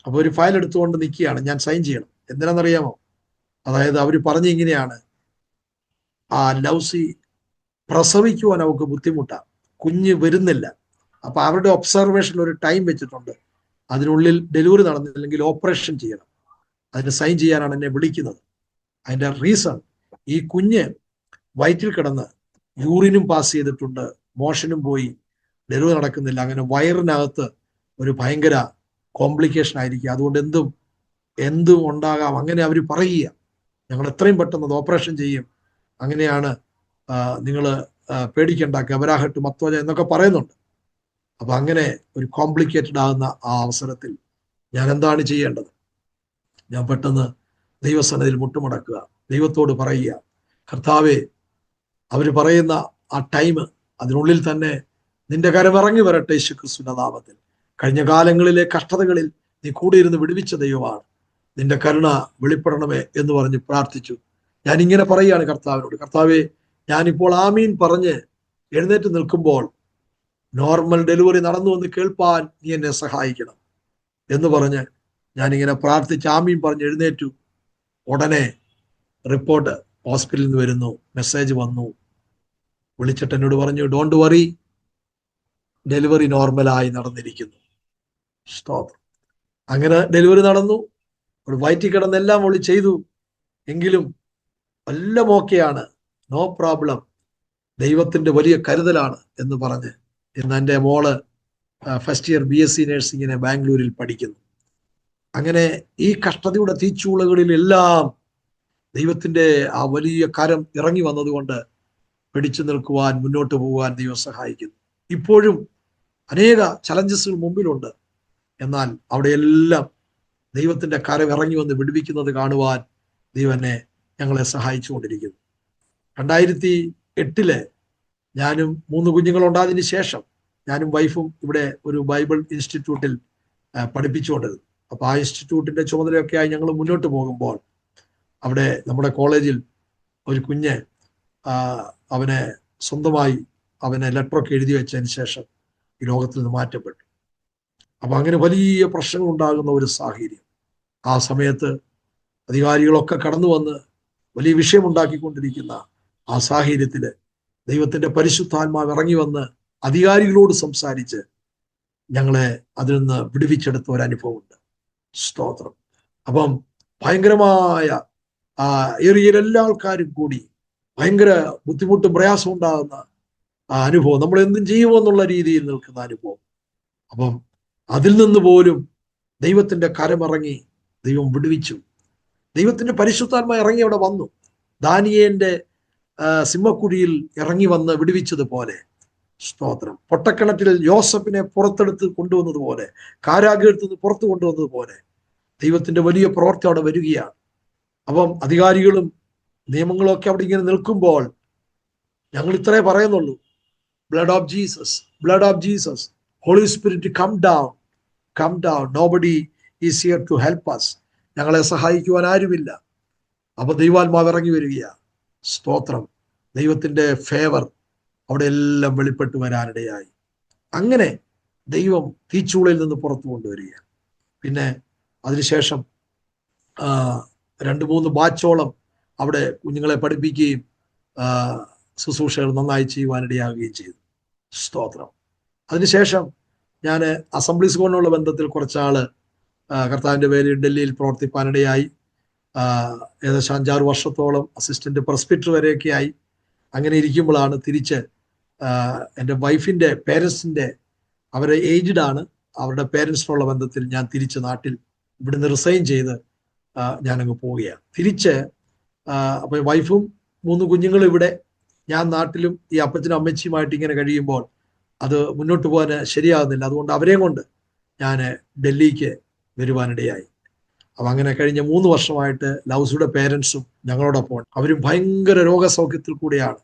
അപ്പോൾ ഒരു ഫയൽ എടുത്തുകൊണ്ട് നിൽക്കുകയാണ്, ഞാൻ സൈൻ ചെയ്യണം. എന്തിനാണെന്നറിയാമോ? അതായത് അവർ പറഞ്ഞ ഇങ്ങനെയാണ്, ആ ലൗസി പ്രസവിക്കുവാൻ അവർക്ക് ബുദ്ധിമുട്ടാണ്, കുഞ്ഞ് വരുന്നില്ല. അപ്പൊ അവരുടെ ഒബ്സർവേഷനിൽ ഒരു ടൈം വെച്ചിട്ടുണ്ട്, അതിനുള്ളിൽ ഡെലിവറി നടന്നില്ലെങ്കിൽ ഓപ്പറേഷൻ ചെയ്യണം. അതിന് സൈൻ ചെയ്യാനാണ് എന്നെ വിളിക്കുന്നത്. അതിന്റെ റീസൺ, ഈ കുഞ്ഞ് വയറ്റിൽ കിടന്ന് യൂറിനും പാസ് ചെയ്തിട്ടുണ്ട്, മോഷനും പോയി, ഡെലിവറി നടക്കുന്നില്ല. അങ്ങനെ വയറിനകത്ത് ഒരു ഭയങ്കര കോംപ്ലിക്കേഷൻ ആയിരിക്കും, അതുകൊണ്ട് എന്തും ഉണ്ടാകാം. അങ്ങനെ അവർ പറയുക, ഞങ്ങൾ എത്രയും പെട്ടെന്ന് അത് ഓപ്പറേഷൻ ചെയ്യും, അങ്ങനെയാണ്, നിങ്ങൾ പേടിക്കണ്ട, ഗബരാഹട്ട് മത്തോജ എന്നൊക്കെ പറയുന്നുണ്ട്. അപ്പൊ അങ്ങനെ ഒരു കോംപ്ലിക്കേറ്റഡ് ആകുന്ന ആ അവസരത്തിൽ ഞാൻ എന്താണ് ചെയ്യേണ്ടത്? ഞാൻ പെട്ടെന്ന് ദൈവസന്നിധിയിൽ മുട്ടുമടക്കുക, ദൈവത്തോട് പറയുക, കർത്താവേ, അവർ പറയുന്ന ആ ടൈം, അതിനുള്ളിൽ തന്നെ നിന്റെ കരമിറങ്ങി വരട്ടെ യേശുക്രിസ്തുവിന്റെ നാമത്തിൽ. കഴിഞ്ഞ കാലങ്ങളിലെ കഷ്ടതകളിൽ നീ കൂടിയിരുന്ന് വിടുവിച്ച ദൈവമാണ്, നിന്റെ കരുണ വെളിപ്പെടണമേ എന്ന് പറഞ്ഞ് പ്രാർത്ഥിച്ചു. ഞാൻ ഇങ്ങനെ പറയുകയാണ് കർത്താവിനോട്, കർത്താവേ, ഞാനിപ്പോൾ ആമീൻ പറഞ്ഞ് എഴുന്നേറ്റ് നിൽക്കുമ്പോൾ നോർമൽ ഡെലിവറി നടന്നു എന്ന് കേൾപ്പാൻ നീ എന്നെ സഹായിക്കണം എന്ന് പറഞ്ഞ് ഞാനിങ്ങനെ പ്രാർത്ഥിച്ച് ആമീൻ പറഞ്ഞ് എഴുന്നേറ്റു. ഉടനെ റിപ്പോർട്ട് ഹോസ്പിറ്റലിൽ നിന്ന് വരുന്നു, മെസ്സേജ് വന്നു. വിളിച്ചിട്ട് എന്നോട് പറഞ്ഞു, ഡോണ്ട് വറി, ഡെലിവറി നോർമലായി നടന്നിരിക്കുന്നു. സ്തോത്രം. അങ്ങനെ ഡെലിവറി നടന്നു. ഒരു വയറ്റിൽ കിടന്നെല്ലാം അവൾ ചെയ്തു, എങ്കിലും എല്ലാം ഓക്കെയാണ്, നോ പ്രോബ്ലം, ദൈവത്തിന്റെ വലിയ കരുതലാണ് എന്ന് പറഞ്ഞ് ഇന്ന് എൻ്റെ മോള് ഫസ്റ്റ് ഇയർ BSc നഴ്സിങ്ങിനെ ബാംഗ്ലൂരിൽ പഠിക്കുന്നു. അങ്ങനെ ഈ കഷ്ടതയുടെ തീച്ചൂളകളിലെല്ലാം ദൈവത്തിന്റെ ആ വലിയ കരം ഇറങ്ങി വന്നതുകൊണ്ട് പിടിച്ചു നിൽക്കുവാൻ, മുന്നോട്ട് പോകുവാൻ ദൈവം സഹായിക്കുന്നു. ഇപ്പോഴും അനേക ചലഞ്ചസുകൾ മുമ്പിലുണ്ട്, എന്നാൽ അവിടെയെല്ലാം ദൈവത്തിന്റെ കരം ഇറങ്ങി വന്ന് വിടുവിക്കുന്നത് കാണുവാൻ ദൈവം ഞങ്ങളെ സഹായിച്ചുകൊണ്ടിരിക്കുന്നു. 2008 ഞാനും 3 കുഞ്ഞുങ്ങളുണ്ടായതിനു ശേഷം ഞാനും വൈഫും ഇവിടെ ഒരു ബൈബിൾ ഇൻസ്റ്റിറ്റ്യൂട്ടിൽ പഠിപ്പിച്ചുകൊണ്ടിരുന്നു. അപ്പൊ ആ ഇൻസ്റ്റിറ്റ്യൂട്ടിന്റെ ചുമതലയൊക്കെ ആയി ഞങ്ങൾ മുന്നോട്ട് പോകുമ്പോൾ അവിടെ നമ്മുടെ കോളേജിൽ ഒരു കുഞ്ഞ് അവനെ സ്വന്തമായി ലെറ്ററൊക്കെ എഴുതി വെച്ചതിന് ശേഷം ഈ ലോകത്തിൽ നിന്ന് മാറ്റപ്പെട്ടു. അപ്പൊ അങ്ങനെ വലിയ പ്രശ്നങ്ങൾ ഉണ്ടാകുന്ന ഒരു സാഹചര്യം. ആ സമയത്ത് അധികാരികളൊക്കെ കടന്നു വന്ന് വലിയ വിഷയമുണ്ടാക്കിക്കൊണ്ടിരിക്കുന്ന ആ സാഹചര്യത്തില് ദൈവത്തിന്റെ പരിശുദ്ധാത്മാവ് ഇറങ്ങി വന്ന് അധികാരികളോട് സംസാരിച്ച് ഞങ്ങളെ അതിൽ നിന്ന് വിടുവിച്ചെടുത്ത ഒരനുഭവമുണ്ട്. സ്തോത്രം. അപ്പം ഭയങ്കരമായ ഏറിയ എല്ലാ ആൾക്കാരും കൂടി ഭയങ്കര ബുദ്ധിമുട്ടും പ്രയാസം ഉണ്ടാകുന്ന ആ അനുഭവം, നമ്മൾ എന്തും ചെയ്യുമെന്നുള്ള രീതിയിൽ നിൽക്കുന്ന അനുഭവം. അപ്പം അതിൽ നിന്ന് പോലും ദൈവത്തിന്റെ കരമിറങ്ങി ദൈവം വിടുവിച്ചു. ദൈവത്തിന്റെ പരിശുദ്ധാത്മ ഇറങ്ങി അവിടെ വന്നു. ദാനിയേലിന്റെ സിംഹക്കുഴിയിൽ ഇറങ്ങി വന്ന് വിടുവിച്ചതുപോലെ, സ്തോത്രം, പൊട്ടക്കിണറ്റിൽ യോസഫിനെ പുറത്തെടുത്ത് കൊണ്ടുവന്നതുപോലെ, കാരാഗ്രഹത്തിൽ നിന്ന് പുറത്തു കൊണ്ടുവന്നതുപോലെ ദൈവത്തിന്റെ വലിയ പ്രവൃത്തി അവിടെ വരികയാണ്. അപ്പം അധികാരികളും നിയമങ്ങളും ഒക്കെ അവിടെ ഇങ്ങനെ നിൽക്കുമ്പോൾ ഞങ്ങൾ ഇത്രേ പറയുന്നുള്ളൂ, blood of Jesus, blood of Jesus, Holy Spirit come down, come down, nobody is here to help us. ഞങ്ങളെ സഹായിക്കുവാൻ ആരുമില്ല. അപ്പൊ ദൈവാത്മാവ് ഇറങ്ങി വരികയാണ്. സ്തോത്രം. ദൈവത്തിന്റെ ഫേവർ അവിടെ എല്ലാം വെളിപ്പെട്ടു വരാനിടയായി. അങ്ങനെ ദൈവം തീച്ചൂളയിൽ നിന്ന് പുറത്തു കൊണ്ടുവരികയാണ്. പിന്നെ അതിനുശേഷം 2-3 ബാച്ചോളം അവിടെ കുഞ്ഞുങ്ങളെ പഠിപ്പിക്കുകയും ശുശ്രൂഷകൾ നന്നായി ചെയ്യുവാനിടയാകുകയും ചെയ്തു. സ്തോത്രം. അതിനുശേഷം ഞാൻ അസംബ്ലീസ് കൊണ്ടുള്ള ബന്ധത്തിൽ കുറച്ചാള് കർത്താവിന്റെ പേരിൽ ഡൽഹിയിൽ പ്രവർത്തിപ്പാനിടയായി. ഏകദേശം 5-6 വർഷത്തോളം അസിസ്റ്റന്റ് പ്രസ്പിറ്റർ വരെയൊക്കെ ആയി. അങ്ങനെ ഇരിക്കുമ്പോഴാണ് തിരിച്ച് എൻ്റെ വൈഫിൻ്റെ പേരൻസിൻ്റെ അവരെ ഏജ്ഡ് ആണ്. അവരുടെ പേരൻസിനുള്ള ബന്ധത്തിൽ ഞാൻ തിരിച്ച് നാട്ടിൽ ഇവിടുന്ന് റിസൈൻ ചെയ്ത് ഞാനങ്ങ് പോവുകയാണ്. തിരിച്ച് അപ്പൊ വൈഫും 3 കുഞ്ഞുങ്ങളും ഇവിടെ, ഞാൻ നാട്ടിലും ഈ അപ്പച്ചനും അമ്മച്ചിയുമായിട്ട് ഇങ്ങനെ കഴിയുമ്പോൾ അത് മുന്നോട്ട് പോകാൻ ശരിയാകുന്നില്ല. അതുകൊണ്ട് അവരെയും കൊണ്ട് ഞാൻ ഡൽഹിക്ക് വരുവാനിടയായി. അപ്പം അങ്ങനെ കഴിഞ്ഞ 3 വർഷമായിട്ട് ലൗസിയുടെ പേരൻസും ഞങ്ങളോടൊപ്പം. അവരും ഭയങ്കര രോഗസൗഖ്യത്തിൽ കൂടെയാണ്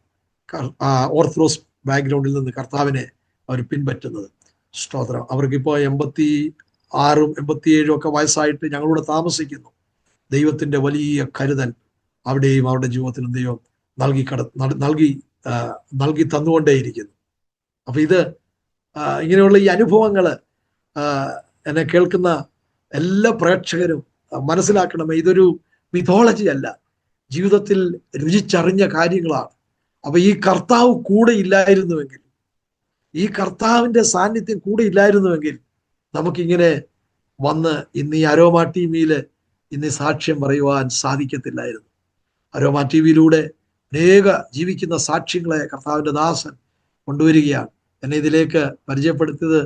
ഓർത്തഡോക്സ് ബാക്ക്ഗ്രൗണ്ടിൽ നിന്ന് കർത്താവിനെ അവർ പിൻപറ്റുന്നത്. സ്തോത്രം. അവർക്കിപ്പോൾ 86 87 ഒക്കെ വയസ്സായിട്ട് ഞങ്ങളോട് താമസിക്കുന്നു. ദൈവത്തിന്റെ വലിയ കരുതൽ അവിടെയും അവരുടെ ജീവിതത്തിലും ദൈവം നൽകി തന്നുകൊണ്ടേയിരിക്കുന്നു. അപ്പൊ ഇത് ഇങ്ങനെയുള്ള ഈ അനുഭവങ്ങൾ എന്നെ കേൾക്കുന്ന എല്ലാ പ്രേക്ഷകരും മനസ്സിലാക്കണമേ. ഇതൊരു മിഥോളജി അല്ല, ജീവിതത്തിൽ രുചിച്ചറിഞ്ഞ കാര്യങ്ങളാണ്. അപ്പൊ ഈ കർത്താവ് കൂടെ ഇല്ലായിരുന്നുവെങ്കിൽ, ഈ കർത്താവിന്റെ സാന്നിധ്യം കൂടെ ഇല്ലായിരുന്നുവെങ്കിൽ നമുക്കിങ്ങനെ വന്ന് ഇന്ന് ഈ അരോമ ടിവിയിൽ ഇന്ന് സാക്ഷ്യം പറയുവാൻ സാധിക്കത്തില്ലായിരുന്നു. അരോമ ടിവിയിലൂടെ അനേക ജീവിക്കുന്ന സാക്ഷ്യങ്ങളെ കർത്താവിന്റെ ദാസൻ കൊണ്ടുവരികയാണ്. എന്നെ ഇതിലേക്ക് പരിചയപ്പെടുത്തിയത്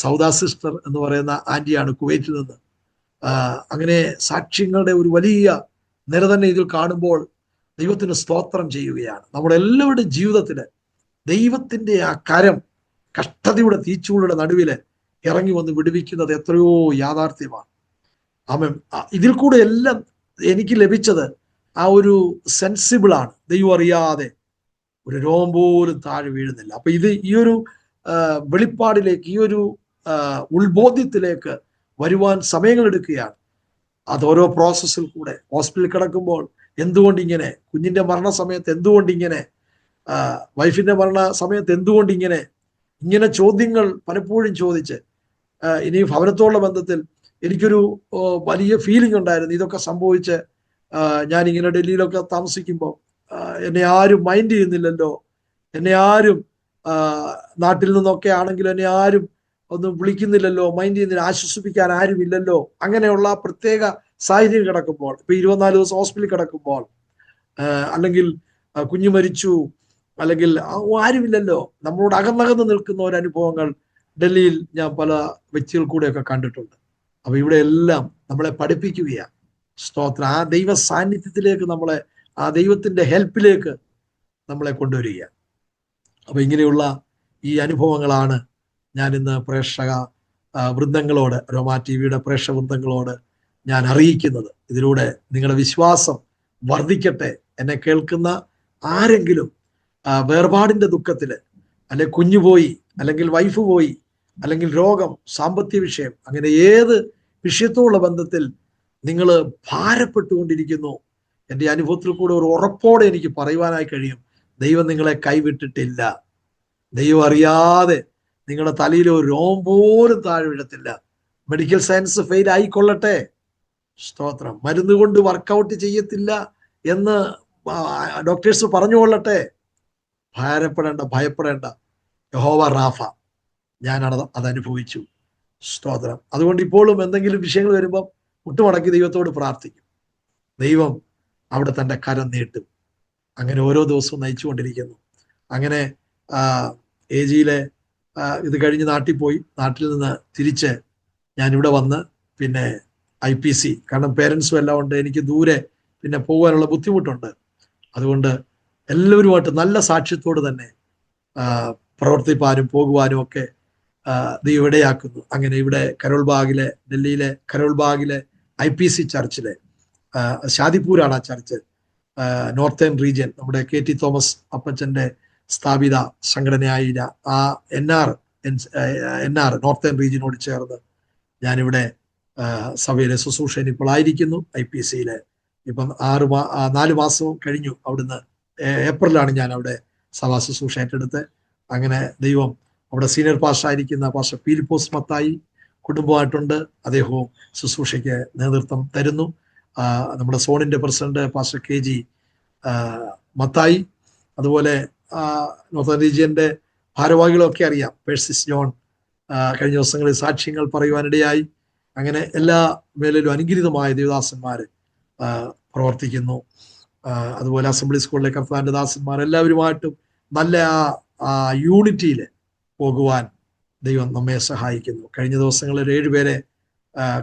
സൗദാ സിസ്റ്റർ എന്ന് പറയുന്ന ആന്റിയാണ്, കുവൈറ്റിൽ നിന്ന്. അങ്ങനെ സാക്ഷ്യങ്ങളുടെ ഒരു വലിയ നിര തന്നെ ഇതിൽ കാണുമ്പോൾ ദൈവത്തിന് സ്തോത്രം ചെയ്യുകയാണ്. നമ്മുടെ എല്ലാവരുടെയും ജീവിതത്തിൽ ദൈവത്തിന്റെ ആ കരം കഷ്ടതയുടെ തീച്ചൂളുടെ നടുവില് ഇറങ്ങി വന്ന് വിടുവിക്കുന്നത് എത്രയോ യാഥാർത്ഥ്യമാണ്. ആമേൻ. ഇതിൽ കൂടെ എല്ലാം എനിക്ക് ലഭിച്ചത് ആ ഒരു സെൻസിബിളാണ്. ദൈവം അറിയാതെ ഒരു രോം പോലും താഴെ വീഴുന്നില്ല. അപ്പൊ ഈ ഒരു വെളിപ്പാടിലേക്ക്, ഈ ഒരു ഉത്ബോധ്യത്തിലേക്ക് വരുവാൻ സമയങ്ങൾ എടുക്കുകയാണ്. അത് ഓരോ പ്രോസസ്സിൽ കൂടെ ഹോസ്പിറ്റലിൽ കിടക്കുമ്പോൾ എന്തുകൊണ്ടിങ്ങനെ, കുഞ്ഞിന്റെ മരണസമയത്ത് എന്തുകൊണ്ടിങ്ങനെ, വൈഫിന്റെ മരണ സമയത്ത് എന്തുകൊണ്ടിങ്ങനെ ചോദ്യങ്ങൾ പലപ്പോഴും ചോദിച്ച് ഇനി ഭവനത്തോടുള്ള ബന്ധത്തിൽ എനിക്കൊരു വലിയ ഫീലിംഗ് ഉണ്ടായിരുന്നു. ഇതൊക്കെ സംഭവിച്ച് ഞാനിങ്ങനെ ഡൽഹിയിലൊക്കെ താമസിക്കുമ്പോൾ എന്നെ ആരും മൈൻഡ് ചെയ്യുന്നില്ലല്ലോ, എന്നെ ആരും നാട്ടിൽ നിന്നൊക്കെ ആണെങ്കിലും എന്നെ ആരും ഒന്നും വിളിക്കുന്നില്ലല്ലോ, മൈൻഡ് ചെയ്യുന്നില്ല, ആശ്വസിപ്പിക്കാൻ ആരും ഇല്ലല്ലോ. അങ്ങനെയുള്ള പ്രത്യേക സാഹചര്യം കിടക്കുമ്പോൾ, ഇപ്പൊ 24 ദിവസം ഹോസ്പിറ്റലിൽ കിടക്കുമ്പോൾ, അല്ലെങ്കിൽ കുഞ്ഞു മരിച്ചു, അല്ലെങ്കിൽ ആരുമില്ലല്ലോ, നമ്മളോട് അകന്നകന്ന് നിൽക്കുന്ന ഒരനുഭവങ്ങൾ ഡൽഹിയിൽ ഞാൻ പല വ്യക്തികൾ കൂടെയൊക്കെ കണ്ടിട്ടുണ്ട്. അപ്പൊ ഇവിടെ എല്ലാം നമ്മളെ പഠിപ്പിക്കുകയാണ്. സ്തോത്രം. ആ ദൈവ സാന്നിധ്യത്തിലേക്ക് നമ്മളെ, ആ ദൈവത്തിന്റെ ഹെൽപ്പിലേക്ക് നമ്മളെ കൊണ്ടുവരിക. അപ്പൊ ഇങ്ങനെയുള്ള ഈ അനുഭവങ്ങളാണ് ഞാൻ ഇന്ന് പ്രേക്ഷക വൃന്ദങ്ങളോട്, അരോമ ടിവിയുടെ പ്രേക്ഷക വൃന്ദങ്ങളോട് ഞാൻ അറിയിക്കുന്നത്. ഇതിലൂടെ നിങ്ങളുടെ വിശ്വാസം വർദ്ധിക്കട്ടെ. എന്നെ കേൾക്കുന്ന ആരെങ്കിലും വേർപാടിന്റെ ദുഃഖത്തില്, അല്ലെ കുഞ്ഞു പോയി, അല്ലെങ്കിൽ വൈഫ് പോയി, അല്ലെങ്കിൽ രോഗം, സാമ്പത്തിക വിഷയം, അങ്ങനെ ഏത് വിഷയത്തോടുള്ള ബന്ധത്തിൽ നിങ്ങൾ ഭാരപ്പെട്ടുകൊണ്ടിരിക്കുന്നു, എൻ്റെ അനുഭവത്തിൽ കൂടെ ഒരു ഉറപ്പോടെ എനിക്ക് പറയുവാനായി കഴിയും, ദൈവം നിങ്ങളെ കൈവിട്ടിട്ടില്ല. ദൈവം അറിയാതെ നിങ്ങളുടെ തലയിൽ ഒരു രോം പോലും താഴെ വീഴത്തില്ല. മെഡിക്കൽ സയൻസ് ഫെയിൽ ആയിക്കൊള്ളട്ടെ, സ്തോത്രം, മരുന്ന് കൊണ്ട് വർക്കൗട്ട് ചെയ്യത്തില്ല എന്ന് ഡോക്ടേഴ്സ് പറഞ്ഞുകൊള്ളട്ടെ, ഭയപ്പെടേണ്ട. യഹോവ റാഫ, ഞാനാണ് അത് അനുഭവിച്ചു. സ്തോത്രം. അതുകൊണ്ട് ഇപ്പോഴും എന്തെങ്കിലും വിഷയങ്ങൾ വരുമ്പോൾ മുട്ടുമടക്കി ദൈവത്തോട് പ്രാർത്ഥിക്കും. ദൈവം അവിടെ തൻ്റെ കരം നീട്ടും. അങ്ങനെ ഓരോ ദിവസവും നയിച്ചുകൊണ്ടിരിക്കുന്നു. അങ്ങനെ AG-യിലെ ഇത് കഴിഞ്ഞ് നാട്ടിൽ പോയി, നാട്ടിൽ നിന്ന് തിരിച്ച് ഞാനിവിടെ വന്ന് പിന്നെ IPC, കാരണം പേരൻസും എല്ലാം ഉണ്ട്, എനിക്ക് ദൂരെ പിന്നെ പോകാനുള്ള ബുദ്ധിമുട്ടുണ്ട്. അതുകൊണ്ട് എല്ലാവരുമായിട്ട് നല്ല സാക്ഷ്യത്തോട് തന്നെ പ്രവർത്തിപ്പാനും പോകുവാനും ഒക്കെ ദൈവം ഇടയാക്കുന്നു. അങ്ങനെ ഇവിടെ കരോൾബാഗിലെ, ഡൽഹിയിലെ കരോൾബാഗിലെ IPC ചർച്ചിലെ, ഷാദിപൂരാണ് ആ ചർച്ച്, നോർത്തേൺ റീജിയൻ, നമ്മുടെ KT തോമസ് അപ്പച്ചന്റെ സ്ഥാപിത സംഘടനയായ ആ NR നോർത്തേൺ റീജിയനോട് ചേർന്ന് ഞാനിവിടെ സഭയിലെ ശുശ്രൂഷയിൽ ഇപ്പോൾ ആയിരിക്കുന്നു. IPC-യിലെ ഇപ്പം 4 മാസവും കഴിഞ്ഞു. അവിടുന്ന് ഏപ്രിലാണ് ഞാൻ അവിടെ സഭാ ശുശ്രൂഷ ഏറ്റെടുത്ത്. അങ്ങനെ ദൈവം അവിടെ സീനിയർ പാസ്റ്റർ ആയിരിക്കുന്ന പാസ്റ്റർ പീലിപ്പോസ് മത്തായി കുടുംബമായിട്ടുണ്ട്. അദ്ദേഹവും ശുശ്രൂഷയ്ക്ക് നേതൃത്വം തരുന്നു. നമ്മുടെ സോണിന്റെ പ്രസിഡന്റ് പാസ്റ്റർ KG മത്തായി, അതുപോലെ നോർത്തേൺ റീജിയന്റെ ഭാരവാഹികളൊക്കെ അറിയാം, പേഴ്സിസ് ജോൺ കഴിഞ്ഞ ദിവസങ്ങളിൽ സാക്ഷ്യങ്ങൾ പറയുവാനിടയായി. അങ്ങനെ എല്ലാ മേലും അനുഗ്രഹീതമായ ദേവദാസന്മാര് പ്രവർത്തിക്കുന്നു. അതുപോലെ അസംബ്ലി സ്കൂളിലെ കർത്താവിന്റെ ദാസന്മാർ എല്ലാവരുമായിട്ടും നല്ല ആ യൂണിറ്റിയിൽ പോകുവാൻ ദൈവം നമ്മെ സഹായിക്കുന്നു. കഴിഞ്ഞ ദിവസങ്ങളിൽ 7 പേരെ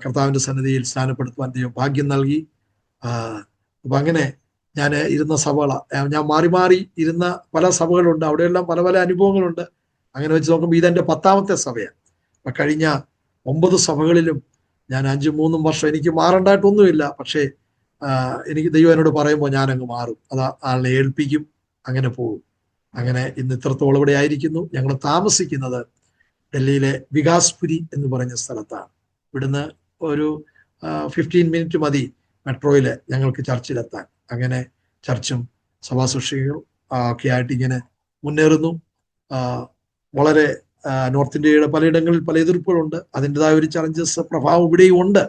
കർത്താവിൻ്റെ സന്നിധിയിൽ സ്നാനപ്പെടുത്തുവാൻ ദൈവം ഭാഗ്യം നൽകി. അപ്പം അങ്ങനെ ഞാൻ ഇരുന്ന സഭകൾ, ഞാൻ മാറി മാറി ഇരുന്ന പല സഭകളുണ്ട്, അവിടെയെല്ലാം പല പല അനുഭവങ്ങളുണ്ട്. അങ്ങനെ വെച്ച് നോക്കുമ്പോൾ ഇതെൻ്റെ 10ാമത്തെ സഭയാണ്. അപ്പം കഴിഞ്ഞ 9 സഭകളിലും ഞാൻ 5-3 വർഷം എനിക്ക് മാറേണ്ടതായിട്ടൊന്നുമില്ല. പക്ഷേ എനിക്ക് ദൈവം എന്നോട് പറയുമ്പോൾ ഞാനങ്ങ് മാറും, അത് ആളെ ഏൽപ്പിക്കും, അങ്ങനെ പോകും. അങ്ങനെ ഇന്ന് ഇത്രത്തോളം ഇവിടെ ആയിരിക്കുന്നു. ഞങ്ങൾ താമസിക്കുന്നത് ഡൽഹിയിലെ വികാസ്പുരി എന്ന് പറഞ്ഞ സ്ഥലത്താണ്. ഇവിടുന്ന് ഒരു 15 മിനിറ്റ് മതി മെട്രോയിൽ ഞങ്ങൾക്ക് ചർച്ചിലെത്താൻ. അങ്ങനെ ചർച്ചും സഭാശുശ്രൂഷകളും ഒക്കെ ആയിട്ട് ഇങ്ങനെ മുന്നേറുന്നു. വളരെ നോർത്ത് ഇന്ത്യയുടെ പലയിടങ്ങളിൽ പല എതിർപ്പുകളുണ്ട്, അതിൻ്റെതായ ഒരു ചലഞ്ചസ് പ്രഭാവം ഇവിടെയും ഉണ്ട്.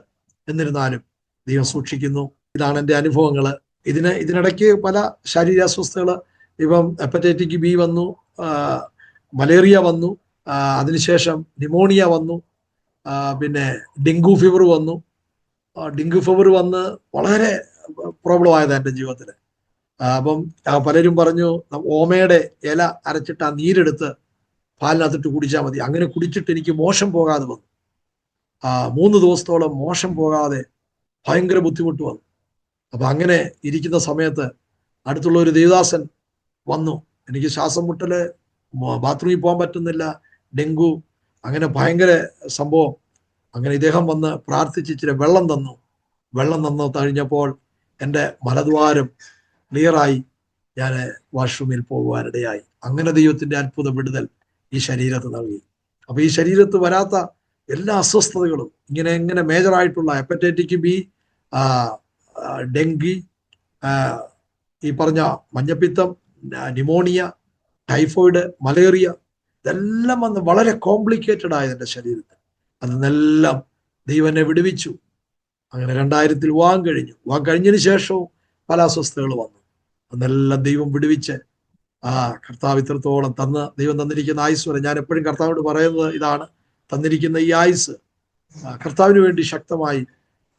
എന്നിരുന്നാലും ദൈവം സൂക്ഷിക്കുന്നു. ഇതാണ് എൻ്റെ അനുഭവങ്ങൾ. ഇതിനിടയ്ക്ക് പല ശാരീരാസ്വസ്ഥകൾ, ഇപ്പം ഹെപ്പറ്റൈറ്റിസ് ബി വന്നു, മലേറിയ വന്നു, അതിനുശേഷം ന്യൂമോണിയ വന്നു, പിന്നെ ഡെങ്കു ഫീവർ വന്നു. ഡെങ്കു ഫീവർ വന്ന് വളരെ പ്രോബ്ലം ആയത് എൻ്റെ ജീവിതത്തിൽ. അപ്പം പലരും പറഞ്ഞു ഓമയുടെ ഇല അരച്ചിട്ട് ആ നീരെടുത്ത് പാലിനകത്തിട്ട് കുടിച്ചാൽ മതി. അങ്ങനെ കുടിച്ചിട്ട് എനിക്ക് മോശം പോകാതെ വന്നു. 3 ദിവസത്തോളം മോശം പോകാതെ ഭയങ്കര ബുദ്ധിമുട്ട് വന്നു. അപ്പം അങ്ങനെ ഇരിക്കുന്ന സമയത്ത് അടുത്തുള്ള ഒരു ദേവദാസൻ വന്നു. എനിക്ക് ശ്വാസം മുട്ടല്, ബാത്റൂമിൽ പോകാൻ പറ്റുന്നില്ല, ഡെങ്കു, അങ്ങനെ ഭയങ്കര സംഭവം. അങ്ങനെ ഇദ്ദേഹം വന്ന് പ്രാർത്ഥിച്ച് ഇച്ചിരി വെള്ളം തന്നു. വെള്ളം തന്നു കഴിഞ്ഞപ്പോൾ എൻ്റെ മലദ്വാരം ക്ലിയറായി. ഞാൻ വാഷ്റൂമിൽ പോകുവാനിടയായി. അങ്ങനെ ദൈവത്തിൻ്റെ അത്ഭുത വിടുതൽ ഈ ശരീരത്ത് നൽകി. അപ്പൊ ഈ ശരീരത്ത് വരാത്ത എല്ലാ അസ്വസ്ഥതകളും ഇങ്ങനെ മേജറായിട്ടുള്ള ഹെപ്പറ്റൈറ്റിസ് ബി, ഡെങ്കി, ഈ പറഞ്ഞ മഞ്ഞപ്പിത്തം, ന്യൂമോണിയ, ടൈഫോയിഡ്, മലേറിയ, ഇതെല്ലാം വന്ന് വളരെ കോംപ്ലിക്കേറ്റഡ് ആയത് എൻ്റെ ശരീരത്തിൽ. അതിനെല്ലാം ദൈവം എന്നെ വിടുവിച്ചു. അങ്ങനെ 2000 വിവാഹം കഴിഞ്ഞു. വിവാഹം കഴിഞ്ഞതിന് ശേഷവും പല അസ്വസ്ഥതകൾ വന്നു. അതെല്ലാം ദൈവം വിടുവിച്ച് കർത്താവ് ഇത്രത്തോളം ദൈവം തന്നിരിക്കുന്ന ആയുസ് വരെ, ഞാൻ എപ്പോഴും കർത്താവിനോട് പറയുന്നത് ഇതാണ്, തന്നിരിക്കുന്ന ഈ ആയുസ് കർത്താവിന് വേണ്ടി ശക്തമായി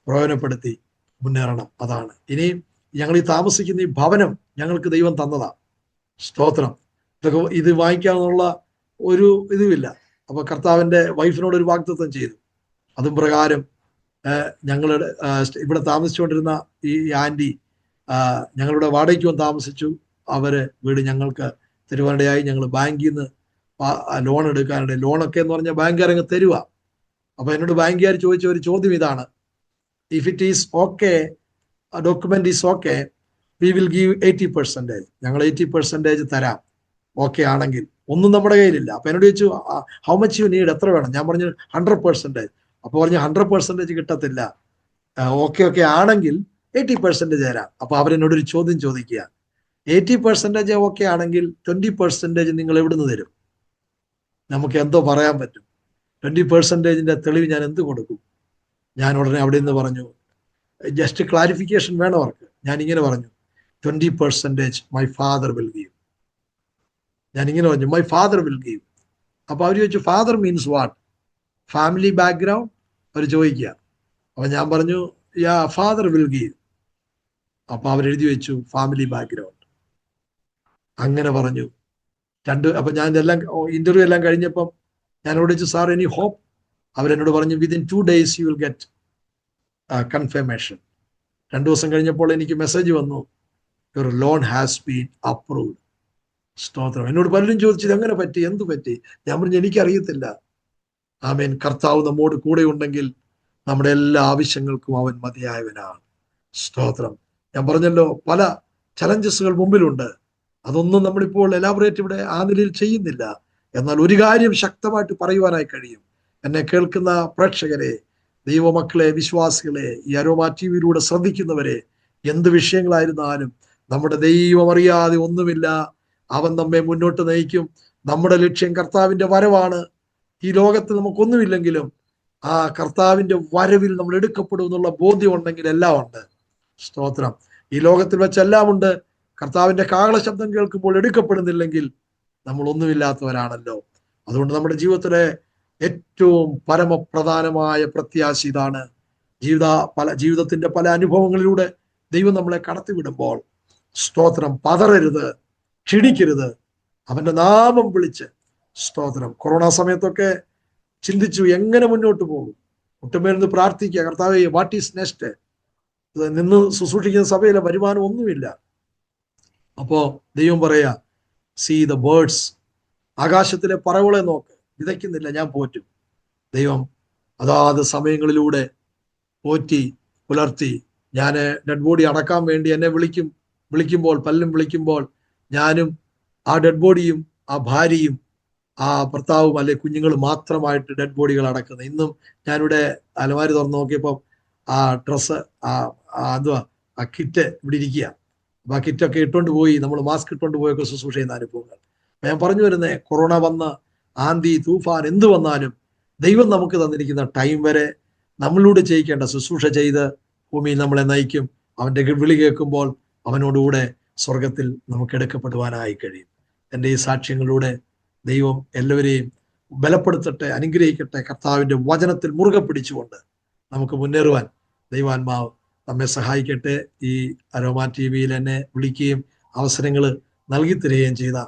പ്രയോജനപ്പെടുത്തി മുന്നേറണം. അതാണ്. ഇനിയും ഞങ്ങൾ ഈ താമസിക്കുന്ന ഈ ഭവനം ഞങ്ങൾക്ക് ദൈവം തന്നതാണ്. സ്തോത്രം. ഇതൊക്കെ ഇത് വാങ്ങിക്കാമെന്നുള്ള ഒരു ഇതുമില്ല. അപ്പൊ കർത്താവിൻ്റെ വൈഫിനോട് ഒരു വാഗ്ദത്തം ചെയ്തു. അതും പ്രകാരം ഞങ്ങളുടെ ഇവിടെ താമസിച്ചുകൊണ്ടിരുന്ന ഈ ആൻറ്റി ഞങ്ങളുടെ വാടകയ്ക്ക് വന്ന് താമസിച്ചു. അവര് വീട് ഞങ്ങൾക്ക് തരുവാനിടയായി. ഞങ്ങൾ ബാങ്കിൽ നിന്ന് ലോൺ എടുക്കാനിടയിൽ, ലോണൊക്കെ എന്ന് പറഞ്ഞാൽ ബാങ്കുകാരങ്ങ് തരുക. അപ്പൊ എന്നോട് ബാങ്കുകാർ ചോദിച്ച ഒരു ചോദ്യം ഇതാണ്: if it is okay, document is okay, we will give 80%. ഞങ്ങൾ 80% തരാം, ഓക്കെ ആണെങ്കിൽ. ഒന്നും നമ്മുടെ കയ്യിലില്ല. അപ്പൊ എന്നോട് ചോദിച്ചു, ഹൗ മച്ച് യു നീഡ്, എത്ര വേണം? ഞാൻ പറഞ്ഞു 100%. അപ്പൊ പറഞ്ഞു 100% കിട്ടത്തില്ല, ഓക്കെ ആണെങ്കിൽ 80% തരാം. അപ്പൊ അവരെന്നോടൊരു ചോദ്യം ചോദിക്കുക, 80% ഓക്കെ ആണെങ്കിൽ 20% നിങ്ങൾ എവിടുന്ന് തരും? നമുക്ക് എന്തോ പറയാൻ പറ്റും? 20%ന്റെ തെളിവ് ഞാൻ എന്ത് കൊടുക്കും? ഞാൻ ഉടനെ അവിടെ നിന്ന് പറഞ്ഞു, ജസ്റ്റ് ക്ലാരിഫിക്കേഷൻ വേണം അവർക്ക്. ഞാൻ ഇങ്ങനെ പറഞ്ഞു, 20% മൈ ഫാദർ വിൽ ഗീവ്. ഞാൻ ഇങ്ങനെ പറഞ്ഞു, മൈ ഫാദർ വിൽ ഗീവ്. അപ്പൊ അവർ ചോദിച്ചു, father means what? Family background അവർ ചോദിക്കുക. അപ്പൊ ഞാൻ പറഞ്ഞു, യാ ഫാദർ വിൽ ഗീവ്. അപ്പൊ അവരെഴുതി വെച്ചു ഫാമിലി ബാക്ക്ഗ്രൗണ്ട്. അങ്ങനെ പറഞ്ഞു. അപ്പൊ ഞാൻ ഇതെല്ലാം ഇന്റർവ്യൂ എല്ലാം കഴിഞ്ഞപ്പം ഞാൻ ചോദിച്ചു, സാർ എനി ഹോപ്പ്? അവരെന്നോട് പറഞ്ഞു, within 2 days you will get confirmation. 2 ദിവസം കഴിഞ്ഞപ്പോൾ എനിക്ക് മെസ്സേജ് വന്നു, your loan has been approved. സ്തോത്രം. എന്നോട് പലരും ചോദിച്ചത് എങ്ങനെ പറ്റി, എന്ത് പറ്റി? ഞാൻ പറഞ്ഞു, എനിക്കറിയത്തില്ല. ആമേൻ. കർത്താവ് നമ്മോട് കൂടെ ഉണ്ടെങ്കിൽ നമ്മുടെ എല്ലാ ആവശ്യങ്ങൾക്കും അവൻ മതിയായവനാണ്. സ്തോത്രം. ഞാൻ പറഞ്ഞല്ലോ, പല ചലഞ്ചസുകൾ മുമ്പിലുണ്ട്. അതൊന്നും നമ്മളിപ്പോൾ എലാബറേറ്റ് ഇവിടെ ആ നിലയിൽ ചെയ്യുന്നില്ല. എന്നാൽ ഒരു കാര്യം ശക്തമായിട്ട് പറയുവാനായി കഴിയും. എന്നെ കേൾക്കുന്ന പ്രേക്ഷകരെ, ദൈവമക്കളെ, വിശ്വാസികളെ, ഈ അരോമ ടിവിയിലൂടെ ശ്രദ്ധിക്കുന്നവരെ, എന്ത് വിഷയങ്ങളായിരുന്നാലും നമ്മുടെ ദൈവം അറിയാതെ ഒന്നുമില്ല. അവൻ നമ്മെ മുന്നോട്ട് നയിക്കും. നമ്മുടെ ലക്ഷ്യം കർത്താവിന്റെ വരവാണ്. ഈ ലോകത്ത് നമുക്കൊന്നുമില്ലെങ്കിലും ആ കർത്താവിന്റെ വരവിൽ നമ്മൾ എടുക്കപ്പെടും എന്നുള്ള ബോധ്യം ഉണ്ടെങ്കിൽ എല്ലാം ഉണ്ട്. സ്തോത്രം. ഈ ലോകത്തിൽ വെച്ചെല്ലാം ഉണ്ട്. കർത്താവിന്റെ കാഹള ശബ്ദം കേൾക്കുമ്പോൾ എടുക്കപ്പെടുന്നില്ലെങ്കിൽ നമ്മൾ ഒന്നുമില്ലാത്തവരാണല്ലോ. അതുകൊണ്ട് നമ്മുടെ ജീവിതത്തിലെ ഏറ്റവും പരമപ്രധാനമായ പ്രത്യാശ ഇതാണ്. ജീവിതത്തിന്റെ പല അനുഭവങ്ങളിലൂടെ ദൈവം നമ്മളെ കടത്തിവിടുമ്പോൾ, സ്തോത്രം, പതറരുത്, ക്ഷീണിക്കരുത്. അവന്റെ നാമം വിളിച്ച്, സ്തോത്രം. കൊറോണ സമയത്തൊക്കെ ചിന്തിച്ചു എങ്ങനെ മുന്നോട്ട് പോകും. മുട്ടുമേലിരുന്ന് പ്രാർത്ഥിക്കുക, കർത്താവേ വാട്ട് ഈസ് നെക്സ്റ്റ്. നിന്ന് ശുശ്രൂഷിക്കുന്ന സഭയിലെ വരുമാനം ഒന്നുമില്ല. അപ്പോ ദൈവം പറയാ, സീ ദ ബേർഡ്സ്, ആകാശത്തിലെ പറവകളെ നോക്ക്, വിതയ്ക്കുന്നില്ല, ഞാൻ പോറ്റും. ദൈവം അതാത് സമയങ്ങളിലൂടെ പോറ്റി പുലർത്തി. ഞാൻ ഡെഡ് ബോഡി അടക്കാൻ വേണ്ടി എന്നെ വിളിക്കുമ്പോൾ പലരും വിളിക്കുമ്പോൾ ഞാനും ആ ഡെഡ് ബോഡിയും ആ ഭാര്യയും ആ ഭർത്താവും അല്ലെ കുഞ്ഞുങ്ങൾ മാത്രമായിട്ട് ഡെഡ് ബോഡികൾ അടക്കുന്നത്. ഇന്നും ഞാനിവിടെ അലമാരി തുറന്ന് നോക്കിയപ്പോൾ ആ ഡ്രസ്സ് എന്തുവാ ആ കിറ്റ് ഇവിടെ ഇരിക്കുക. അപ്പൊ ആ കിറ്റൊക്കെ ഇട്ടുകൊണ്ട് പോയി, നമ്മൾ മാസ്ക് ഇട്ടുകൊണ്ട് പോയൊക്കെ ശുശ്രൂഷ ചെയ്യുന്ന അനുഭവങ്ങൾ. ഞാൻ പറഞ്ഞു വരുന്നേ, കൊറോണ വന്ന് ആന്തി തൂഫാൻ എന്ത് വന്നാലും ദൈവം നമുക്ക് തന്നിരിക്കുന്ന ടൈം വരെ നമ്മളിലൂടെ ചെയ്യിക്കേണ്ട ശുശ്രൂഷ ചെയ്ത് ഭൂമിയിൽ നമ്മളെ നയിക്കും. അവന്റെ വിളി കേൾക്കുമ്പോൾ അവനോടുകൂടെ സ്വർഗത്തിൽ നമുക്ക് എടുക്കപ്പെടുവാനായി കഴിയും. എൻ്റെ ഈ സാക്ഷ്യങ്ങളിലൂടെ ദൈവം എല്ലാവരെയും ബലപ്പെടുത്തട്ടെ, അനുഗ്രഹിക്കട്ടെ. കർത്താവിന്റെ വചനത്തിൽ മുറുകെ പിടിച്ചുകൊണ്ട് നമുക്ക് മുന്നേറുവാൻ ദൈവാത്മാവ് നമ്മെ സഹായിക്കട്ടെ. ഈ അരോമ TV എന്നെ വിളിക്കുകയും അവസരങ്ങൾ നൽകി തരികയും ചെയ്ത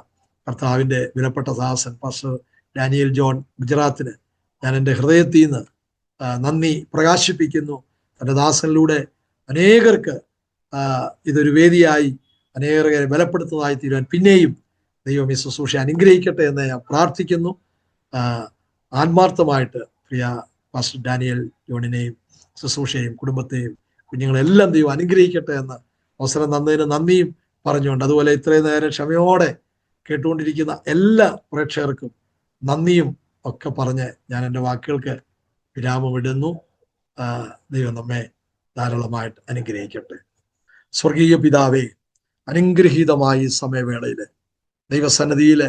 കർത്താവിന്റെ വിലപ്പെട്ട ദാസൻ പാസ്റ്റർ ഡാനിയൽ ജോൺ ഗുജറാത്തിന് ഞാൻ എൻ്റെ ഹൃദയത്തിൽ നിന്ന് നന്ദി പ്രകാശിപ്പിക്കുന്നു. തൻ്റെ ദാസനിലൂടെ അനേകർക്ക് ഇതൊരു വേദിയായി അനേകരെ ബലപ്പെടുത്തുന്നതായി തീരുവാൻ പിന്നെയും ദൈവം ഈ ശുശ്രൂഷ അനുഗ്രഹിക്കട്ടെ എന്ന് ഞാൻ പ്രാർത്ഥിക്കുന്നു. ആത്മാർത്ഥമായിട്ട് പ്രിയ പാസ്റ്റർ ഡാനിയൽ ജോണിനെയും ശുശ്രൂഷയെയും കുടുംബത്തെയും കുഞ്ഞുങ്ങളെല്ലാം ദൈവം അനുഗ്രഹിക്കട്ടെ എന്ന് അവസരം തന്നതിന് നന്ദിയും പറഞ്ഞുകൊണ്ട്, അതുപോലെ ഇത്രയും നേരം ക്ഷമയോടെ കേട്ടുകൊണ്ടിരിക്കുന്ന എല്ലാ പ്രേക്ഷകർക്കും നന്ദിയും ഒക്കെ പറഞ്ഞ് ഞാൻ എൻ്റെ വാക്കുകൾക്ക് വിരാമമിടുന്നു. ദൈവം നമ്മെ ധാരാളമായിട്ട് അനുഗ്രഹിക്കട്ടെ. സ്വർഗീയ പിതാവേ, അനുഗ്രഹീതമായ ഈ സമയവേളയിൽ ദൈവസന്നിധിയിൽ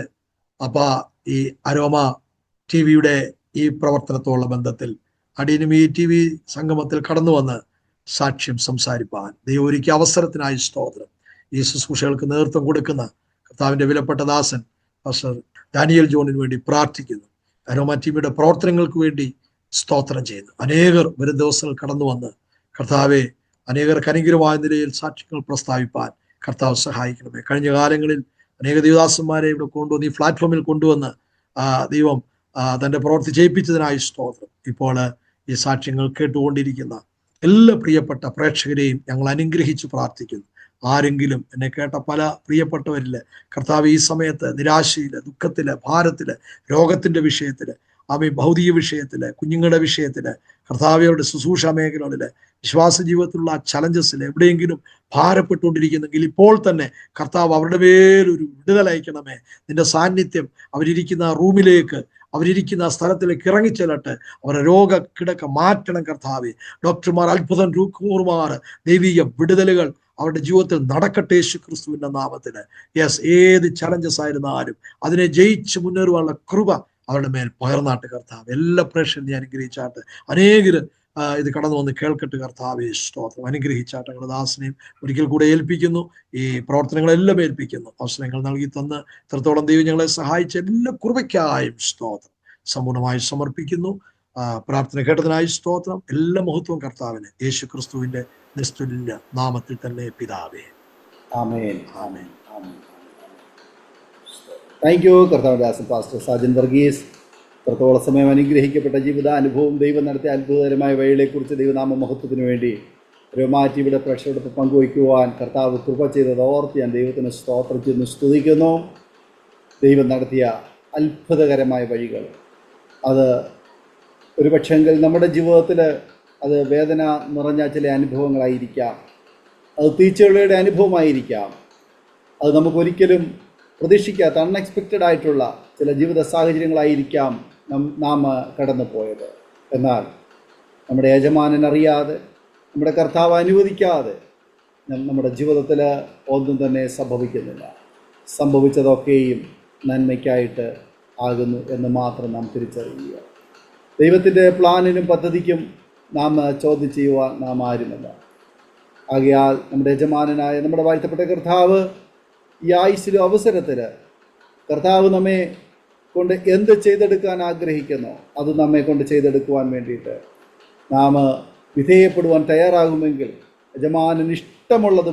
ഈ അരോമ TV ഈ പ്രവർത്തനത്തോടുള്ള ബന്ധത്തിൽ അടിയനും ഈ TV സംഗമത്തിൽ കടന്നു വന്ന് സാക്ഷ്യം സംസാരിപ്പാൻ ദൈവം ഒരുക്കിയ അവസരത്തിനായി സ്തോത്രം. ഈ ശുശ്രൂഷകൾക്ക് നേതൃത്വം കൊടുക്കുന്ന കർത്താവിന്റെ വിലപ്പെട്ട ദാസൻ പാസ്റ്റർ ഡാനിയൽ ജോണിന് വേണ്ടി പ്രാർത്ഥിക്കുന്നു. അരോമ TV പ്രവർത്തനങ്ങൾക്ക് വേണ്ടി സ്തോത്രം ചെയ്യുന്നു. അനേകർ വരും ദിവസങ്ങൾ കടന്നു വന്ന് കർത്താവെ അനേകർക്ക് അനുഗ്രഹമായ നിലയിൽ സാക്ഷ്യങ്ങൾ പ്രസ്താവിപ്പാൻ കർത്താവ് സഹായിക്കണമേ. കഴിഞ്ഞ കാലങ്ങളിൽ അനേക ദേവദാസന്മാരെ ഇവിടെ കൊണ്ടുവന്ന് ഈ പ്ലാറ്റ്ഫോമിൽ കൊണ്ടുവന്ന് ദൈവം തൻ്റെ പ്രവൃത്തി ചെയ്യിപ്പിച്ചതിനായി സ്തോത്രം. ഇപ്പോൾ ഈ സാക്ഷ്യങ്ങൾ കേട്ടുകൊണ്ടിരിക്കുന്ന എല്ലാ പ്രിയപ്പെട്ട പ്രേക്ഷകരെയും ഞങ്ങൾ അനുഗ്രഹിച്ച് പ്രാർത്ഥിക്കുന്നു. ആരെങ്കിലും എന്നെ കേട്ട പല പ്രിയപ്പെട്ടവരില് കർത്താവ് ഈ സമയത്ത് നിരാശയില്, ദുഃഖത്തില്, ഭാരത്തില്, രോഗത്തിന്റെ വിഷയത്തില്, ഭൗതിക വിഷയത്തില്, കുഞ്ഞുങ്ങളുടെ വിഷയത്തില്, കർത്താവിയുടെ ശുശ്രൂഷ മേഖലകളില്, വിശ്വാസ ജീവിതത്തിലുള്ള ചലഞ്ചസിൽ എവിടെയെങ്കിലും ഭാരപ്പെട്ടുകൊണ്ടിരിക്കുന്നെങ്കിൽ ഇപ്പോൾ തന്നെ കർത്താവ് അവരുടെ മേലൊരു വിടുതലയക്കണമേ. നിന്റെ സാന്നിധ്യം അവരിയ്ക്കുന്ന റൂമിലേക്ക്, അവരിയ്ക്കുന്ന സ്ഥലത്തിലേക്ക് ഇറങ്ങിച്ചെല്ലട്ടെ. അവരുടെ രോഗക്കിടക്ക മാറ്റണം കർത്താവെ. ഡോക്ടർമാർ അത്ഭുതം കൂറുമാർ ദൈവിക വിടുതലുകൾ അവരുടെ ജീവിതത്തിൽ നടക്കട്ടെ യേശു ക്രിസ്തുവിന്റെ നാമത്തിന്. യെസ്, ഏത് ചലഞ്ചസ് ആയിരുന്നാലും അതിനെ ജയിച്ച് മുന്നേറുവാനുള്ള കൃപ അവരുടെ മേൽ പകർന്നാട്ട് കർത്താവ്. എല്ലാ പ്രേക്ഷകരും അനുഗ്രഹിച്ചാട്ട്. അനേകര് ഇത് കടന്നു വന്ന് കേൾക്കട്ടെ കർത്താവേ. സ്തോത്രം. അനുഗ്രഹിച്ചാട്ട് ഞങ്ങളുടെ ദാസനെയും ഒരിക്കൽ കൂടെ ഏൽപ്പിക്കുന്നു. ഈ പ്രവർത്തനങ്ങളെല്ലാം ഏൽപ്പിക്കുന്നു. അവസരങ്ങൾ നൽകി തന്ന് ഇത്രത്തോളം ദൈവം ഞങ്ങളെ സഹായിച്ച എല്ലാ കൃപയ്ക്കായും സ്തോത്രം സമ്പൂർണ്ണമായി സമർപ്പിക്കുന്നു. പ്രാർത്ഥന കേട്ടതിനായി സ്തോത്രം. എല്ലാ മഹത്വവും കർത്താവിന് യേശു ക്രിസ്തുവിന്റെ നിസ്തുല്യ നാമത്തിൽ തന്നെ പിതാവേ. ആമേൻ, ആമേൻ, ആമേൻ. താങ്ക് യു കർത്താവിന്റെ ദാസൻ പാസ്റ്റർ സാജൻ വർഗീസ്. ഇത്രത്തോളം സമയം അനുഗ്രഹിക്കപ്പെട്ട ജീവിതാനുഭവം, ദൈവം നടത്തിയ അത്ഭുതകരമായ വഴികളെക്കുറിച്ച് ദൈവനാമ മഹത്വത്തിന് വേണ്ടി അരോമ TVയുടെ പ്രേക്ഷകരോടൊപ്പം പങ്കുവയ്ക്കുവാൻ കർത്താവ് കൃപ ചെയ്തത് ഓർത്ത് ഞാൻ ദൈവത്തിന് സ്തോത്രം ചെയ്യുന്നു, സ്തുതിക്കുന്നു. ദൈവം നടത്തിയ അത്ഭുതകരമായ വഴികൾ അത് ഒരു പക്ഷെങ്കിൽ നമ്മുടെ ജീവിതത്തിൽ അത് വേദന നിറഞ്ഞ ചില അനുഭവങ്ങളായിരിക്കാം, അത് തീച്ചുള്ളിയുടെ അനുഭവമായിരിക്കാം, അത് നമുക്കൊരിക്കലും പ്രതീക്ഷിക്കാത്ത അൺഎക്സ്പെക്റ്റഡ് ആയിട്ടുള്ള ചില ജീവിത സാഹചര്യങ്ങളായിരിക്കാം നാം കടന്നു പോയത്. എന്നാൽ നമ്മുടെ യജമാനൻ അറിയാതെ, നമ്മുടെ കർത്താവ് അനുവദിക്കാതെ നമ്മുടെ ജീവിതത്തിൽ ഒന്നും തന്നെ സംഭവിക്കുന്നില്ല. സംഭവിച്ചതൊക്കെയും നന്മയ്ക്കായിട്ട് ആകുന്നു എന്ന് മാത്രം നാം തിരിച്ചറിയുക. ദൈവത്തിൻ്റെ പ്ലാനിനും പദ്ധതിക്കും നാം ചോദ്യം ചെയ്യുവാൻ നാം ആരുമല്ല. ആകയാൽ നമ്മുടെ യജമാനനായ നമ്മുടെ വാഴ്ത്തപ്പെട്ട കർത്താവ് ഈ ആയുസ്സിലും അവസരത്തിൽ കർത്താവ് നമ്മെ കൊണ്ട് എന്ത് ചെയ്തെടുക്കാൻ ആഗ്രഹിക്കുന്നോ അത് നമ്മെ കൊണ്ട് ചെയ്തെടുക്കുവാൻ വേണ്ടിയിട്ട് നാം വിധേയപ്പെടുവാൻ തയ്യാറാകുമെങ്കിൽ യജമാനന് ഇഷ്ടമുള്ളത്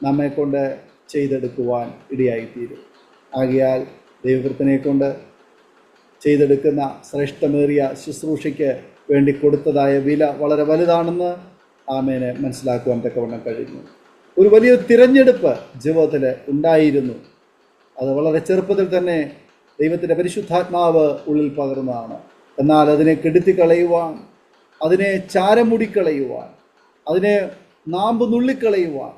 നമ്മെ കൊണ്ട് ചെയ്തെടുക്കുവാൻ ഇടയായിത്തീരും. ആകയാൽ ദൈവകൃത്തിനെ കൊണ്ട് ചെയ്തെടുക്കുന്ന ശ്രേഷ്ഠമേറിയ ശുശ്രൂഷയ്ക്ക് വേണ്ടി കൊടുത്തതായ വില വളരെ വലുതാണെന്ന് ആമേനെ മനസ്സിലാക്കുവാൻ തക്കവണ്ണം കഴിഞ്ഞു. ഒരു വലിയ തിരഞ്ഞെടുപ്പ് ജീവിതത്തിൽ ഉണ്ടായിരുന്നു. അത് വളരെ ചെറുപ്പത്തിൽ തന്നെ ദൈവത്തിൻ്റെ പരിശുദ്ധാത്മാവ് ഉള്ളിൽ പകർന്നതാണ്. എന്നാൽ അതിനെ കെടുത്തിക്കളയുവാൻ, അതിനെ ചാരമുടിക്കളയുവാൻ, അതിനെ നാമ്പ് നുള്ളിക്കളയുവാൻ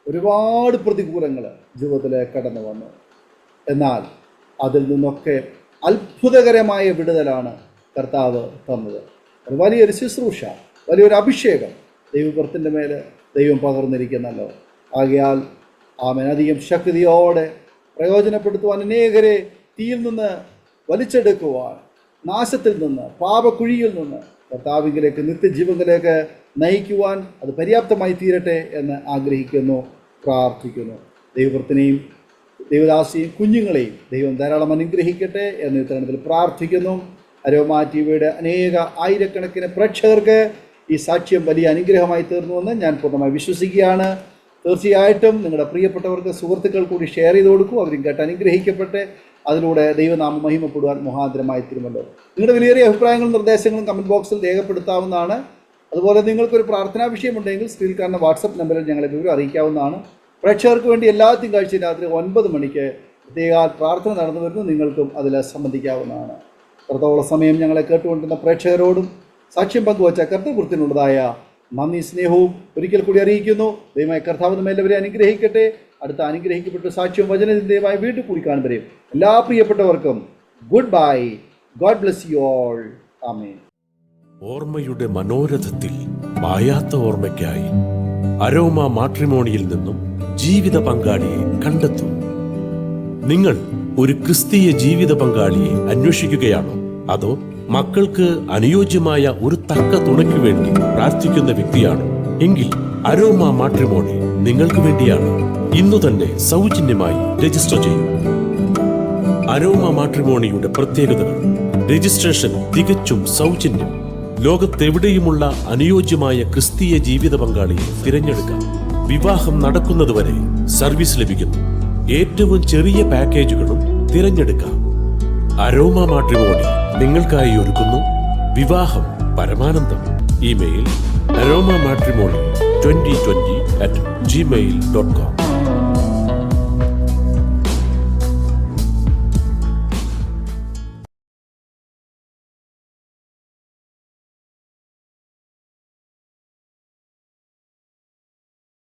ഒരുപാട് പ്രതികൂലങ്ങൾ ജീവിതത്തിൽ കടന്നു വന്നു. എന്നാൽ അതിൽ നിന്നൊക്കെ അത്ഭുതകരമായ വിടുതലാണ് കർത്താവ് തന്നത്. ഒരു വലിയൊരു ശുശ്രൂഷ, വലിയൊരു അഭിഷേകം ദൈവകൃത്തിൻ്റെ മേൽ ദൈവം പകർന്നിരിക്കുന്നല്ലോ. ആകയാൽ ആമേൻ അധികം ശക്തിയോടെ പ്രയോജനപ്പെടുത്തുവാൻ, അനേകരെ തീയിൽ നിന്ന് വലിച്ചെടുക്കുവാൻ, നാശത്തിൽ നിന്ന്, പാപക്കുഴിയിൽ നിന്ന് കർത്താവിലേക്ക്, നിത്യജീവനിലേക്ക് നയിക്കുവാൻ അത് പര്യാപ്തമായി തീരട്ടെ എന്ന് ആഗ്രഹിക്കുന്നു, പ്രാർത്ഥിക്കുന്നു. ദൈവകൃത്തിനെയും ദൈവദാസിയും കുഞ്ഞുങ്ങളെയും ദൈവം ധാരാളം അനുഗ്രഹിക്കട്ടെ എന്ന് ഇത്തരണത്തിൽ പ്രാർത്ഥിക്കുന്നു. അരോമ ടിവിയുടെ അനേക ആയിരക്കണക്കിന് പ്രേക്ഷകർക്ക് ഈ സാക്ഷ്യം വലിയ അനുഗ്രഹമായി തീർന്നുവെന്ന് ഞാൻ പൂർണ്ണമായി വിശ്വസിക്കുകയാണ്. തീർച്ചയായിട്ടും നിങ്ങളുടെ പ്രിയപ്പെട്ടവർക്ക്, സുഹൃത്തുക്കൾ കൂടി ഷെയർ ചെയ്ത് കൊടുക്കൂ. അവരും കേട്ട് അനുഗ്രഹിക്കപ്പെട്ട് അതിലൂടെ ദൈവനാമം മഹിമപ്പെടുവാൻ മുഖാന്തരമായി തീരുമല്ലോ. നിങ്ങളുടെ വിലയേറിയ അഭിപ്രായങ്ങളും നിർദ്ദേശങ്ങളും കമൻറ്റ് ബോക്സിൽ രേഖപ്പെടുത്താവുന്നതാണ്. അതുപോലെ നിങ്ങൾക്കൊരു പ്രാർത്ഥനാ വിഷയമുണ്ടെങ്കിൽ സ്ക്രീനിൽ കാണുന്ന വാട്സപ്പ് നമ്പറിൽ ഞങ്ങളെ വിവരം അറിയിക്കാവുന്നതാണ്. പ്രേക്ഷകർക്ക് വേണ്ടി എല്ലാ തിങ്കളാഴ്ചയും രാത്രി 9 മണിക്ക് പ്രത്യേക പ്രാർത്ഥന നടന്നു വരുന്നു. നിങ്ങൾക്കും അതിൽ സംബന്ധിക്കാവുന്നതാണ്. അത്രത്തോളം സമയം ഞങ്ങളെ കേട്ടുകൊണ്ടിരുന്ന പ്രേക്ഷകരോടും സാക്ഷ്യം പങ്കുവച്ച കർത്തൃകൃത്യത്തിനുള്ളതായ നന്ദി, സ്നേഹവും ഒരിക്കൽ കൂടി അറിയിക്കുന്നു. ദൈവമായ കർത്താവ് നമ്മെല്ലാവരെയും അനുഗ്രഹിക്കട്ടെ. അടുത്ത അനുഗ്രഹിക്കപ്പെട്ട സാക്ഷ്യം വചനത്തിൻ്റെതായ വീട്ടിൽ കൂടി കാണുമ്പോഴേയും എല്ലാ പ്രിയപ്പെട്ടവർക്കും goodbye. God bless you all. Amen. ഓർമ്മയുടെ മനോരഥത്തിൽ മായാത്ത ഓർമ്മയ്ക്കായി അരോമ മാട്രിമോണിയിൽ നിന്നും ജീവിത പങ്കാളിയെ കണ്ടെത്തൂ. നിങ്ങൾ ഒരു ക്രിസ്തീയ ജീവിത പങ്കാളിയെ അന്വേഷിക്കുകയാണോ? അതോ മക്കൾക്ക് അനുയോജ്യമായ ഒരു തക്ക തുണയ്ക്ക് വേണ്ടി പ്രാർത്ഥിക്കുന്ന വ്യക്തിയാണോ? എങ്കിൽ അരോമ മാട്രിമോണി നിങ്ങൾക്ക് വേണ്ടിയാണ്. ഇന്നു തന്നെ സൗജന്യമായി രജിസ്റ്റർ ചെയ്യൂ. അരോമ മാട്രിമോണിയുടെ പ്രത്യേകതകൾ: രജിസ്ട്രേഷൻ തികച്ചും സൗജന്യം. ലോകത്തെവിടെയുമുള്ള അനുയോജ്യമായ ക്രിസ്തീയ ജീവിത പങ്കാളിയെ തിരഞ്ഞെടുക്കാം. വിവാഹം നടക്കുന്നതുവരെ സർവീസ് ലഭിക്കുന്നു. ഏറ്റവും ചെറിയ പാക്കേജുകളും തിരഞ്ഞെടുക്കാം. അരോമ മാട്രിമോണി നിങ്ങൾക്കായി ഒരുക്കുന്നു വിവാഹം പരമാനന്ദം. Email aroma matrimony2020@gmail.com.